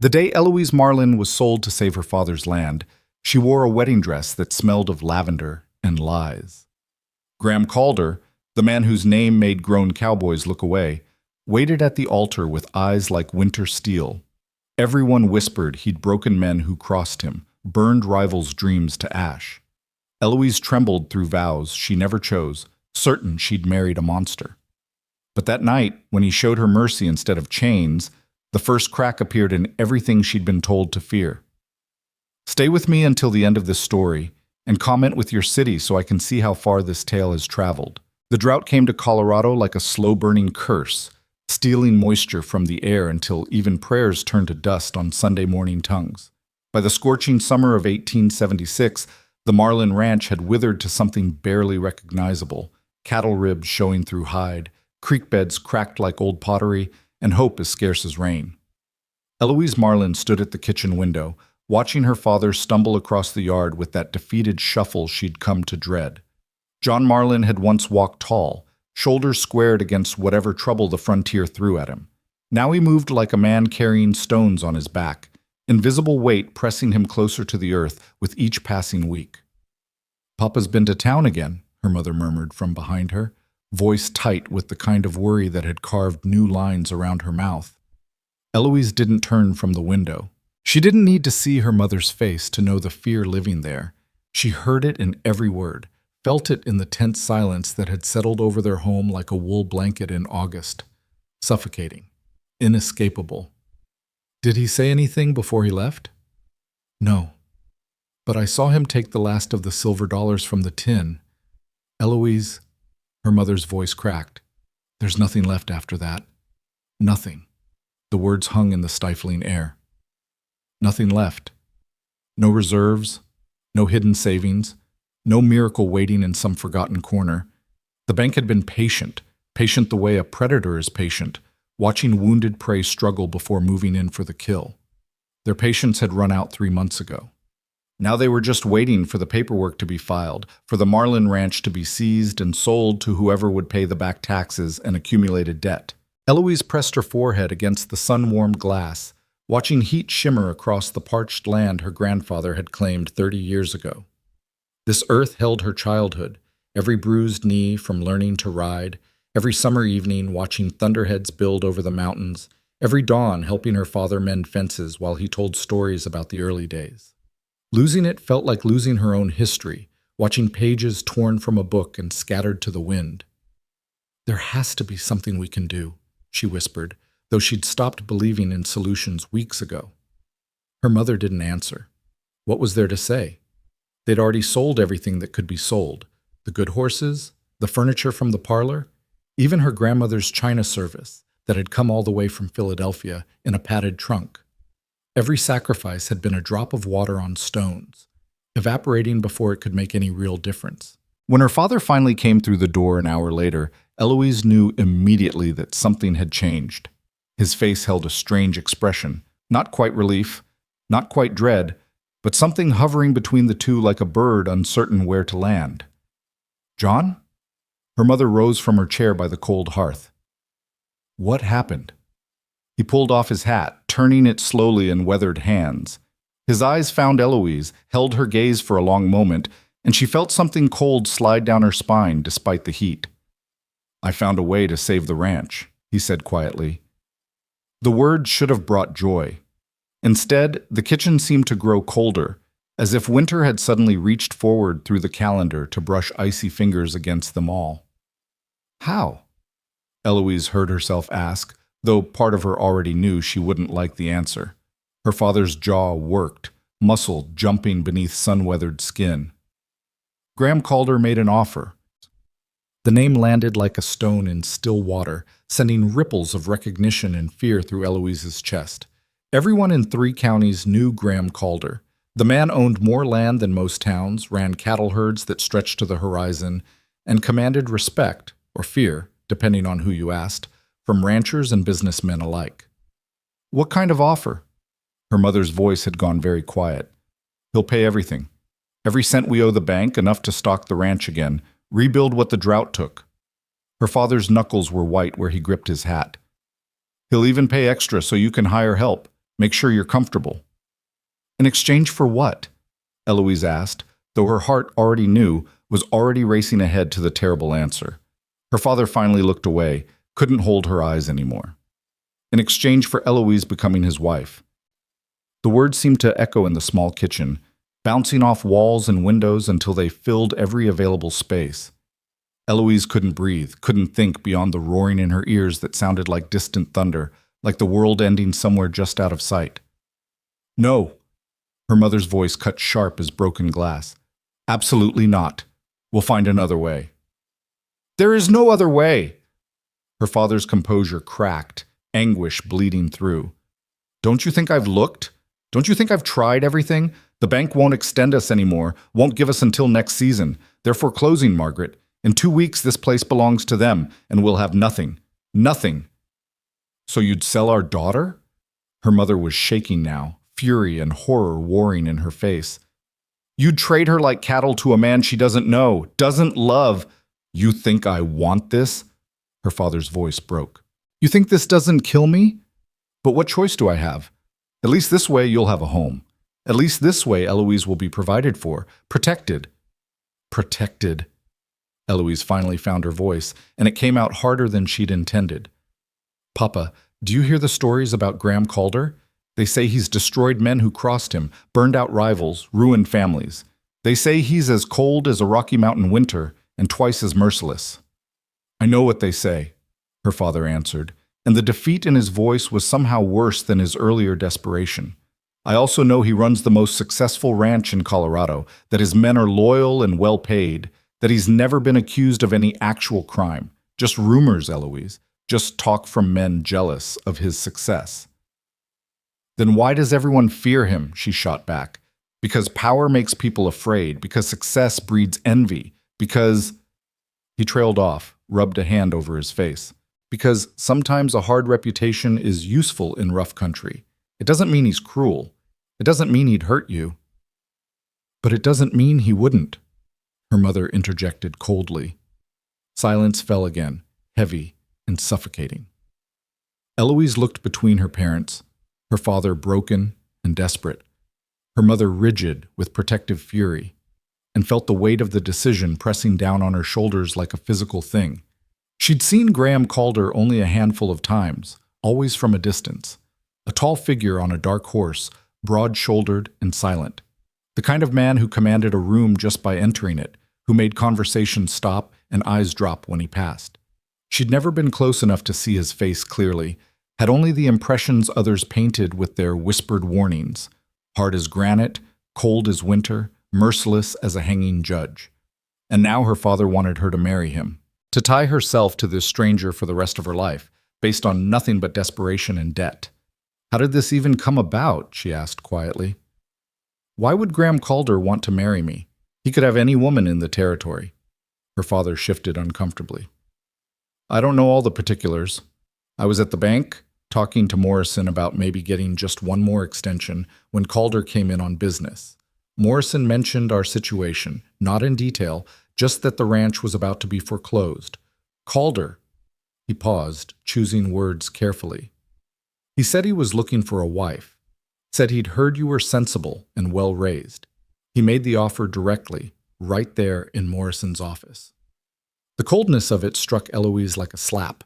The day Eloise Marlin was sold to save her father's land, she wore a wedding dress that smelled of lavender and lies. Graham Calder, the man whose name made grown cowboys look away, waited at the altar with eyes like winter steel. Everyone whispered he'd broken men who crossed him, burned rivals' dreams to ash. Eloise trembled through vows she never chose, certain she'd married a monster. But that night, when he showed her mercy instead of chains, the first crack appeared in everything she'd been told to fear. Stay with me until the end of this story, and comment with your city so I can see how far this tale has traveled. The drought came to Colorado like a slow-burning curse, stealing moisture from the air until even prayers turned to dust on Sunday morning tongues. By the scorching summer of 1876, the Marlin Ranch had withered to something barely recognizable, cattle ribs showing through hide, creek beds cracked like old pottery, and hope as scarce as rain. Eloise Marlin stood at the kitchen window, watching her father stumble across the yard with that defeated shuffle she'd come to dread. John Marlin had once walked tall, shoulders squared against whatever trouble the frontier threw at him. Now he moved like a man carrying stones on his back, invisible weight pressing him closer to the earth with each passing week. "Papa's been to town again," her mother murmured from behind her, voice tight with the kind of worry that had carved new lines around her mouth. Eloise didn't turn from the window. She didn't need to see her mother's face to know the fear living there. She heard it in every word, felt it in the tense silence that had settled over their home like a wool blanket in August. Suffocating. Inescapable. "Did he say anything before he left?" "No. But I saw him take the last of the silver dollars from the tin." "Eloise," her mother's voice cracked. "There's nothing left after that. Nothing." The words hung in the stifling air. Nothing left. No reserves, no hidden savings, no miracle waiting in some forgotten corner. The bank had been patient, patient the way a predator is patient, watching wounded prey struggle before moving in for the kill. Their patience had run out 3 months ago. Now they were just waiting for the paperwork to be filed, for the Marlin Ranch to be seized and sold to whoever would pay the back taxes and accumulated debt. Eloise pressed her forehead against the sun-warmed glass, watching heat shimmer across the parched land her grandfather had claimed 30 years ago. This earth held her childhood, every bruised knee from learning to ride, every summer evening watching thunderheads build over the mountains, every dawn helping her father mend fences while he told stories about the early days. Losing it felt like losing her own history, watching pages torn from a book and scattered to the wind. "There has to be something we can do," she whispered, though she'd stopped believing in solutions weeks ago. Her mother didn't answer. What was there to say? They'd already sold everything that could be sold. The good horses, the furniture from the parlor, even her grandmother's china service that had come all the way from Philadelphia in a padded trunk. Every sacrifice had been a drop of water on stones, evaporating before it could make any real difference. When her father finally came through the door an hour later, Eloise knew immediately that something had changed. His face held a strange expression, not quite relief, not quite dread, but something hovering between the two like a bird uncertain where to land. "John?" Her mother rose from her chair by the cold hearth. "What happened?" He pulled off his hat, turning it slowly in weathered hands. His eyes found Eloise, held her gaze for a long moment, and she felt something cold slide down her spine despite the heat. "I found a way to save the ranch," he said quietly. The words should have brought joy. Instead, the kitchen seemed to grow colder, as if winter had suddenly reached forward through the calendar to brush icy fingers against them all. "How?" Eloise heard herself ask, though part of her already knew she wouldn't like the answer. Her father's jaw worked, muscle jumping beneath sun-weathered skin. Graham Calder made an offer. The name landed like a stone in still water, sending ripples of recognition and fear through Eloise's chest. Everyone in 3 counties knew Graham Calder. The man owned more land than most towns, ran cattle herds that stretched to the horizon, and commanded respect, or fear, depending on who you asked, from ranchers and businessmen alike. "What kind of offer?" Her mother's voice had gone very quiet. "He'll pay everything. Every cent we owe the bank, enough to stock the ranch again, rebuild what the drought took." Her father's knuckles were white where he gripped his hat. "He'll even pay extra so you can hire help. Make sure you're comfortable." "In exchange for what?" Eloise asked, though her heart already knew, was already racing ahead to the terrible answer. Her father finally looked away, couldn't hold her eyes anymore. "In exchange for Eloise becoming his wife." The words seemed to echo in the small kitchen, bouncing off walls and windows until they filled every available space. Eloise couldn't breathe, couldn't think beyond the roaring in her ears that sounded like distant thunder, like the world ending somewhere just out of sight. "No." Her mother's voice cut sharp as broken glass. "Absolutely not. We'll find another way." "There is no other way." Her father's composure cracked, anguish bleeding through. "Don't you think I've looked? Don't you think I've tried everything? The bank won't extend us anymore, won't give us until next season. They're foreclosing, Margaret. In 2 weeks, this place belongs to them, and we'll have nothing. Nothing." "So you'd sell our daughter?" Her mother was shaking now, fury and horror warring in her face. "You'd trade her like cattle to a man she doesn't know, doesn't love. You think I want this?" Her father's voice broke. "You think this doesn't kill me? But what choice do I have? At least this way you'll have a home. At least this way Eloise will be provided for, protected." Protected. Eloise finally found her voice, and it came out harder than she'd intended. "Papa, do you hear the stories about Graham Calder? They say he's destroyed men who crossed him, burned out rivals, ruined families. They say he's as cold as a Rocky Mountain winter and twice as merciless." "I know what they say," her father answered, and the defeat in his voice was somehow worse than his earlier desperation. "I also know he runs the most successful ranch in Colorado, that his men are loyal and well paid, that he's never been accused of any actual crime. Just rumors, Eloise. Just talk from men jealous of his success." "Then why does everyone fear him?" she shot back. "Because power makes people afraid, because success breeds envy, because—" He trailed off, rubbed a hand over his face. "Because sometimes a hard reputation is useful in rough country. It doesn't mean he's cruel. It doesn't mean he'd hurt you." "But it doesn't mean he wouldn't," her mother interjected coldly. Silence fell again, heavy and suffocating. Eloise looked between her parents, her father broken and desperate, her mother rigid with protective fury, and felt the weight of the decision pressing down on her shoulders like a physical thing. She'd seen Graham Calder only a handful of times, always from a distance. A tall figure on a dark horse, broad-shouldered and silent. The kind of man who commanded a room just by entering it, who made conversation stop and eyes drop when he passed. She'd never been close enough to see his face clearly, had only the impressions others painted with their whispered warnings. Hard as granite, cold as winter, merciless as a hanging judge. And now her father wanted her to marry him, to tie herself to this stranger for the rest of her life, based on nothing but desperation and debt. "How did this even come about?" she asked quietly. "Why would Graham Calder want to marry me? He could have any woman in the territory." Her father shifted uncomfortably. "I don't know all the particulars. I was at the bank, talking to Morrison about maybe getting just one more extension when Calder came in on business. Morrison mentioned our situation, not in detail, just that the ranch was about to be foreclosed. Calder—" He paused, choosing words carefully. "He said he was looking for a wife. Said he'd heard you were sensible and well-raised. He made the offer directly, right there in Morrison's office." The coldness of it struck Eloise like a slap.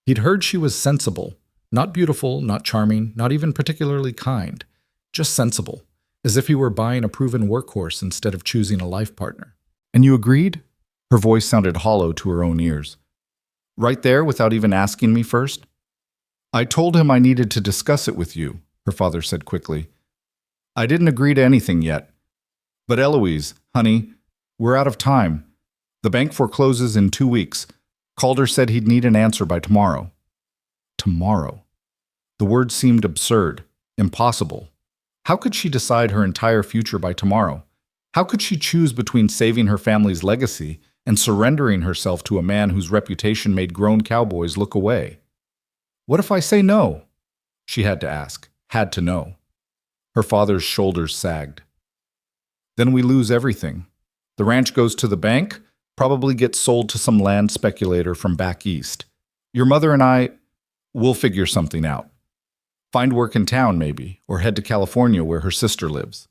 He'd heard she was sensible, not beautiful, not charming, not even particularly kind, just sensible, as if he were buying a proven workhorse instead of choosing a life partner. "And you agreed?" Her voice sounded hollow to her own ears. "Right there without even asking me first?" "I told him I needed to discuss it with you," her father said quickly. "I didn't agree to anything yet. But Eloise, honey, we're out of time. The bank forecloses in 2 weeks. Calder said he'd need an answer by tomorrow." Tomorrow. The word seemed absurd, impossible. How could she decide her entire future by tomorrow? How could she choose between saving her family's legacy and surrendering herself to a man whose reputation made grown cowboys look away? "What if I say no?" She had to ask, had to know. Her father's shoulders sagged. "Then we lose everything. The ranch goes to the bank, probably gets sold to some land speculator from back east. Your mother and I, we'll figure something out." Find work in town, maybe, or head to California where her sister lives.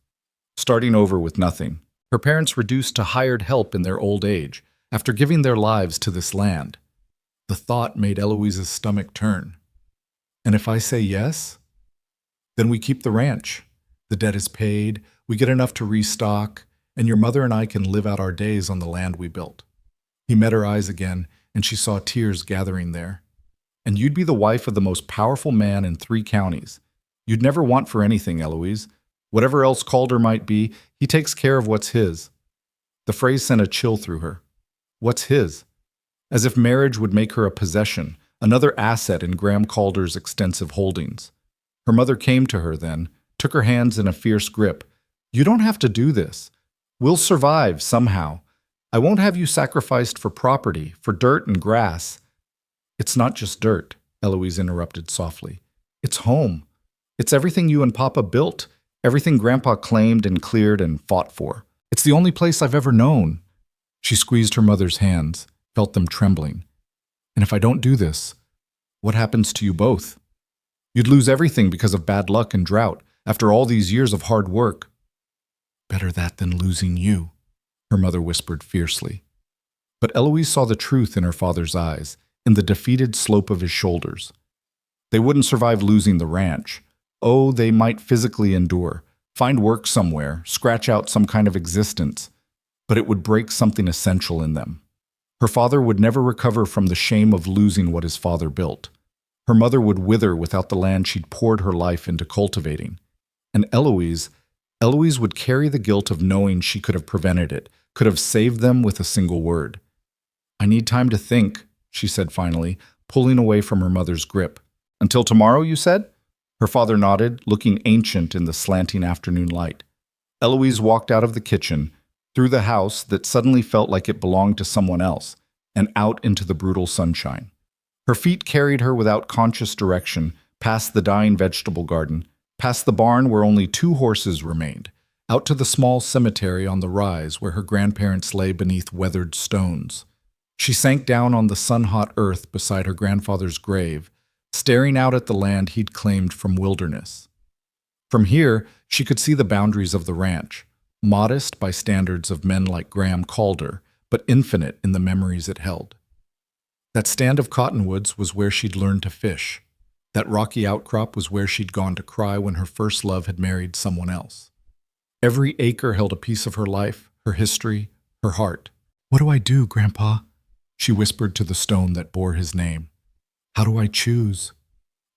Starting over with nothing. Her parents reduced to hired help in their old age, after giving their lives to this land. The thought made Eloise's stomach turn. And if I say yes? Then we keep the ranch. The debt is paid, we get enough to restock, and your mother and I can live out our days on the land we built. He met her eyes again, and she saw tears gathering there. And you'd be the wife of the most powerful man in 3 counties. You'd never want for anything, Eloise. Whatever else Calder might be, he takes care of what's his. The phrase sent a chill through her. What's his? As if marriage would make her a possession, another asset in Graham Calder's extensive holdings. Her mother came to her then, took her hands in a fierce grip. You don't have to do this. We'll survive somehow. I won't have you sacrificed for property, for dirt and grass. It's not just dirt, Eloise interrupted softly. It's home. It's everything you and Papa built, everything Grandpa claimed and cleared and fought for. It's the only place I've ever known. She squeezed her mother's hands, felt them trembling. And if I don't do this, what happens to you both? You'd lose everything because of bad luck and drought, after all these years of hard work. Better that than losing you, her mother whispered fiercely. But Eloise saw the truth in her father's eyes, in the defeated slope of his shoulders. They wouldn't survive losing the ranch. Oh, they might physically endure, find work somewhere, scratch out some kind of existence, but it would break something essential in them. Her father would never recover from the shame of losing what his father built. Her mother would wither without the land she'd poured her life into cultivating. And Eloise would carry the guilt of knowing she could have prevented it, could have saved them with a single word. I need time to think, she said finally, pulling away from her mother's grip. Until tomorrow, you said? Her father nodded, looking ancient in the slanting afternoon light. Eloise walked out of the kitchen, through the house that suddenly felt like it belonged to someone else, and out into the brutal sunshine. Her feet carried her without conscious direction, past the dying vegetable garden, past the barn where only 2 horses remained, out to the small cemetery on the rise where her grandparents lay beneath weathered stones. She sank down on the sun-hot earth beside her grandfather's grave, staring out at the land he'd claimed from wilderness. From here, she could see the boundaries of the ranch, modest by standards of men like Graham Calder, but infinite in the memories it held. That stand of cottonwoods was where she'd learned to fish. That rocky outcrop was where she'd gone to cry when her first love had married someone else. Every acre held a piece of her life, her history, her heart. What do I do, Grandpa? She whispered to the stone that bore his name. How do I choose?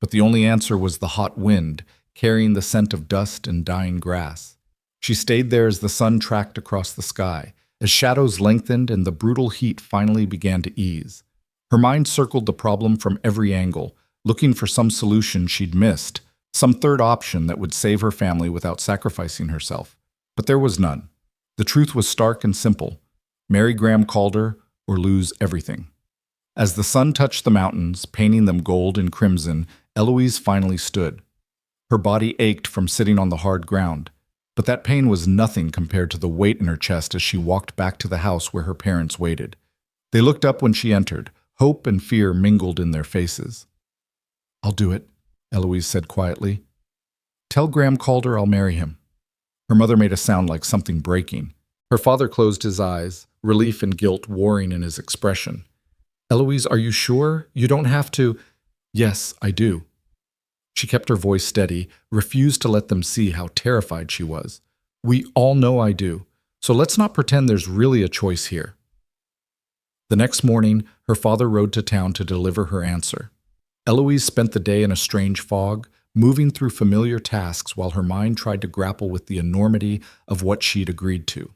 But the only answer was the hot wind, carrying the scent of dust and dying grass. She stayed there as the sun tracked across the sky, as shadows lengthened and the brutal heat finally began to ease. Her mind circled the problem from every angle, looking for some solution she'd missed, some third option that would save her family without sacrificing herself. But there was none. The truth was stark and simple. Marry Graham Calder or lose everything. As the sun touched the mountains, painting them gold and crimson, Eloise finally stood. Her body ached from sitting on the hard ground, but that pain was nothing compared to the weight in her chest as she walked back to the house where her parents waited. They looked up when she entered, hope and fear mingled in their faces. I'll do it, Eloise said quietly. Tell Graham Calder I'll marry him. Her mother made a sound like something breaking. Her father closed his eyes, relief and guilt warring in his expression. Eloise, are you sure? You don't have to. Yes, I do. She kept her voice steady, refused to let them see how terrified she was. We all know I do, so let's not pretend there's really a choice here. The next morning, her father rode to town to deliver her answer. Eloise spent the day in a strange fog, moving through familiar tasks while her mind tried to grapple with the enormity of what she'd agreed to.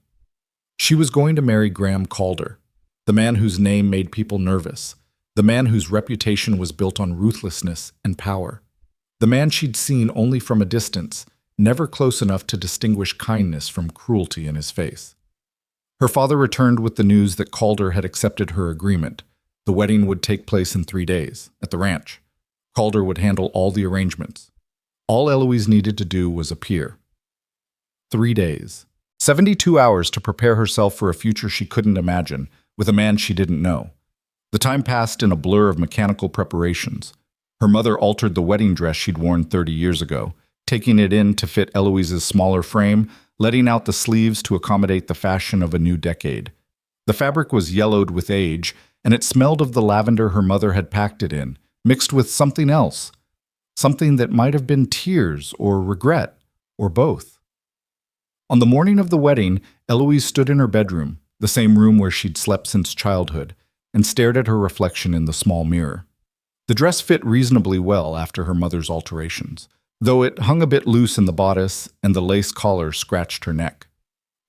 She was going to marry Graham Calder, the man whose name made people nervous, the man whose reputation was built on ruthlessness and power, the man she'd seen only from a distance, never close enough to distinguish kindness from cruelty in his face. Her father returned with the news that Calder had accepted her agreement. The wedding would take place in 3 days, at the ranch. Calder would handle all the arrangements. All Eloise needed to do was appear. 3 days. 72 hours to prepare herself for a future she couldn't imagine, with a man she didn't know. The time passed in a blur of mechanical preparations. Her mother altered the wedding dress she'd worn 30 years ago, taking it in to fit Eloise's smaller frame, letting out the sleeves to accommodate the fashion of a new decade. The fabric was yellowed with age, and it smelled of the lavender her mother had packed it in, mixed with something else, something that might have been tears or regret, or both. On the morning of the wedding, Eloise stood in her bedroom, the same room where she'd slept since childhood, and stared at her reflection in the small mirror. The dress fit reasonably well after her mother's alterations, though it hung a bit loose in the bodice and the lace collar scratched her neck.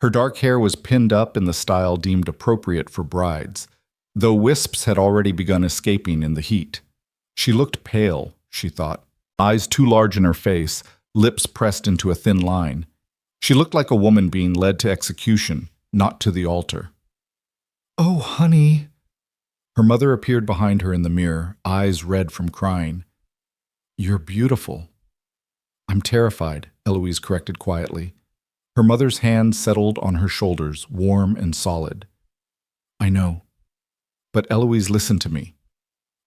Her dark hair was pinned up in the style deemed appropriate for brides, though wisps had already begun escaping in the heat. She looked pale, she thought, eyes too large in her face, lips pressed into a thin line. She looked like a woman being led to execution, not to the altar. "Oh, honey." Her mother appeared behind her in the mirror, eyes red from crying. "You're beautiful." "I'm terrified," Eloise corrected quietly. Her mother's hand settled on her shoulders, warm and solid. "I know. But Eloise, listen to me.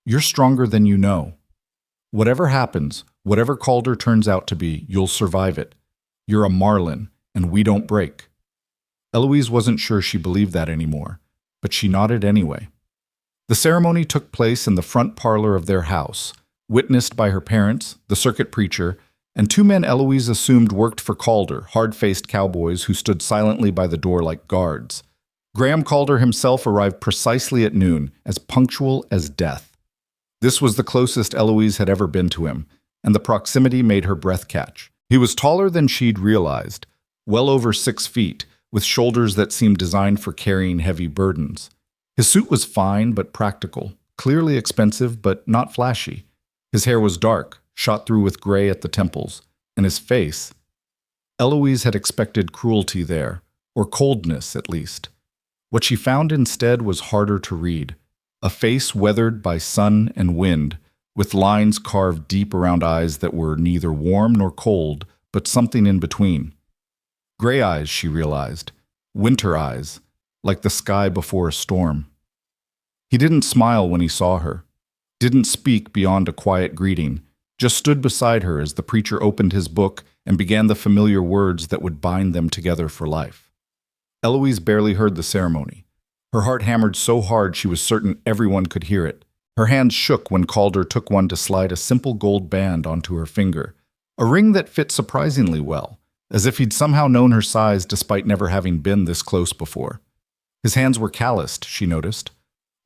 You're stronger than you know. Whatever happens, whatever Calder turns out to be, you'll survive it. You're a marlin, and we don't break." Eloise wasn't sure she believed that anymore, but she nodded anyway. The ceremony took place in the front parlor of their house, witnessed by her parents, the circuit preacher, and two men Eloise assumed worked for Calder, hard-faced cowboys who stood silently by the door like guards. Graham Calder himself arrived precisely at noon, as punctual as death. This was the closest Eloise had ever been to him, and the proximity made her breath catch. He was taller than she'd realized, well over 6 feet, with shoulders that seemed designed for carrying heavy burdens. His suit was fine but practical, clearly expensive but not flashy. His hair was dark, shot through with gray at the temples, and his face. Eloise had expected cruelty there, or coldness at least. What she found instead was harder to read, a face weathered by sun and wind, with lines carved deep around eyes that were neither warm nor cold, but something in between. Gray eyes, she realized, winter eyes, like the sky before a storm. He didn't smile when he saw her, didn't speak beyond a quiet greeting, just stood beside her as the preacher opened his book and began the familiar words that would bind them together for life. Eloise barely heard the ceremony. Her heart hammered so hard she was certain everyone could hear it. Her hands shook when Calder took one to slide a simple gold band onto her finger, a ring that fit surprisingly well, as if he'd somehow known her size despite never having been this close before. His hands were calloused, she noticed,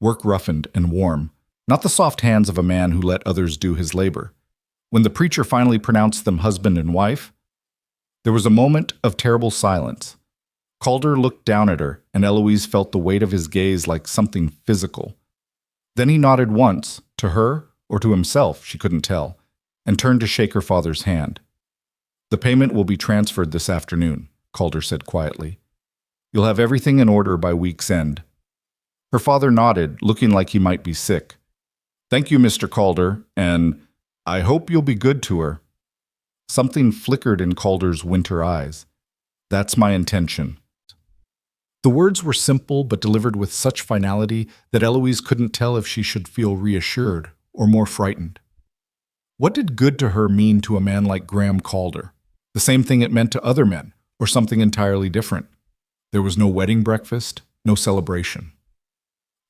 work roughened and warm, not the soft hands of a man who let others do his labor. When the preacher finally pronounced them husband and wife, there was a moment of terrible silence. Calder looked down at her, and Eloise felt the weight of his gaze like something physical. Then he nodded once, to her or to himself, she couldn't tell, and turned to shake her father's hand. "The payment will be transferred this afternoon," Calder said quietly. "You'll have everything in order by week's end." Her father nodded, looking like he might be sick. "Thank you, Mr. Calder, and I hope you'll be good to her." Something flickered in Calder's winter eyes. "That's my intention." The words were simple but delivered with such finality that Eloise couldn't tell if she should feel reassured or more frightened. What did good to her mean to a man like Graham Calder? The same thing it meant to other men, or something entirely different? There was no wedding breakfast, no celebration.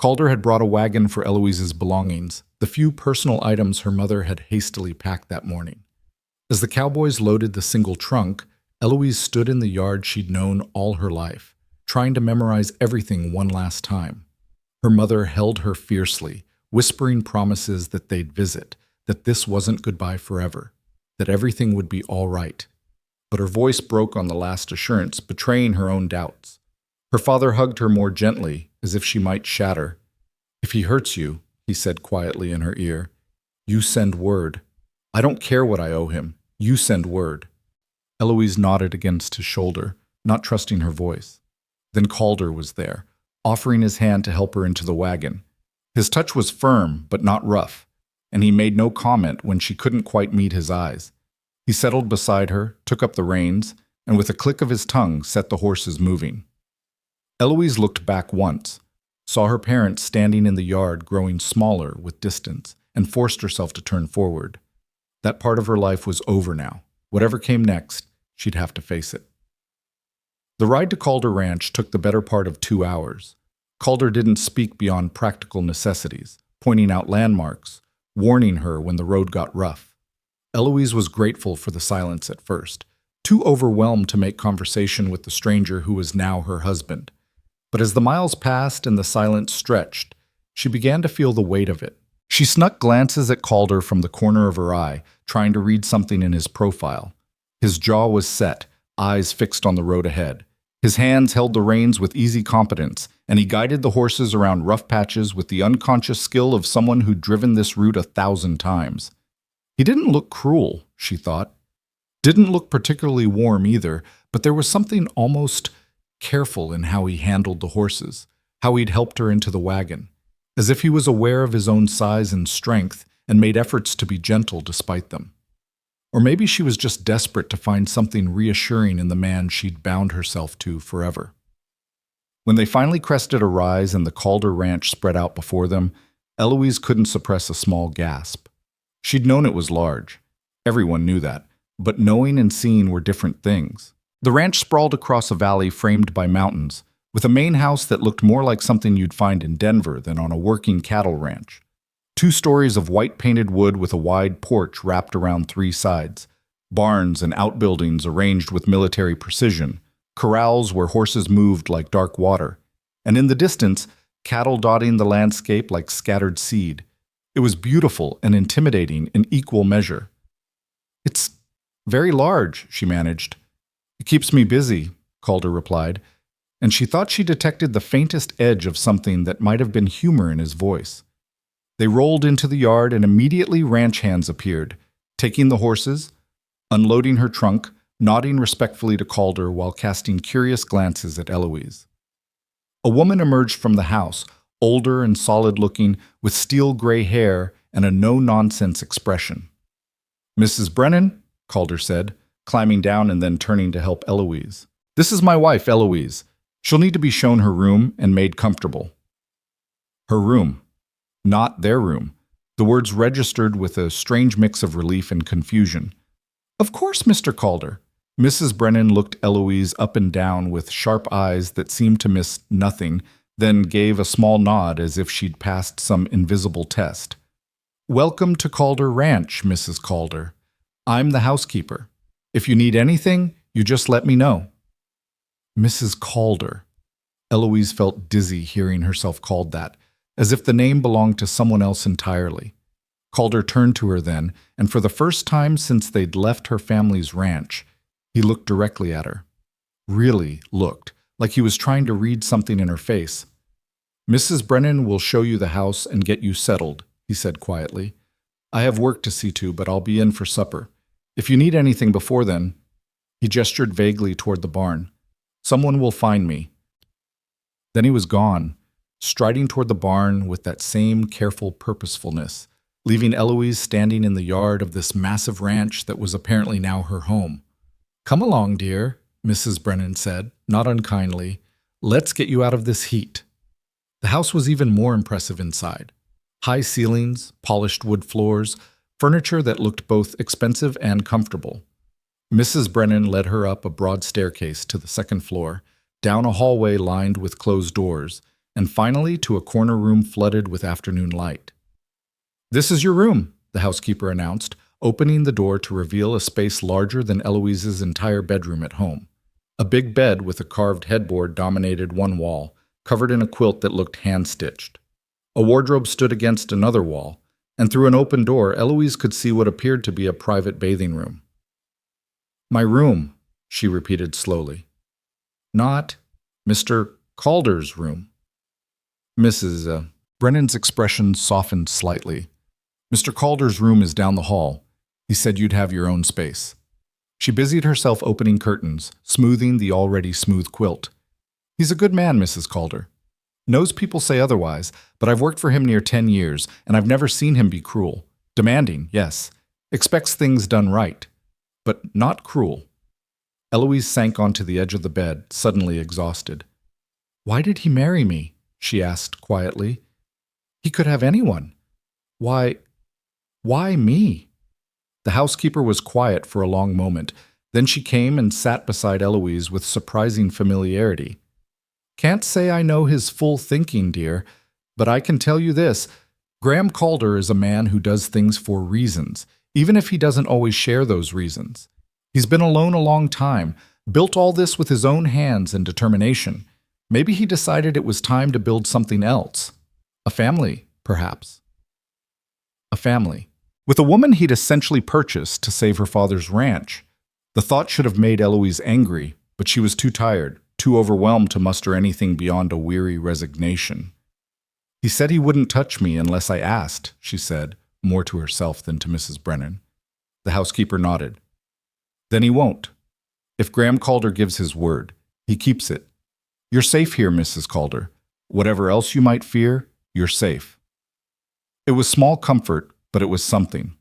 Calder had brought a wagon for Eloise's belongings, the few personal items her mother had hastily packed that morning. As the cowboys loaded the single trunk, Eloise stood in the yard she'd known all her life, trying to memorize everything one last time. Her mother held her fiercely, whispering promises that they'd visit, that this wasn't goodbye forever, that everything would be all right. But her voice broke on the last assurance, betraying her own doubts. Her father hugged her more gently, as if she might shatter. "If he hurts you," he said quietly in her ear, "you send word. I don't care what I owe him. You send word." Eloise nodded against his shoulder, not trusting her voice. Then Calder was there, offering his hand to help her into the wagon. His touch was firm, but not rough, and he made no comment when she couldn't quite meet his eyes. He settled beside her, took up the reins, and with a click of his tongue set the horses moving. Eloise looked back once, saw her parents standing in the yard growing smaller with distance, and forced herself to turn forward. That part of her life was over now. Whatever came next, she'd have to face it. The ride to Calder Ranch took the better part of 2 hours. Calder didn't speak beyond practical necessities, pointing out landmarks, warning her when the road got rough. Eloise was grateful for the silence at first, too overwhelmed to make conversation with the stranger who was now her husband. But as the miles passed and the silence stretched, she began to feel the weight of it. She snuck glances at Calder from the corner of her eye, trying to read something in his profile. His jaw was set, eyes fixed on the road ahead. His hands held the reins with easy competence, and he guided the horses around rough patches with the unconscious skill of someone who'd driven this route 1,000 times. He didn't look cruel, she thought. Didn't look particularly warm either, but there was something almost careful in how he handled the horses, how he'd helped her into the wagon, as if he was aware of his own size and strength and made efforts to be gentle despite them. Or maybe she was just desperate to find something reassuring in the man she'd bound herself to forever. When they finally crested a rise and the Calder Ranch spread out before them, Eloise couldn't suppress a small gasp. She'd known it was large. Everyone knew that, but knowing and seeing were different things. The ranch sprawled across a valley framed by mountains, with a main house that looked more like something you'd find in Denver than on a working cattle ranch. 2 stories of white-painted wood with a wide porch wrapped around 3 sides, barns and outbuildings arranged with military precision, corrals where horses moved like dark water, and in the distance, cattle dotting the landscape like scattered seed. It was beautiful and intimidating in equal measure. "It's very large," she managed. "It keeps me busy," Calder replied, and she thought she detected the faintest edge of something that might have been humor in his voice. They rolled into the yard and immediately ranch hands appeared, taking the horses, unloading her trunk, nodding respectfully to Calder while casting curious glances at Eloise. A woman emerged from the house, older and solid-looking, with steel-gray hair and a no-nonsense expression. "Mrs. Brennan," Calder said, climbing down and then turning to help Eloise. "This is my wife, Eloise. She'll need to be shown her room and made comfortable." Her room. Not their room. The words registered with a strange mix of relief and confusion. "Of course, Mr. Calder." Mrs. Brennan looked Eloise up and down with sharp eyes that seemed to miss nothing, then gave a small nod as if she'd passed some invisible test. "Welcome to Calder Ranch, Mrs. Calder. I'm the housekeeper. If you need anything, you just let me know." Mrs. Calder. Eloise felt dizzy hearing herself called that, as if the name belonged to someone else entirely. Calder turned to her then, and for the first time since they'd left her family's ranch, he looked directly at her. Really looked, like he was trying to read something in her face. "Mrs. Brennan will show you the house and get you settled," he said quietly. "I have work to see to, but I'll be in for supper. If you need anything before then," he gestured vaguely toward the barn, "someone will find me." Then he was gone, striding toward the barn with that same careful purposefulness, leaving Eloise standing in the yard of this massive ranch that was apparently now her home. "Come along, dear," Mrs. Brennan said, not unkindly. "Let's get you out of this heat." The house was even more impressive inside. High ceilings, polished wood floors, furniture that looked both expensive and comfortable. Mrs. Brennan led her up a broad staircase to the 2nd floor, down a hallway lined with closed doors, and finally to a corner room flooded with afternoon light. "This is your room," the housekeeper announced, opening the door to reveal a space larger than Eloise's entire bedroom at home. A big bed with a carved headboard dominated one wall, covered in a quilt that looked hand-stitched. A wardrobe stood against another wall, and through an open door, Eloise could see what appeared to be a private bathing room. "My room," she repeated slowly. "Not Mr. Calder's room." Mrs. Brennan's expression softened slightly. "Mr. Calder's room is down the hall. He said you'd have your own space." She busied herself opening curtains, smoothing the already smooth quilt. "He's a good man, Mrs. Calder. Knows people say otherwise, but I've worked for him near 10 years, and I've never seen him be cruel. Demanding, yes. Expects things done right. But not cruel." Eloise sank onto the edge of the bed, suddenly exhausted. "Why did he marry me?" she asked quietly. "He could have anyone. Why, Why me? The housekeeper was quiet for a long moment. Then she came and sat beside Eloise with surprising familiarity. Can't say I know his full thinking, dear, but I can tell you this. Graham Calder is a man who does things for reasons, even if he doesn't always share those reasons. He's been alone a long time, built all this with his own hands and determination. Maybe he decided it was time to build something else. A family, perhaps. A family. With a woman he'd essentially purchased to save her father's ranch. The thought should have made Eloise angry, but she was too tired, too overwhelmed to muster anything beyond a weary resignation. He said he wouldn't touch me unless I asked, she said, more to herself than to Mrs. Brennan. The housekeeper nodded. Then he won't. If Graham Calder gives his word, he keeps it. You're safe here, Mrs. Calder. Whatever else you might fear, you're safe. It was small comfort, but it was something.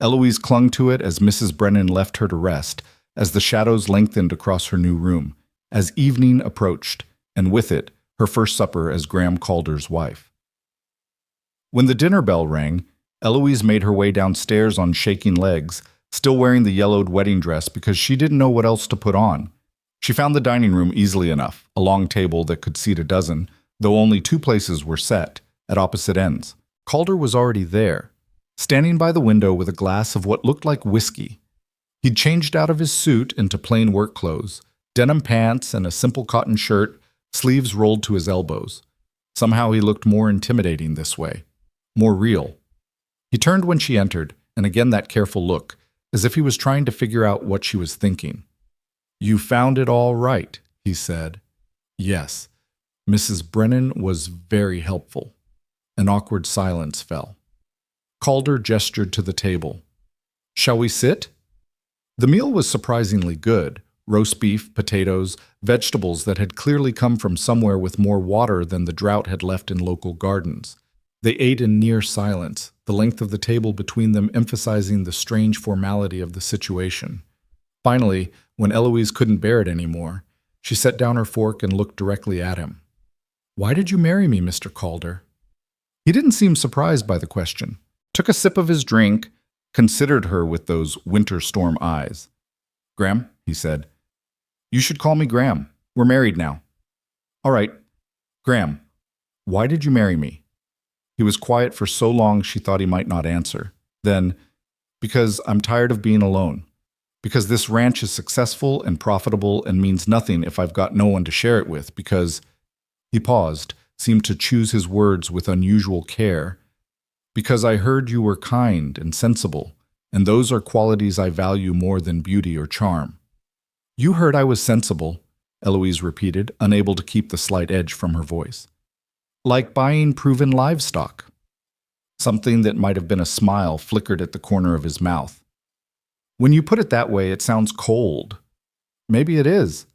Eloise clung to it as Mrs. Brennan left her to rest, as the shadows lengthened across her new room, as evening approached, and with it, her first supper as Graham Calder's wife. When the dinner bell rang, Eloise made her way downstairs on shaking legs, still wearing the yellowed wedding dress because she didn't know what else to put on. She found the dining room easily enough, a long table that could seat a dozen, though only 2 places were set, at opposite ends. Calder was already there, standing by the window with a glass of what looked like whiskey. He'd changed out of his suit into plain work clothes, denim pants and a simple cotton shirt, sleeves rolled to his elbows. Somehow he looked more intimidating this way, more real. He turned when she entered, and again that careful look, as if he was trying to figure out what she was thinking. You found it all right, he said. Yes. Mrs. Brennan was very helpful. An awkward silence fell. Calder gestured to the table. Shall we sit? The meal was surprisingly good. Roast beef, potatoes, vegetables that had clearly come from somewhere with more water than the drought had left in local gardens. They ate in near silence, the length of the table between them emphasizing the strange formality of the situation. Finally, when Eloise couldn't bear it anymore, she set down her fork and looked directly at him. Why did you marry me, Mr. Calder? He didn't seem surprised by the question, took a sip of his drink, considered her with those winter storm eyes. Graham, he said. You should call me Graham. We're married now. All right. Graham, why did you marry me? He was quiet for so long she thought he might not answer. Then, because I'm tired of being alone. Because this ranch is successful and profitable and means nothing if I've got no one to share it with. Because, he paused, seemed to choose his words with unusual care. Because I heard you were kind and sensible, and those are qualities I value more than beauty or charm. You heard I was sensible, Eloise repeated, unable to keep the slight edge from her voice. Like buying proven livestock. Something that might have been a smile flickered at the corner of his mouth. When you put it that way, it sounds cold. Maybe it is.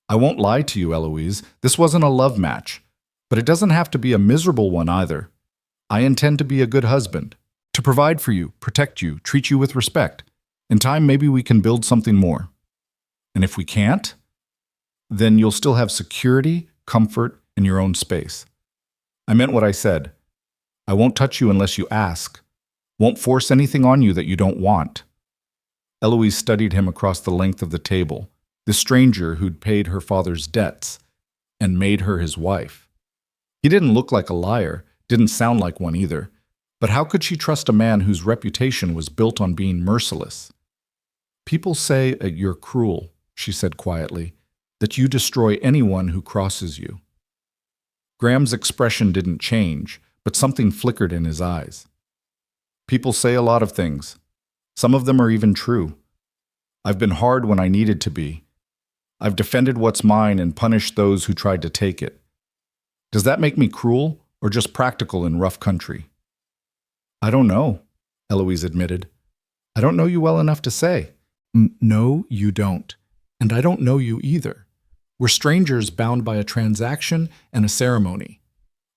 I won't lie to you, Eloise. This wasn't a love match. But it doesn't have to be a miserable one either. I intend to be a good husband, to provide for you, protect you, treat you with respect. In time, maybe we can build something more. And if we can't, then you'll still have security, comfort, and your own space. I meant what I said. I won't touch you unless you ask. Won't force anything on you that you don't want. Eloise studied him across the length of the table, the stranger who'd paid her father's debts and made her his wife. He didn't look like a liar, didn't sound like one either, but how could she trust a man whose reputation was built on being merciless? People say you're cruel, she said quietly, that you destroy anyone who crosses you. Graham's expression didn't change, but something flickered in his eyes. People say a lot of things. Some of them are even true. I've been hard when I needed to be. I've defended what's mine and punished those who tried to take it. Does that make me cruel or just practical in rough country? I don't know, Eloise admitted. I don't know you well enough to say. No, you don't. And I don't know you either. We're strangers bound by a transaction and a ceremony.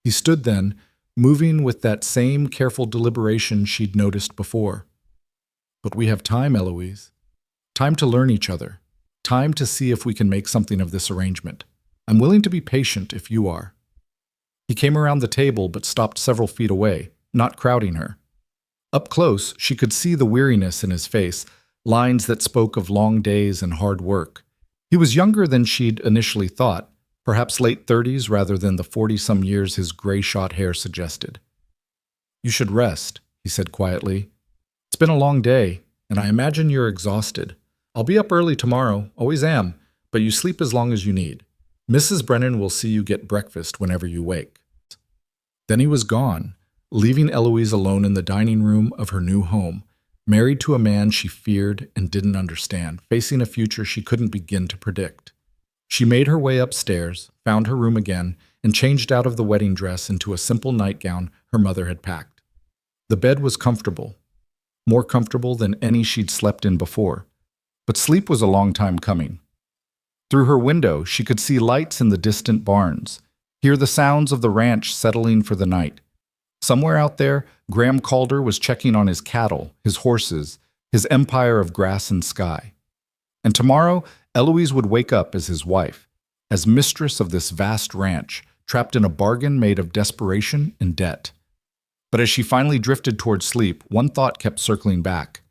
He stood then, moving with that same careful deliberation she'd noticed before. But we have time, Eloise. Time to learn each other. Time to see if we can make something of this arrangement. I'm willing to be patient if you are. He came around the table but stopped several feet away, not crowding her. Up close, she could see the weariness in his face, lines that spoke of long days and hard work. He was younger than she'd initially thought, perhaps late 30s rather than the 40-some years his gray-shot hair suggested. "You should rest," he said quietly. "It's been a long day, and I imagine you're exhausted. I'll be up early tomorrow, always am, but you sleep as long as you need. Mrs. Brennan will see you get breakfast whenever you wake." Then he was gone, leaving Eloise alone in the dining room of her new home, married to a man she feared and didn't understand, facing a future she couldn't begin to predict. She made her way upstairs, found her room again, and changed out of the wedding dress into a simple nightgown her mother had packed. The bed was comfortable, more comfortable than any she'd slept in before, but sleep was a long time coming. Through her window, she could see lights in the distant barns, hear the sounds of the ranch settling for the night. Somewhere out there, Graham Calder was checking on his cattle, his horses, his empire of grass and sky. And tomorrow, Eloise would wake up as his wife, as mistress of this vast ranch, trapped in a bargain made of desperation and debt. But as she finally drifted toward sleep, one thought kept circling back.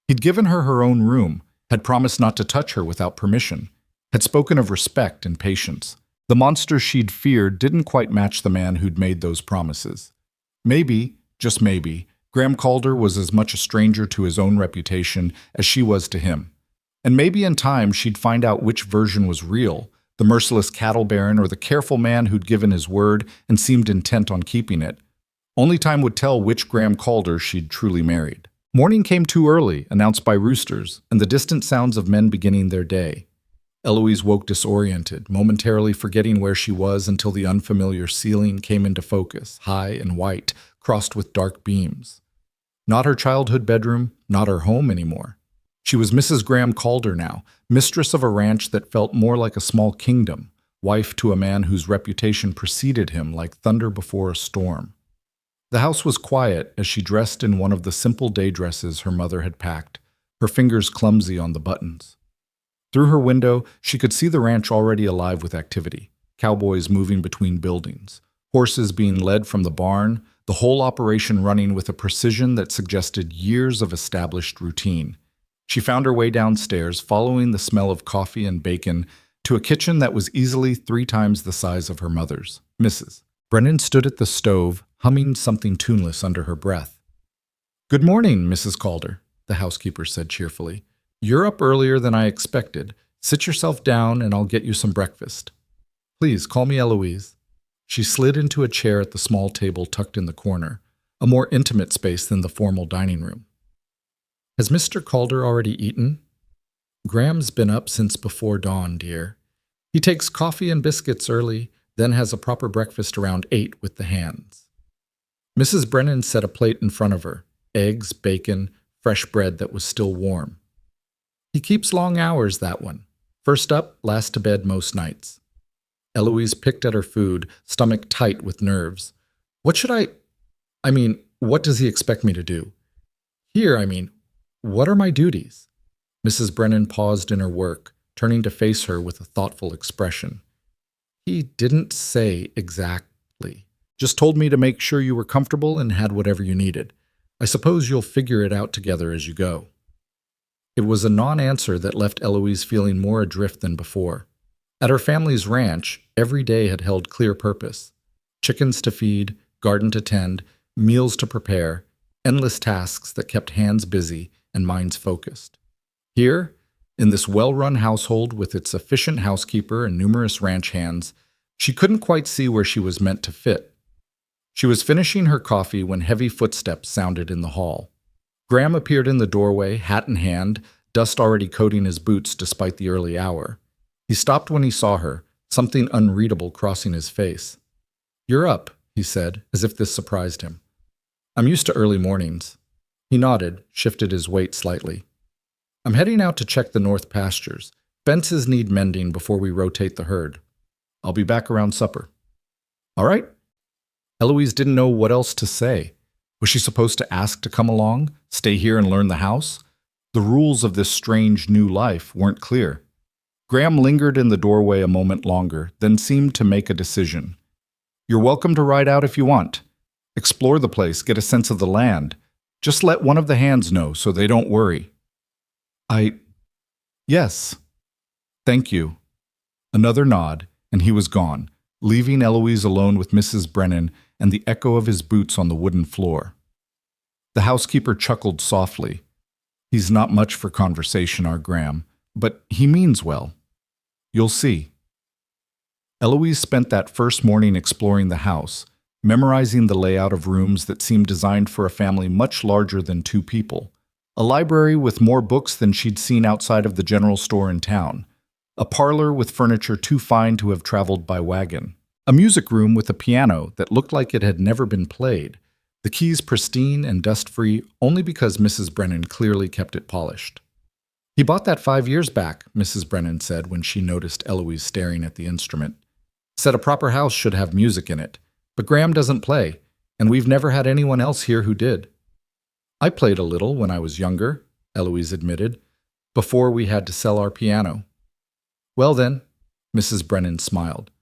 He'd given her her own room, had promised not to touch her without permission, had spoken of respect and patience. The monster she'd feared didn't quite match the man who'd made those promises. Maybe, just maybe, Graham Calder was as much a stranger to his own reputation as she was to him. And maybe in time she'd find out which version was real, the merciless cattle baron or the careful man who'd given his word and seemed intent on keeping it. Only time would tell which Graham Calder she'd truly married. Morning came too early, announced by roosters, and the distant sounds of men beginning their day. Eloise woke disoriented, momentarily forgetting where she was until the unfamiliar ceiling came into focus, high and white, crossed with dark beams. Not her childhood bedroom, not her home anymore. She was Mrs. Graham Calder now, mistress of a ranch that felt more like a small kingdom, wife to a man whose reputation preceded him like thunder before a storm. The house was quiet as she dressed in one of the simple day dresses her mother had packed, her fingers clumsy on the buttons. Through her window, she could see the ranch already alive with activity, cowboys moving between buildings, horses being led from the barn, the whole operation running with a precision that suggested years of established routine. She found her way downstairs, following the smell of coffee and bacon, to a kitchen that was easily 3 times the size of her mother's. Mrs. Brennan stood at the stove, humming something tuneless under her breath. "Good morning, Mrs. Calder," the housekeeper said cheerfully. "You're up earlier than I expected. Sit yourself down and I'll get you some breakfast. Please call me Eloise." She slid into a chair at the small table tucked in the corner, a more intimate space than the formal dining room. "Has Mr. Calder already eaten?" "Graham's been up since before dawn, dear. He takes coffee and biscuits early, then has a proper breakfast around 8 with the hands." Mrs. Brennan set a plate in front of her, eggs, bacon, fresh bread that was still warm. "He keeps long hours, that one. First up, last to bed most nights." Eloise picked at her food, stomach tight with nerves. What does he expect me to do? What are my duties?" Mrs. Brennan paused in her work, turning to face her with a thoughtful expression. "He didn't say exactly. Just told me to make sure you were comfortable and had whatever you needed. I suppose you'll figure it out together as you go." It was a non-answer that left Eloise feeling more adrift than before. At her family's ranch, every day had held clear purpose. Chickens to feed, garden to tend, meals to prepare, endless tasks that kept hands busy and minds focused. Here, in this well-run household with its efficient housekeeper and numerous ranch hands, she couldn't quite see where she was meant to fit. She was finishing her coffee when heavy footsteps sounded in the hall. Graham appeared in the doorway, hat in hand, dust already coating his boots despite the early hour. He stopped when he saw her, something unreadable crossing his face. "You're up," he said, as if this surprised him. "I'm used to early mornings." He nodded, shifted his weight slightly. "I'm heading out to check the north pastures. Fences need mending before we rotate the herd. I'll be back around supper." "All right." Eloise didn't know what else to say. Was she supposed to ask to come along, stay here and learn the house? The rules of this strange new life weren't clear. Graham lingered in the doorway a moment longer, then seemed to make a decision. "You're welcome to ride out if you want. Explore the place, get a sense of the land. Just let one of the hands know so they don't worry. I. Yes. Thank you. Another nod, and he was gone, leaving Eloise alone with Mrs. Brennan and the echo of his boots on the wooden floor. The housekeeper chuckled softly. He's not much for conversation, our Graham, but he means well. You'll see. Eloise spent that first morning exploring the house, memorizing the layout of rooms that seemed designed for a family much larger than two people, a library with more books than she'd seen outside of the general store in town, a parlor with furniture too fine to have traveled by wagon, a music room with a piano that looked like it had never been played, the keys pristine and dust-free only because Mrs. Brennan clearly kept it polished. He bought that 5 years back, Mrs. Brennan said when she noticed Eloise staring at the instrument. Said a proper house should have music in it, but Graham doesn't play, and we've never had anyone else here who did. I played a little when I was younger, Eloise admitted, before we had to sell our piano. Well then, Mrs. Brennan smiled.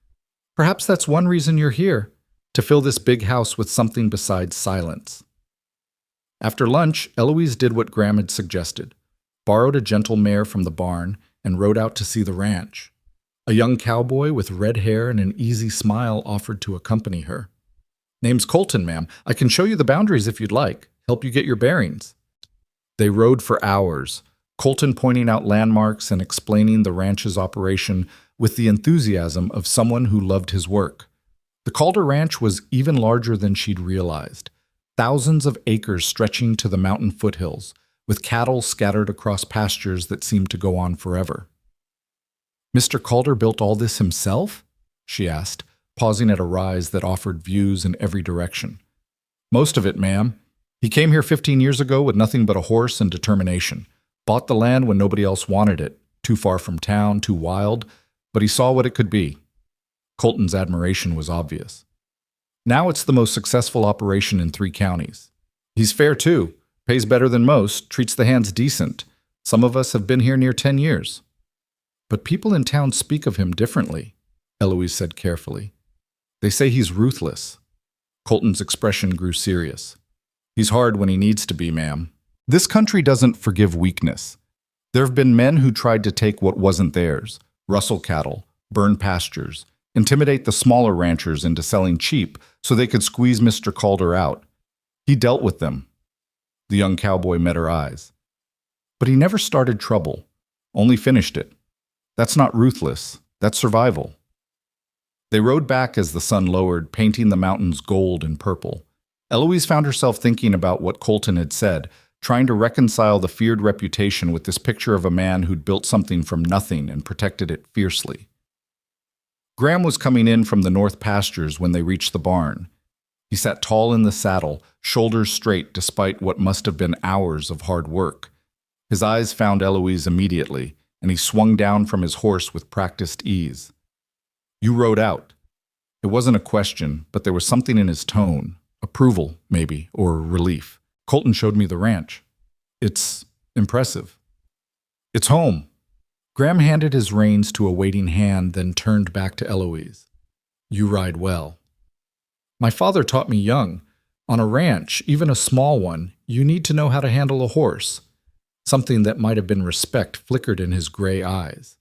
Perhaps that's one reason you're here, to fill this big house with something besides silence. After lunch, Eloise did what Graham had suggested, borrowed a gentle mare from the barn, and rode out to see the ranch. A young cowboy with red hair and an easy smile offered to accompany her. Name's Colton, ma'am. I can show you the boundaries if you'd like, help you get your bearings. They rode for hours, Colton pointing out landmarks and explaining the ranch's operation with the enthusiasm of someone who loved his work. The Calder Ranch was even larger than she'd realized, thousands of acres stretching to the mountain foothills, with cattle scattered across pastures that seemed to go on forever. Mr. Calder built all this himself? She asked, pausing at a rise that offered views in every direction. Most of it, ma'am. He came here 15 years ago with nothing but a horse and determination. Bought the land when nobody else wanted it, too far from town, too wild, but he saw what it could be. Colton's admiration was obvious. Now it's the most successful operation in 3 counties. He's fair, too. Pays better than most, treats the hands decent. Some of us have been here near 10 years. But people in town speak of him differently, Eloise said carefully. They say he's ruthless. Colton's expression grew serious. He's hard when he needs to be, ma'am. This country doesn't forgive weakness. There have been men who tried to take what wasn't theirs, rustle cattle, burn pastures, intimidate the smaller ranchers into selling cheap so they could squeeze Mr. Calder out. He dealt with them. The young cowboy met her eyes. But he never started trouble, only finished it. That's not ruthless, that's survival. They rode back as the sun lowered, painting the mountains gold and purple. Eloise found herself thinking about what Colton had said, trying to reconcile the feared reputation with this picture of a man who'd built something from nothing and protected it fiercely. Graham was coming in from the north pastures when they reached the barn. He sat tall in the saddle, shoulders straight despite what must have been hours of hard work. His eyes found Eloise immediately, and he swung down from his horse with practiced ease. You rode out. It wasn't a question, but there was something in his tone, approval, maybe, or relief. Colton showed me the ranch. It's impressive. It's home. Graham handed his reins to a waiting hand, then turned back to Eloise. You ride well. My father taught me young. On a ranch, even a small one, you need to know how to handle a horse. Something that might have been respect flickered in his gray eyes.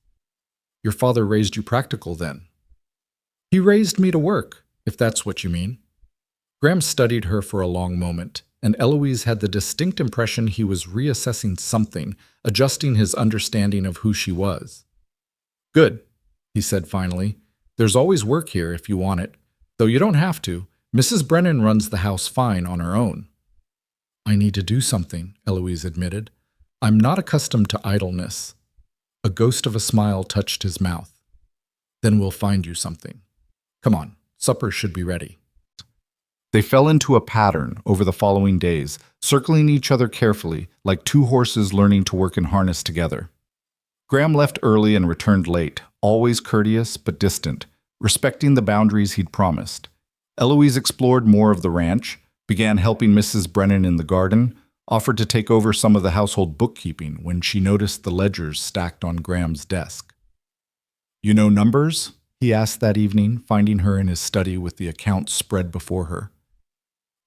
Your father raised you practical then. He raised me to work, if that's what you mean. Graham studied her for a long moment, and Eloise had the distinct impression he was reassessing something, adjusting his understanding of who she was. Good, he said finally. There's always work here if you want it, though you don't have to. Mrs. Brennan runs the house fine on her own. I need to do something, Eloise admitted. I'm not accustomed to idleness. A ghost of a smile touched his mouth. Then we'll find you something. Come on, supper should be ready. They fell into a pattern over the following days, circling each other carefully, like 2 horses learning to work in harness together. Graham left early and returned late, always courteous but distant, respecting the boundaries he'd promised. Eloise explored more of the ranch, began helping Mrs. Brennan in the garden, offered to take over some of the household bookkeeping when she noticed the ledgers stacked on Graham's desk. You know numbers? He asked that evening, finding her in his study with the accounts spread before her.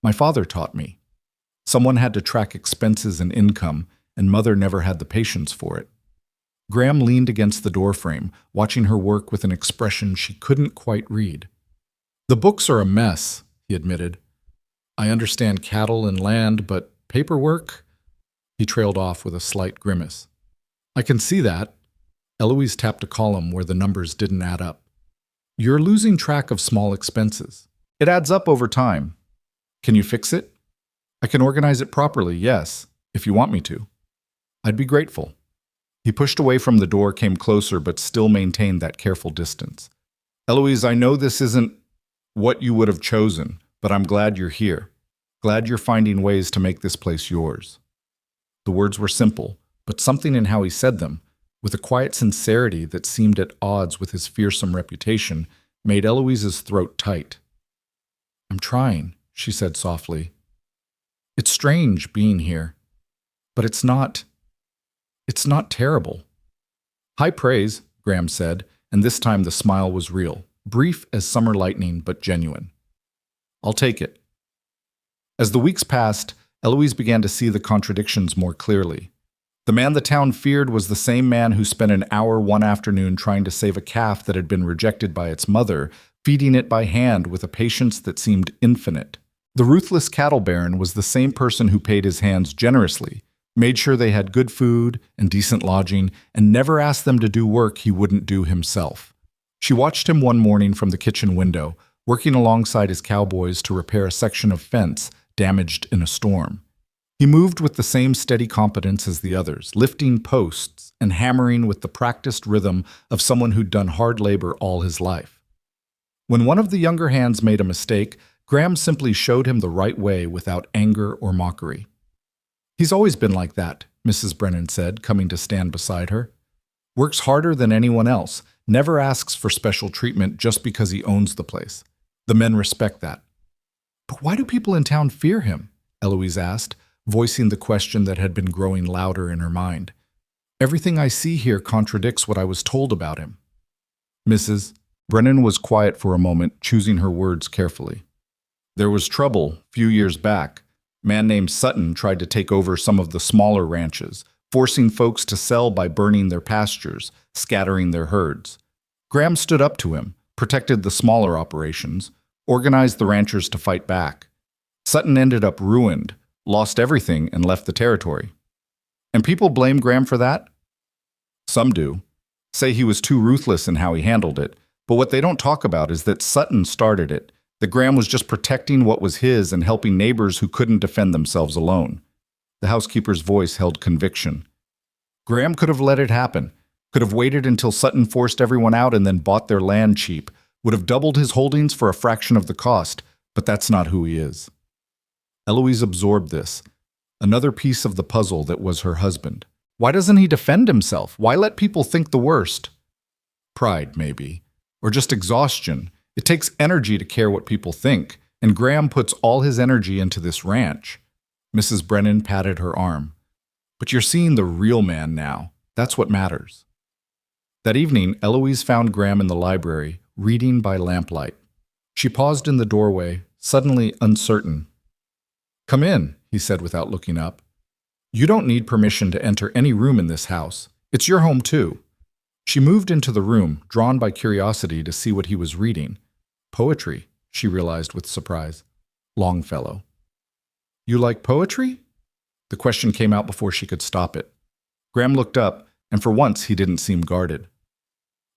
My father taught me. Someone had to track expenses and income, and Mother never had the patience for it. Graham leaned against the doorframe, watching her work with an expression she couldn't quite read. "The books are a mess," he admitted. "I understand cattle and land, but paperwork?" He trailed off with a slight grimace. "I can see that." Eloise tapped a column where the numbers didn't add up. "You're losing track of small expenses. It adds up over time. Can you fix it?" "I can organize it properly, yes, if you want me to." "I'd be grateful." He pushed away from the door, came closer, but still maintained that careful distance. "Eloise, I know this isn't what you would have chosen, but I'm glad you're here. Glad you're finding ways to make this place yours." The words were simple, but something in how he said them, with a quiet sincerity that seemed at odds with his fearsome reputation, made Eloise's throat tight. "I'm trying," she said softly. "It's strange being here, but it's not terrible." "High praise," Graham said, and this time the smile was real, brief as summer lightning, but genuine. "I'll take it." As the weeks passed, Eloise began to see the contradictions more clearly. The man the town feared was the same man who spent an hour one afternoon trying to save a calf that had been rejected by its mother, feeding it by hand with a patience that seemed infinite. The ruthless cattle baron was the same person who paid his hands generously, made sure they had good food and decent lodging, and never asked them to do work he wouldn't do himself. She watched him one morning from the kitchen window, working alongside his cowboys to repair a section of fence damaged in a storm. He moved with the same steady competence as the others, lifting posts and hammering with the practiced rhythm of someone who'd done hard labor all his life. When one of the younger hands made a mistake, Graham simply showed him the right way without anger or mockery. "He's always been like that," Mrs. Brennan said, coming to stand beside her. "Works harder than anyone else, never asks for special treatment just because he owns the place. The men respect that." "But why do people in town fear him?" Eloise asked, voicing the question that had been growing louder in her mind. "Everything I see here contradicts what I was told about him." "Mrs." Brennan was quiet for a moment, choosing her words carefully. "There was trouble a few years back. A man named Sutton tried to take over some of the smaller ranches, forcing folks to sell by burning their pastures, scattering their herds. Graham stood up to him, protected the smaller operations, organized the ranchers to fight back. Sutton ended up ruined, lost everything, and left the territory. And people blame Graham for that? Some do. Say he was too ruthless in how he handled it, but what they don't talk about is that Sutton started it, that Graham was just protecting what was his and helping neighbors who couldn't defend themselves alone." The housekeeper's voice held conviction. "Graham could have let it happen, could have waited until Sutton forced everyone out and then bought their land cheap, would have doubled his holdings for a fraction of the cost, but that's not who he is." Eloise absorbed this, another piece of the puzzle that was her husband. Why doesn't he defend himself? Why let people think the worst? Pride, maybe. Or just exhaustion. It takes energy to care what people think, and Graham puts all his energy into this ranch. Mrs. Brennan patted her arm. "But you're seeing the real man now. That's what matters." That evening, Eloise found Graham in the library, reading by lamplight. She paused in the doorway, suddenly uncertain. "Come in," he said without looking up. "You don't need permission to enter any room in this house. It's your home, too." She moved into the room, drawn by curiosity to see what he was reading. Poetry, she realized with surprise. Longfellow. "You like poetry?" The question came out before she could stop it. Graham looked up, and for once he didn't seem guarded.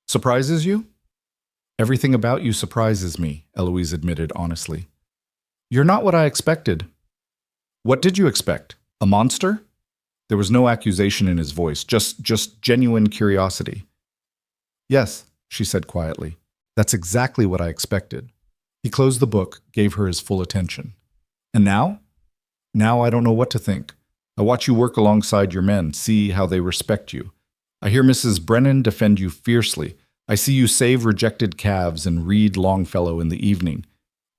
"Surprises you?" "Everything about you surprises me," Eloise admitted honestly. "You're not what I expected." "What did you expect? A monster?" There was no accusation in his voice, just genuine curiosity. "Yes," she said quietly. "That's exactly what I expected." He closed the book, gave her his full attention. "And now?" "Now I don't know what to think. I watch you work alongside your men, see how they respect you. I hear Mrs. Brennan defend you fiercely. I see you save rejected calves and read Longfellow in the evening.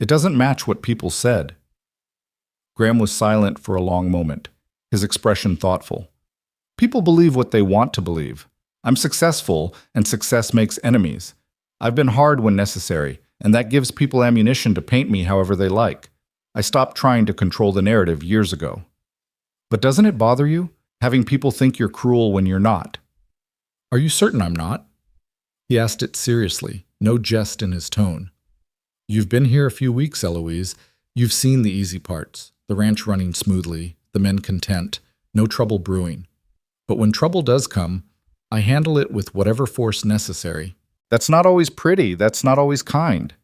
It doesn't match what people said." Graham was silent for a long moment, his expression thoughtful. "People believe what they want to believe. I'm successful, and success makes enemies. I've been hard when necessary, and that gives people ammunition to paint me however they like. I stopped trying to control the narrative years ago. But doesn't it bother you, having people think you're cruel when you're not? Are you certain I'm not? He asked it seriously, no jest in his tone. You've been here a few weeks, Eloise. You've seen the easy parts, the ranch running smoothly, the men content, no trouble brewing. But when trouble does come, I handle it with whatever force necessary. That's not always pretty, that's not always kind.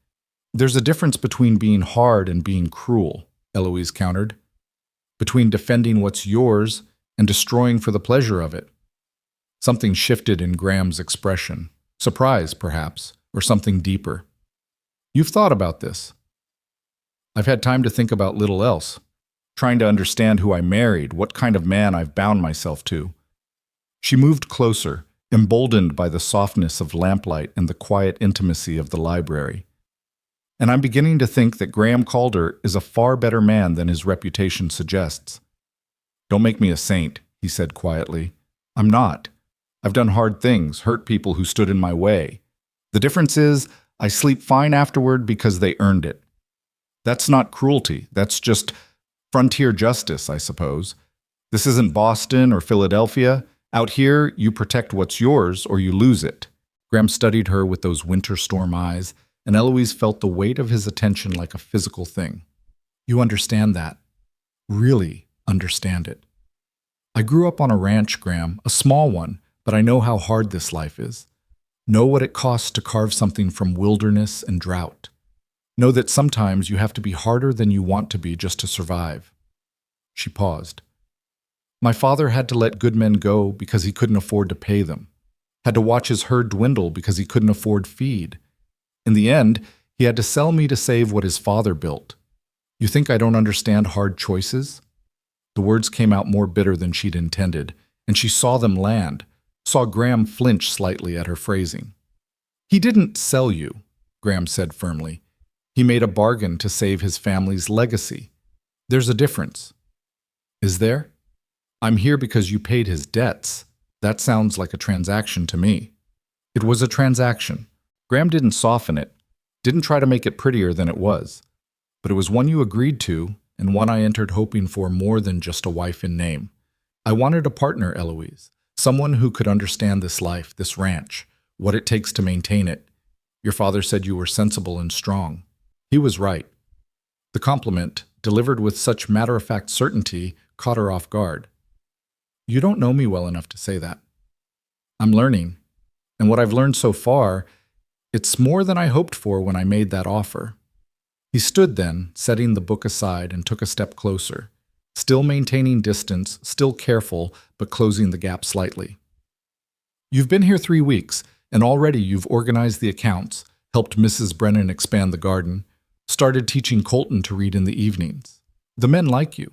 There's a difference between being hard and being cruel, Eloise countered. Between defending what's yours and destroying for the pleasure of it. Something shifted in Graham's expression. Surprise, perhaps, or something deeper. You've thought about this. I've had time to think about little else, trying to understand who I married, what kind of man I've bound myself to. She moved closer, emboldened by the softness of lamplight and the quiet intimacy of the library. And I'm beginning to think that Graham Calder is a far better man than his reputation suggests. Don't make me a saint, he said quietly. I'm not. I've done hard things, hurt people who stood in my way. The difference is, I sleep fine afterward because they earned it. That's not cruelty. That's just frontier justice, I suppose. This isn't Boston or Philadelphia. Out here, you protect what's yours or you lose it. Graham studied her with those winter storm eyes, and Eloise felt the weight of his attention like a physical thing. You understand that. Really understand it. I grew up on a ranch, Graham, a small one, but I know how hard this life is. Know what it costs to carve something from wilderness and drought. Know that sometimes you have to be harder than you want to be just to survive. She paused. My father had to let good men go because he couldn't afford to pay them. Had to watch his herd dwindle because he couldn't afford feed. In the end, he had to sell me to save what his father built. You think I don't understand hard choices? The words came out more bitter than she'd intended, and she saw them land, saw Graham flinch slightly at her phrasing. He didn't sell you, Graham said firmly. He made a bargain to save his family's legacy. There's a difference. Is there? I'm here because you paid his debts. That sounds like a transaction to me. It was a transaction. Graham didn't soften it, didn't try to make it prettier than it was. But it was one you agreed to, and one I entered hoping for more than just a wife in name. I wanted a partner, Eloise, someone who could understand this life, this ranch, what it takes to maintain it. Your father said you were sensible and strong. He was right. The compliment, delivered with such matter-of-fact certainty, caught her off guard. You don't know me well enough to say that. I'm learning, and what I've learned so far, it's more than I hoped for when I made that offer. He stood then, setting the book aside, and took a step closer, still maintaining distance, still careful, but closing the gap slightly. You've been here 3 weeks, and already you've organized the accounts, helped Mrs. Brennan expand the garden, started teaching Colton to read in the evenings. The men like you.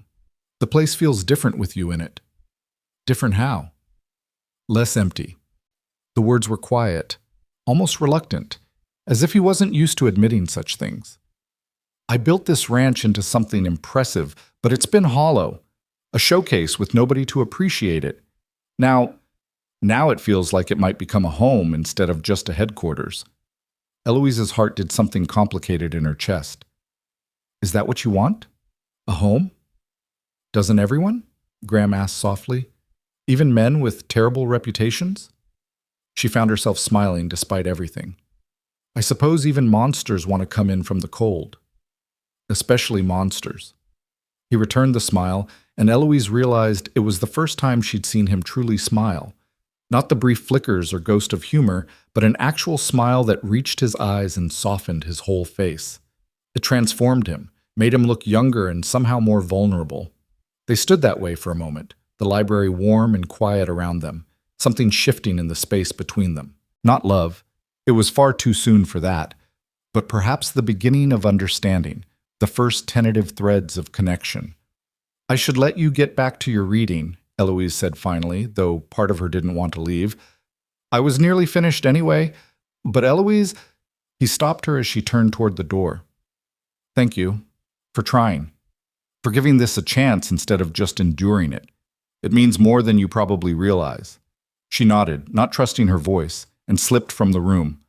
The place feels different with you in it. Different how? Less empty. The words were quiet, almost reluctant, as if he wasn't used to admitting such things. I built this ranch into something impressive, but it's been hollow, a showcase with nobody to appreciate it. Now it feels like it might become a home instead of just a headquarters. Eloise's heart did something complicated in her chest. Is that what you want? A home? Doesn't everyone? Graham asked softly. Even men with terrible reputations? She found herself smiling despite everything. I suppose even monsters want to come in from the cold. Especially monsters. He returned the smile, and Eloise realized it was the first time she'd seen him truly smile. Not the brief flickers or ghost of humor, but an actual smile that reached his eyes and softened his whole face. It transformed him, made him look younger and somehow more vulnerable. They stood that way for a moment, the library warm and quiet around them, something shifting in the space between them. Not love. It was far too soon for that, but perhaps the beginning of understanding, the first tentative threads of connection. I should let you get back to your reading, Eloise said finally, though part of her didn't want to leave. I was nearly finished anyway, but Eloise, he stopped her as she turned toward the door. Thank you for trying, for giving this a chance instead of just enduring it. It means more than you probably realize. She nodded, not trusting her voice, and slipped from the room.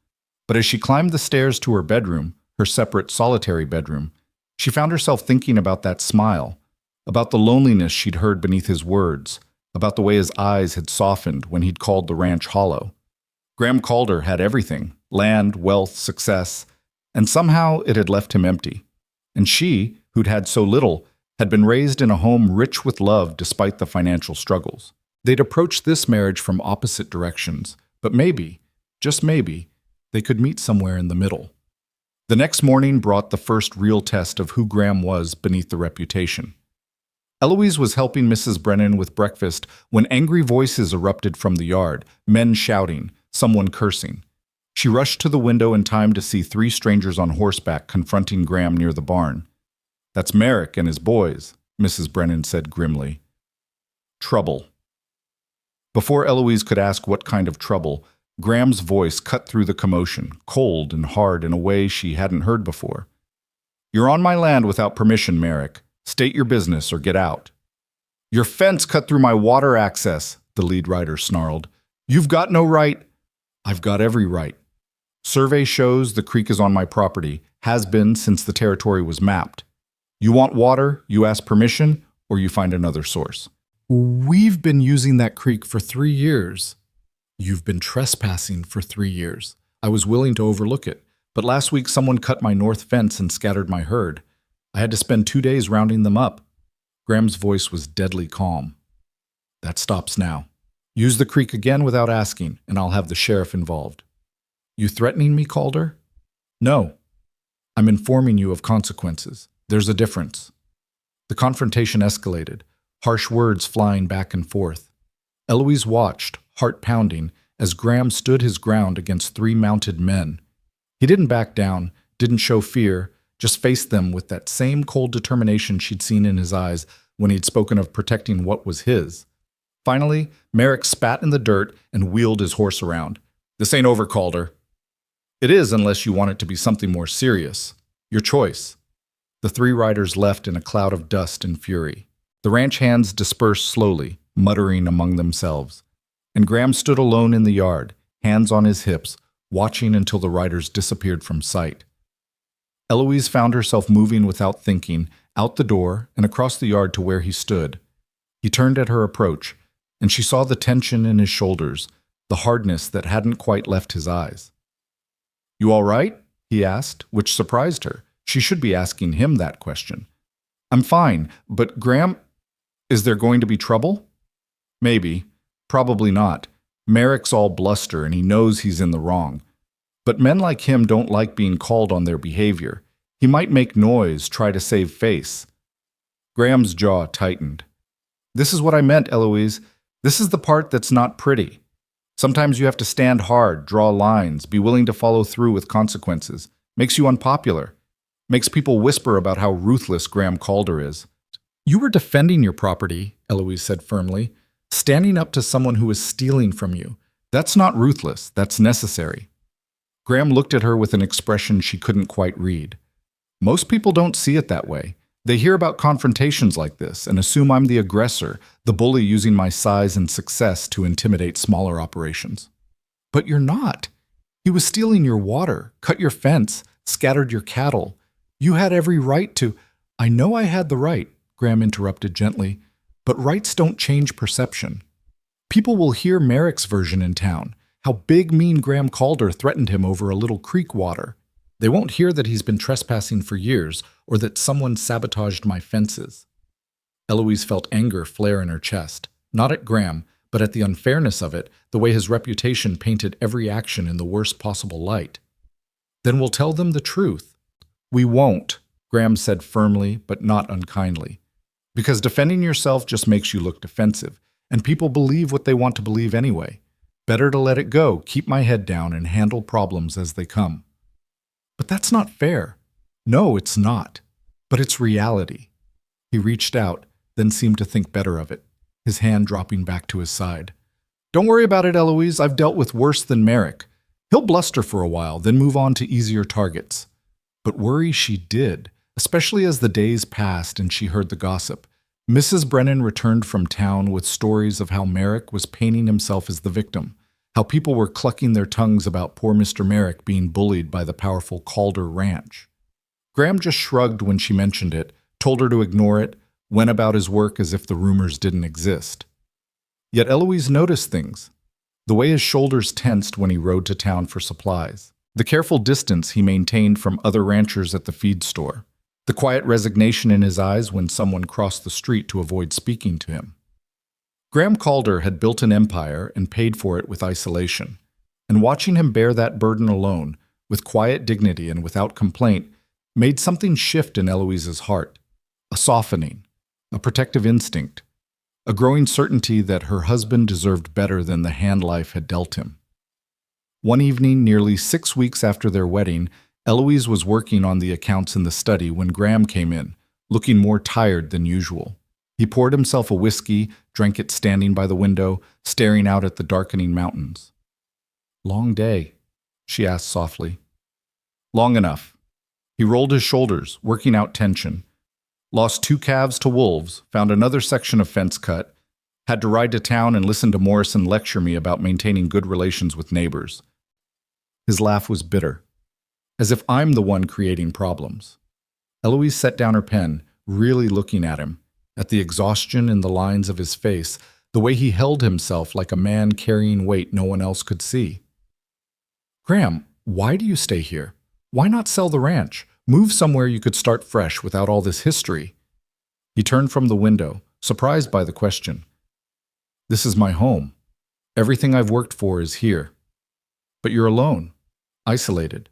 But as she climbed the stairs to her bedroom, her separate solitary bedroom, She found herself thinking about that smile, about the loneliness she'd heard beneath his words, about the way his eyes had softened when he'd called the ranch hollow. Graham Calder had everything: land, wealth, success, and somehow it had left him empty. And she, who'd had so little, had been raised in a home rich with love despite the financial struggles. They'd approached this marriage from opposite directions, but maybe, just maybe, they could meet somewhere in the middle. The next morning brought the first real test of who Graham was beneath the reputation. Eloise was helping Mrs. Brennan with breakfast when angry voices erupted from the yard, men shouting, someone cursing. She rushed to the window in time to see 3 strangers on horseback confronting Graham near the barn. "That's Merrick and his boys," Mrs. Brennan said grimly. "Trouble." Before Eloise could ask what kind of trouble, Graham's voice cut through the commotion, cold and hard in a way she hadn't heard before. "You're on my land without permission, Merrick. State your business or get out." "Your fence cut through my water access," the lead rider snarled. "You've got no right." "I've got every right. Survey shows the creek is on my property, has been since the territory was mapped. You want water, you ask permission, or you find another source." "We've been using that creek for 3 years." "You've been trespassing for 3 years. I was willing to overlook it, but last week someone cut my north fence and scattered my herd. I had to spend 2 days rounding them up." Graham's voice was deadly calm. "That stops now. Use the creek again without asking, and I'll have the sheriff involved." "You threatening me, Calder?" "No. I'm informing you of consequences. There's a difference." The confrontation escalated, harsh words flying back and forth. Eloise watched, heart pounding, as Graham stood his ground against 3 mounted men. He didn't back down, didn't show fear, just faced them with that same cold determination she'd seen in his eyes when he'd spoken of protecting what was his. Finally, Merrick spat in the dirt and wheeled his horse around. "This ain't over, Calder." "It is, unless you want it to be something more serious. Your choice." The 3 riders left in a cloud of dust and fury. The ranch hands dispersed slowly, muttering among themselves. And Graham stood alone in the yard, hands on his hips, watching until the riders disappeared from sight. Eloise found herself moving without thinking, out the door and across the yard to where he stood. He turned at her approach, and she saw the tension in his shoulders, the hardness that hadn't quite left his eyes. "You all right?" he asked, which surprised her. She should be asking him that question. "I'm fine, but Graham, is there going to be trouble?" "Maybe. Probably not. Merrick's all bluster and he knows he's in the wrong. But men like him don't like being called on their behavior. He might make noise, try to save face." Graham's jaw tightened. "This is what I meant, Eloise. This is the part that's not pretty. Sometimes you have to stand hard, draw lines, be willing to follow through with consequences. Makes you unpopular. Makes people whisper about how ruthless Graham Calder is." "You were defending your property," Eloise said firmly, "standing up to someone who was stealing from you. That's not ruthless, that's necessary." Graham looked at her with an expression she couldn't quite read. "Most people don't see it that way. They hear about confrontations like this and assume I'm the aggressor, the bully using my size and success to intimidate smaller operations." "But you're not. He was stealing your water, cut your fence, scattered your cattle. You had every right to—" "I know I had the right," Graham interrupted gently, "but rights don't change perception. People will hear Merrick's version in town, how big, mean Graham Calder threatened him over a little creek water. They won't hear that he's been trespassing for years or that someone sabotaged my fences." Eloise felt anger flare in her chest, not at Graham, but at the unfairness of it, the way his reputation painted every action in the worst possible light. "Then we'll tell them the truth." "We won't," Graham said firmly but not unkindly. "Because defending yourself just makes you look defensive, and people believe what they want to believe anyway. Better to let it go, keep my head down, and handle problems as they come." "But that's not fair." "No, it's not. But it's reality." He reached out, then seemed to think better of it, his hand dropping back to his side. "Don't worry about it, Eloise. I've dealt with worse than Merrick. He'll bluster for a while, then move on to easier targets." But worry she did, especially as the days passed and she heard the gossip. Mrs. Brennan returned from town with stories of how Merrick was painting himself as the victim, how people were clucking their tongues about poor Mr. Merrick being bullied by the powerful Calder Ranch. Graham just shrugged when she mentioned it, told her to ignore it, went about his work as if the rumors didn't exist. Yet Eloise noticed things. The way his shoulders tensed when he rode to town for supplies. The careful distance he maintained from other ranchers at the feed store. The quiet resignation in his eyes when someone crossed the street to avoid speaking to him. Graham Calder had built an empire and paid for it with isolation. And watching him bear that burden alone, with quiet dignity and without complaint, made something shift in Eloise's heart. A softening, a protective instinct, a growing certainty that her husband deserved better than the hand life had dealt him. One evening, nearly 6 weeks after their wedding, Eloise was working on the accounts in the study when Graham came in, looking more tired than usual. He poured himself a whiskey, drank it standing by the window, staring out at the darkening mountains. "Long day?" she asked softly. "Long enough." He rolled his shoulders, working out tension. Lost 2 calves to wolves, found another section of fence cut, had to ride to town and listen to Morrison lecture me about maintaining good relations with neighbors. His laugh was bitter, as if I'm the one creating problems. Eloise set down her pen, really looking at him, at the exhaustion in the lines of his face, the way he held himself like a man carrying weight no one else could see. "Graham, why do you stay here? Why not sell the ranch? Move somewhere you could start fresh without all this history." He turned from the window, surprised by the question. "This is my home. Everything I've worked for is here. But you're alone, isolated,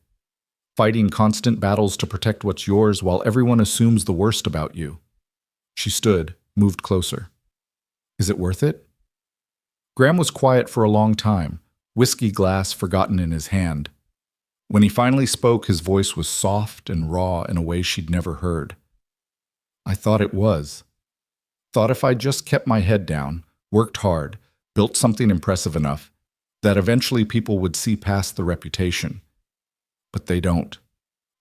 fighting constant battles to protect what's yours while everyone assumes the worst about you." She stood, moved closer. "Is it worth it?" Graham was quiet for a long time, whiskey glass forgotten in his hand. When he finally spoke, his voice was soft and raw in a way she'd never heard. "I thought it was. Thought if I just kept my head down, worked hard, built something impressive enough, that eventually people would see past the reputation. But they don't.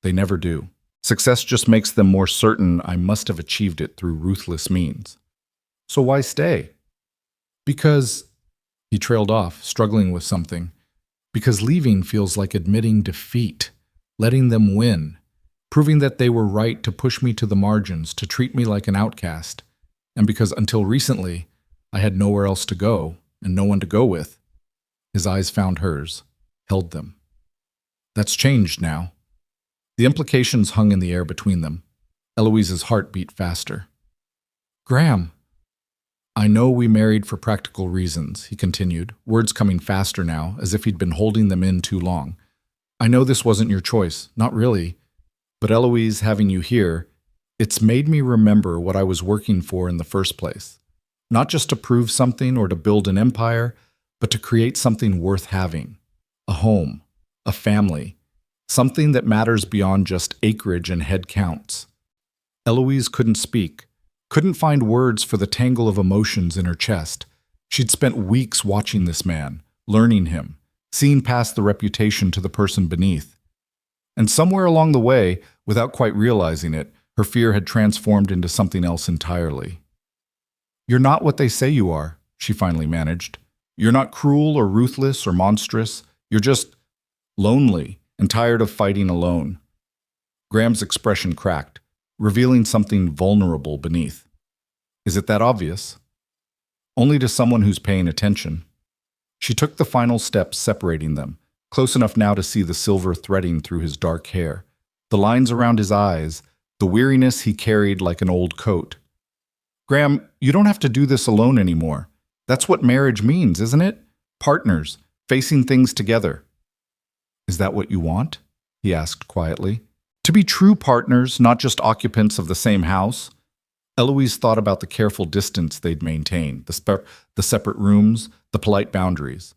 They never do. Success just makes them more certain I must have achieved it through ruthless means. So why stay?" "Because," he trailed off, struggling with something, "because leaving feels like admitting defeat, letting them win, proving that they were right to push me to the margins, to treat me like an outcast, and because until recently, I had nowhere else to go and no one to go with." His eyes found hers, held them. "That's changed now." The implications hung in the air between them. Eloise's heart beat faster. "Graham." "I know we married for practical reasons," he continued, words coming faster now, as if he'd been holding them in too long. "I know this wasn't your choice, not really. But Eloise, having you here, it's made me remember what I was working for in the first place. Not just to prove something or to build an empire, but to create something worth having. A home, a family, something that matters beyond just acreage and head counts." Eloise couldn't speak, couldn't find words for the tangle of emotions in her chest. She'd spent weeks watching this man, learning him, seeing past the reputation to the person beneath. And somewhere along the way, without quite realizing it, her fear had transformed into something else entirely. "You're not what they say you are," she finally managed. "You're not cruel or ruthless or monstrous. You're just lonely and tired of fighting alone." Graham's expression cracked, revealing something vulnerable beneath. "Is it that obvious?" "Only to someone who's paying attention." She took the final step separating them, close enough now to see the silver threading through his dark hair, the lines around his eyes, the weariness he carried like an old coat. "Graham, you don't have to do this alone anymore. That's what marriage means, isn't it? Partners, facing things together." "Is that what you want?" he asked quietly. "To be true partners, not just occupants of the same house?" Eloise thought about the careful distance they'd maintained, the separate rooms, the polite boundaries.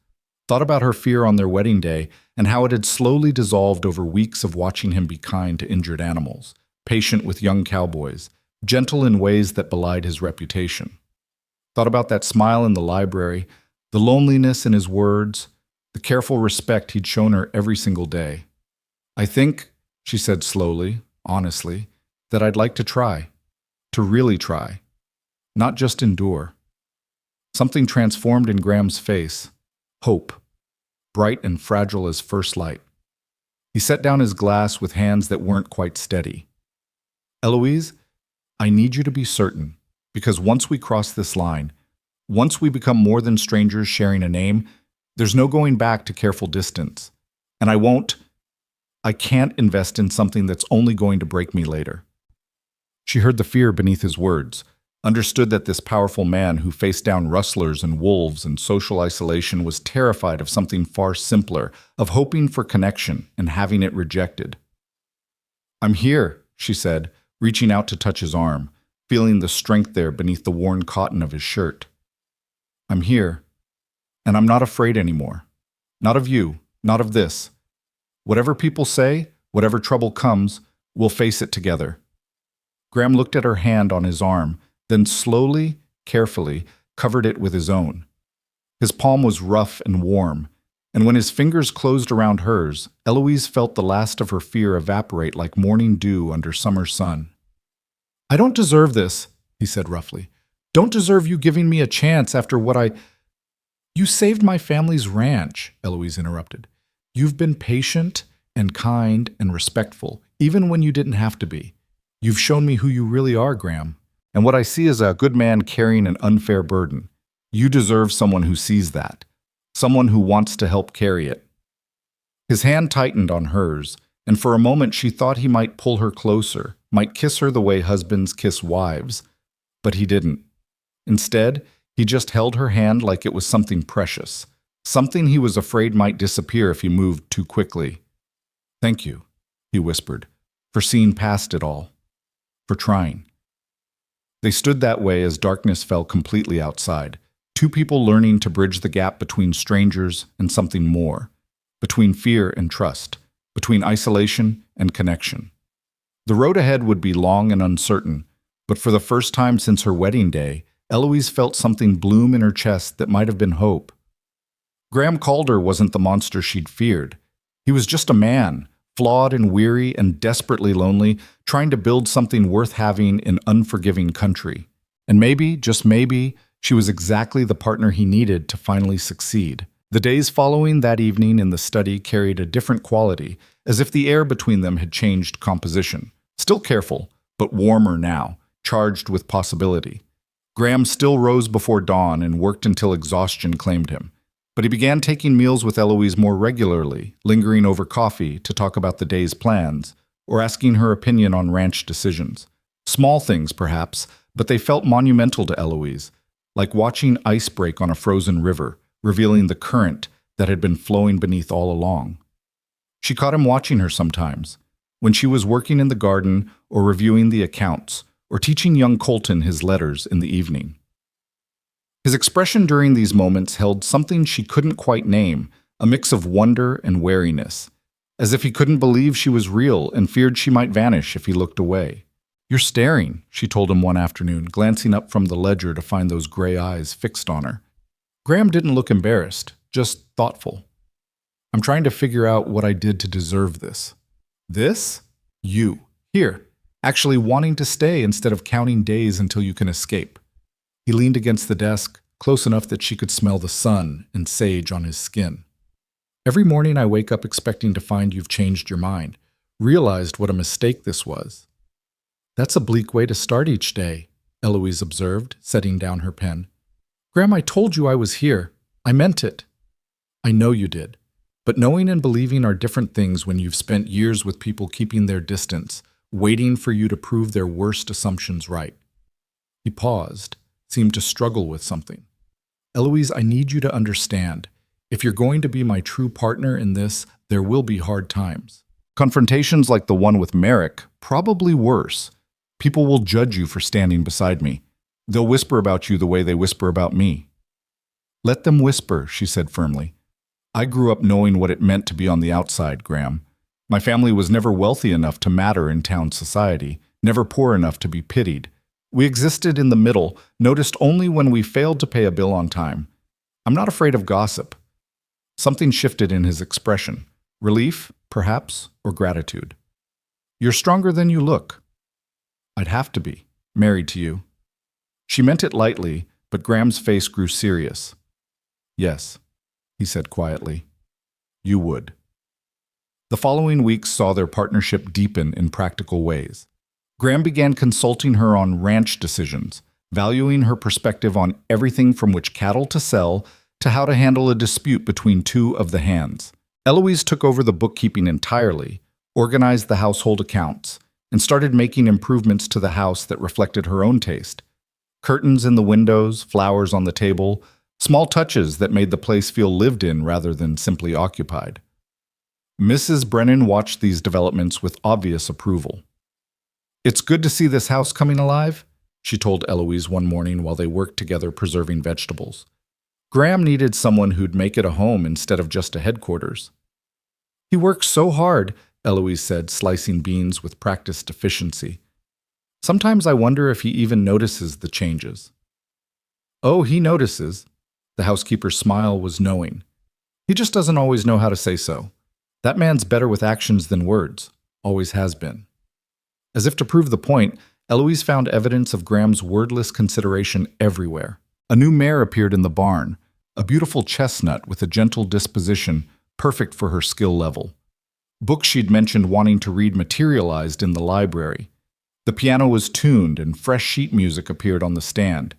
Thought about her fear on their wedding day and how it had slowly dissolved over weeks of watching him be kind to injured animals, patient with young cowboys, gentle in ways that belied his reputation. Thought about that smile in the library, the loneliness in his words, the careful respect he'd shown her every single day. "I think," she said slowly, honestly, "that I'd like to try. To really try. Not just endure." Something transformed in Graham's face. Hope. Bright and fragile as first light. He set down his glass with hands that weren't quite steady. Eloise, I need you to be certain, because once we cross this line, once we become more than strangers sharing a name, there's no going back to careful distance. And I can't invest in something that's only going to break me later. She heard the fear beneath his words, understood that this powerful man who faced down rustlers and wolves and social isolation was terrified of something far simpler, of hoping for connection and having it rejected. I'm here, she said, reaching out to touch his arm, feeling the strength there beneath the worn cotton of his shirt. I'm here, and I'm not afraid anymore. Not of you, not of this. Whatever people say, whatever trouble comes, we'll face it together. Graham looked at her hand on his arm, then slowly, carefully, covered it with his own. His palm was rough and warm, and when his fingers closed around hers, Eloise felt the last of her fear evaporate like morning dew under summer sun. I don't deserve this, he said roughly. Don't deserve you giving me a chance after what I— You saved my family's ranch, Eloise interrupted. You've been patient and kind and respectful, even when you didn't have to be. You've shown me who you really are, Graham. And what I see is a good man carrying an unfair burden. You deserve someone who sees that, someone who wants to help carry it. His hand tightened on hers, and for a moment she thought he might pull her closer, might kiss her the way husbands kiss wives. But he didn't. Instead, he just held her hand like it was something precious, something he was afraid might disappear if he moved too quickly. Thank you, he whispered, for seeing past it all, for trying. They stood that way as darkness fell completely outside, two people learning to bridge the gap between strangers and something more, between fear and trust, between isolation and connection. The road ahead would be long and uncertain, but for the first time since her wedding day, Eloise felt something bloom in her chest that might have been hope. Graham Calder wasn't the monster she'd feared. He was just a man, flawed and weary and desperately lonely, trying to build something worth having in unforgiving country. And maybe, just maybe, she was exactly the partner he needed to finally succeed. The days following that evening in the study carried a different quality, as if the air between them had changed composition. Still careful, but warmer now, charged with possibility. Graham still rose before dawn and worked until exhaustion claimed him. But he began taking meals with Eloise more regularly, lingering over coffee to talk about the day's plans, or asking her opinion on ranch decisions. Small things, perhaps, but they felt monumental to Eloise, like watching ice break on a frozen river, revealing the current that had been flowing beneath all along. She caught him watching her sometimes, when she was working in the garden or reviewing the accounts, or teaching young Colton his letters in the evening. His expression during these moments held something she couldn't quite name, a mix of wonder and wariness, as if he couldn't believe she was real and feared she might vanish if he looked away. You're staring, she told him one afternoon, glancing up from the ledger to find those gray eyes fixed on her. Graham didn't look embarrassed, just thoughtful. I'm trying to figure out what I did to deserve this. This? You. Here. Actually wanting to stay instead of counting days until you can escape. He leaned against the desk, close enough that she could smell the sun and sage on his skin. Every morning I wake up expecting to find you've changed your mind, realized what a mistake this was. That's a bleak way to start each day, Eloise observed, setting down her pen. Graham, I told you I was here. I meant it. I know you did. But knowing and believing are different things when you've spent years with people keeping their distance, waiting for you to prove their worst assumptions right. He paused, seemed to struggle with something. Eloise, I need you to understand. If you're going to be my true partner in this, there will be hard times. Confrontations like the one with Merrick, probably worse. People will judge you for standing beside me. They'll whisper about you the way they whisper about me. Let them whisper, she said firmly. I grew up knowing what it meant to be on the outside, Graham. My family was never wealthy enough to matter in town society, never poor enough to be pitied. We existed in the middle, noticed only when we failed to pay a bill on time. I'm not afraid of gossip. Something shifted in his expression. Relief, perhaps, or gratitude. You're stronger than you look. I'd have to be, married to you. She meant it lightly, but Graham's face grew serious. Yes, he said quietly. You would. The following weeks saw their partnership deepen in practical ways. Graham began consulting her on ranch decisions, valuing her perspective on everything from which cattle to sell to how to handle a dispute between two of the hands. Eloise took over the bookkeeping entirely, organized the household accounts, and started making improvements to the house that reflected her own taste. Curtains in the windows, flowers on the table, small touches that made the place feel lived in rather than simply occupied. Mrs. Brennan watched these developments with obvious approval. "It's good to see this house coming alive," she told Eloise one morning while they worked together preserving vegetables. Graham needed someone who'd make it a home instead of just a headquarters. "He works so hard," Eloise said, slicing beans with practiced efficiency. "Sometimes I wonder if he even notices the changes." "Oh, he notices." The housekeeper's smile was knowing. "He just doesn't always know how to say so. That man's better with actions than words, always has been." As if to prove the point, Eloise found evidence of Graham's wordless consideration everywhere. A new mare appeared in the barn, a beautiful chestnut with a gentle disposition, perfect for her skill level. Books she'd mentioned wanting to read materialized in the library. The piano was tuned and fresh sheet music appeared on the stand.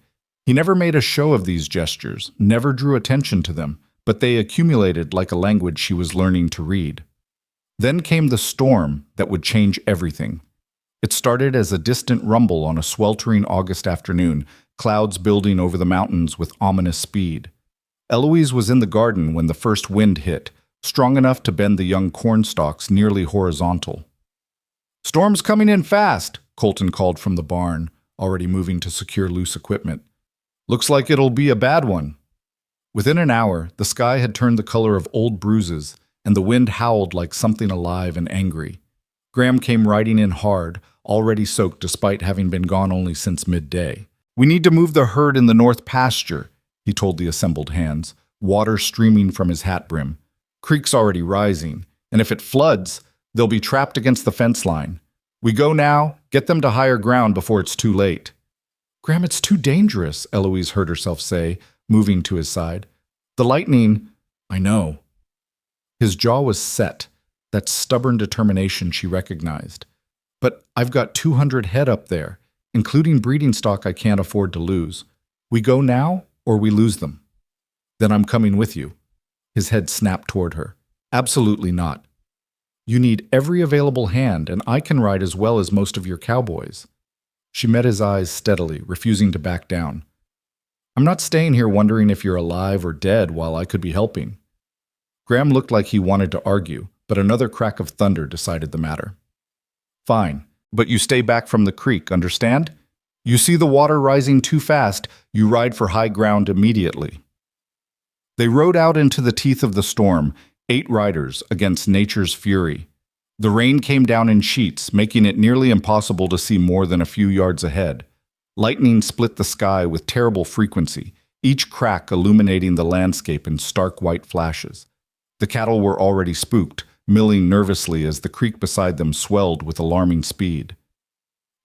He never made a show of these gestures, never drew attention to them, but they accumulated like a language she was learning to read. Then came the storm that would change everything. It started as a distant rumble on a sweltering August afternoon, clouds building over the mountains with ominous speed. Eloise was in the garden when the first wind hit, strong enough to bend the young cornstalks nearly horizontal. "Storm's coming in fast," Colton called from the barn, already moving to secure loose equipment. "Looks like it'll be a bad one." Within an hour, the sky had turned the color of old bruises, and the wind howled like something alive and angry. Graham came riding in hard, already soaked despite having been gone only since midday. "We need to move the herd in the north pasture," he told the assembled hands, water streaming from his hat brim. "Creek's already rising, and if it floods, they'll be trapped against the fence line. We go now, get them to higher ground before it's too late." "Graham, it's too dangerous," Eloise heard herself say, moving to his side. "The lightning—" "I know." His jaw was set, that stubborn determination she recognized. "But I've got 200 head up there, including breeding stock I can't afford to lose. We go now, or we lose them." "Then I'm coming with you." His head snapped toward her. "Absolutely not. You need every available hand, and I can ride as well as most of your cowboys." She met his eyes steadily, refusing to back down. "I'm not staying here wondering if you're alive or dead while I could be helping." Graham looked like he wanted to argue, but another crack of thunder decided the matter. "Fine, but you stay back from the creek, understand? You see the water rising too fast, you ride for high ground immediately." They rode out into the teeth of the storm, 8 riders against nature's fury. The rain came down in sheets, making it nearly impossible to see more than a few yards ahead. Lightning split the sky with terrible frequency, each crack illuminating the landscape in stark white flashes. The cattle were already spooked, milling nervously as the creek beside them swelled with alarming speed.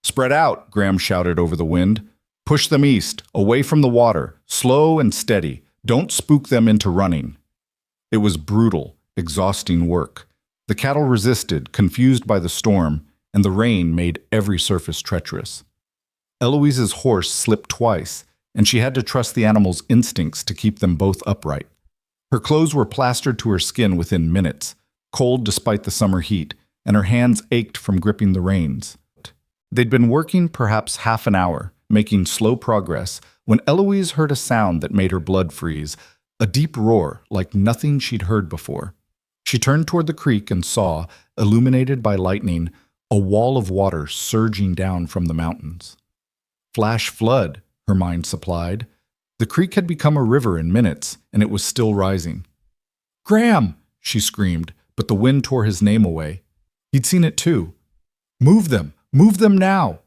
"Spread out," Graham shouted over the wind. "Push them east, away from the water, slow and steady. Don't spook them into running." It was brutal, exhausting work. The cattle resisted, confused by the storm, and the rain made every surface treacherous. Eloise's horse slipped twice, and she had to trust the animal's instincts to keep them both upright. Her clothes were plastered to her skin within minutes, cold despite the summer heat, and her hands ached from gripping the reins. They'd been working perhaps half an hour, making slow progress, when Eloise heard a sound that made her blood freeze, a deep roar like nothing she'd heard before. She turned toward the creek and saw, illuminated by lightning, a wall of water surging down from the mountains. Flash flood, her mind supplied. The creek had become a river in minutes, and it was still rising. "Graham!" she screamed, but the wind tore his name away. He'd seen it too. "Move them! Move them now!"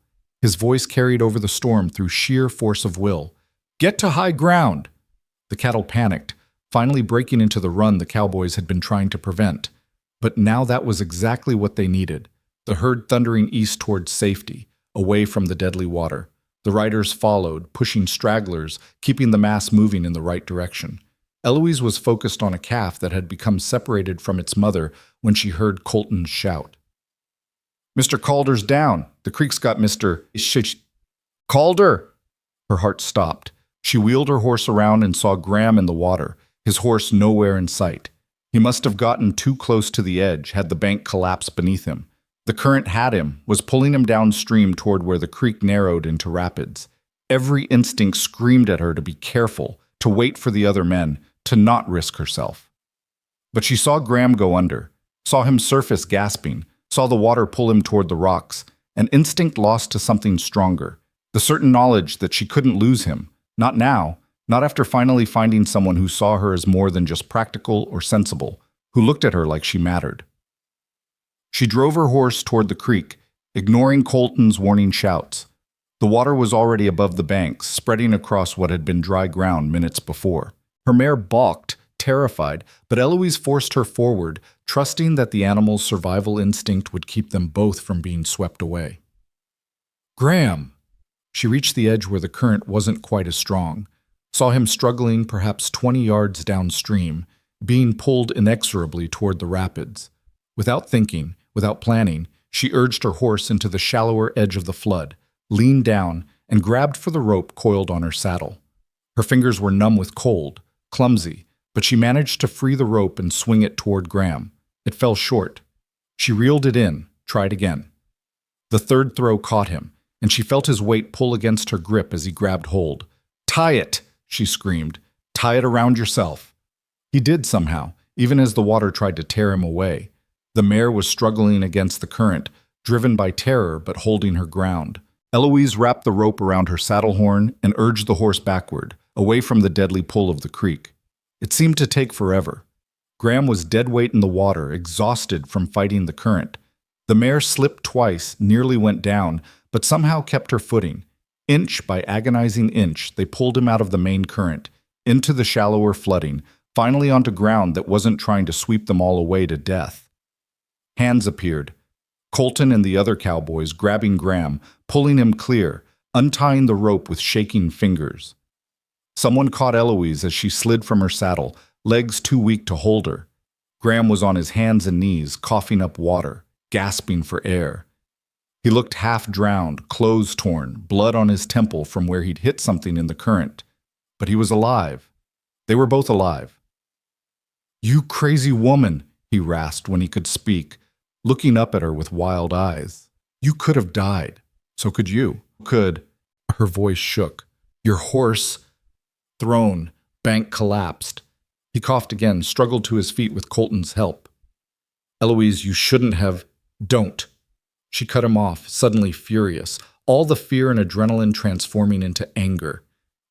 His voice carried over the storm through sheer force of will. "Get to high ground!" The cattle panicked, finally breaking into the run the cowboys had been trying to prevent. But now that was exactly what they needed, the herd thundering east towards safety, away from the deadly water. The riders followed, pushing stragglers, keeping the mass moving in the right direction. Eloise was focused on a calf that had become separated from its mother when she heard Colton's shout. Mr. Calder's down. The creek's got Mr. Calder! Her heart stopped. She wheeled her horse around and saw Graham in the water, his horse nowhere in sight. He must have gotten too close to the edge had the bank collapsed beneath him. The current had him, was pulling him downstream toward where the creek narrowed into rapids. Every instinct screamed at her to be careful, to wait for the other men, to not risk herself. But she saw Graham go under, saw him surface gasping, saw the water pull him toward the rocks, an instinct lost to something stronger, the certain knowledge that she couldn't lose him, not now, not after finally finding someone who saw her as more than just practical or sensible, who looked at her like she mattered. She drove her horse toward the creek, ignoring Colton's warning shouts. The water was already above the banks, spreading across what had been dry ground minutes before. Her mare balked, terrified, but Eloise forced her forward, trusting that the animal's survival instinct would keep them both from being swept away. Graham! She reached the edge where the current wasn't quite as strong, saw him struggling perhaps 20 yards downstream, being pulled inexorably toward the rapids. Without thinking, without planning, she urged her horse into the shallower edge of the flood, leaned down, and grabbed for the rope coiled on her saddle. Her fingers were numb with cold, clumsy, but she managed to free the rope and swing it toward Graham. It fell short. She reeled it in, tried again. The third throw caught him, and she felt his weight pull against her grip as he grabbed hold. "Tie it!" she screamed. "Tie it around yourself." He did somehow, even as the water tried to tear him away. The mare was struggling against the current, driven by terror but holding her ground. Eloise wrapped the rope around her saddle horn and urged the horse backward, away from the deadly pull of the creek. It seemed to take forever. Graham was dead weight in the water, exhausted from fighting the current. The mare slipped twice, nearly went down, but somehow kept her footing. Inch by agonizing inch, they pulled him out of the main current, into the shallower flooding, finally onto ground that wasn't trying to sweep them all away to death. Hands appeared. Colton and the other cowboys grabbing Graham, pulling him clear, untying the rope with shaking fingers. Someone caught Eloise as she slid from her saddle, legs too weak to hold her. Graham was on his hands and knees, coughing up water, gasping for air. He looked half-drowned, clothes torn, blood on his temple from where he'd hit something in the current. But he was alive. They were both alive. "You crazy woman," he rasped when he could speak, looking up at her with wild eyes. "You could have died. So could you. Could." Her voice shook. "Your horse." Thrown, bank collapsed. He coughed again, struggled to his feet with Colton's help. "Eloise, you shouldn't have." "Don't." She cut him off, suddenly furious, all the fear and adrenaline transforming into anger.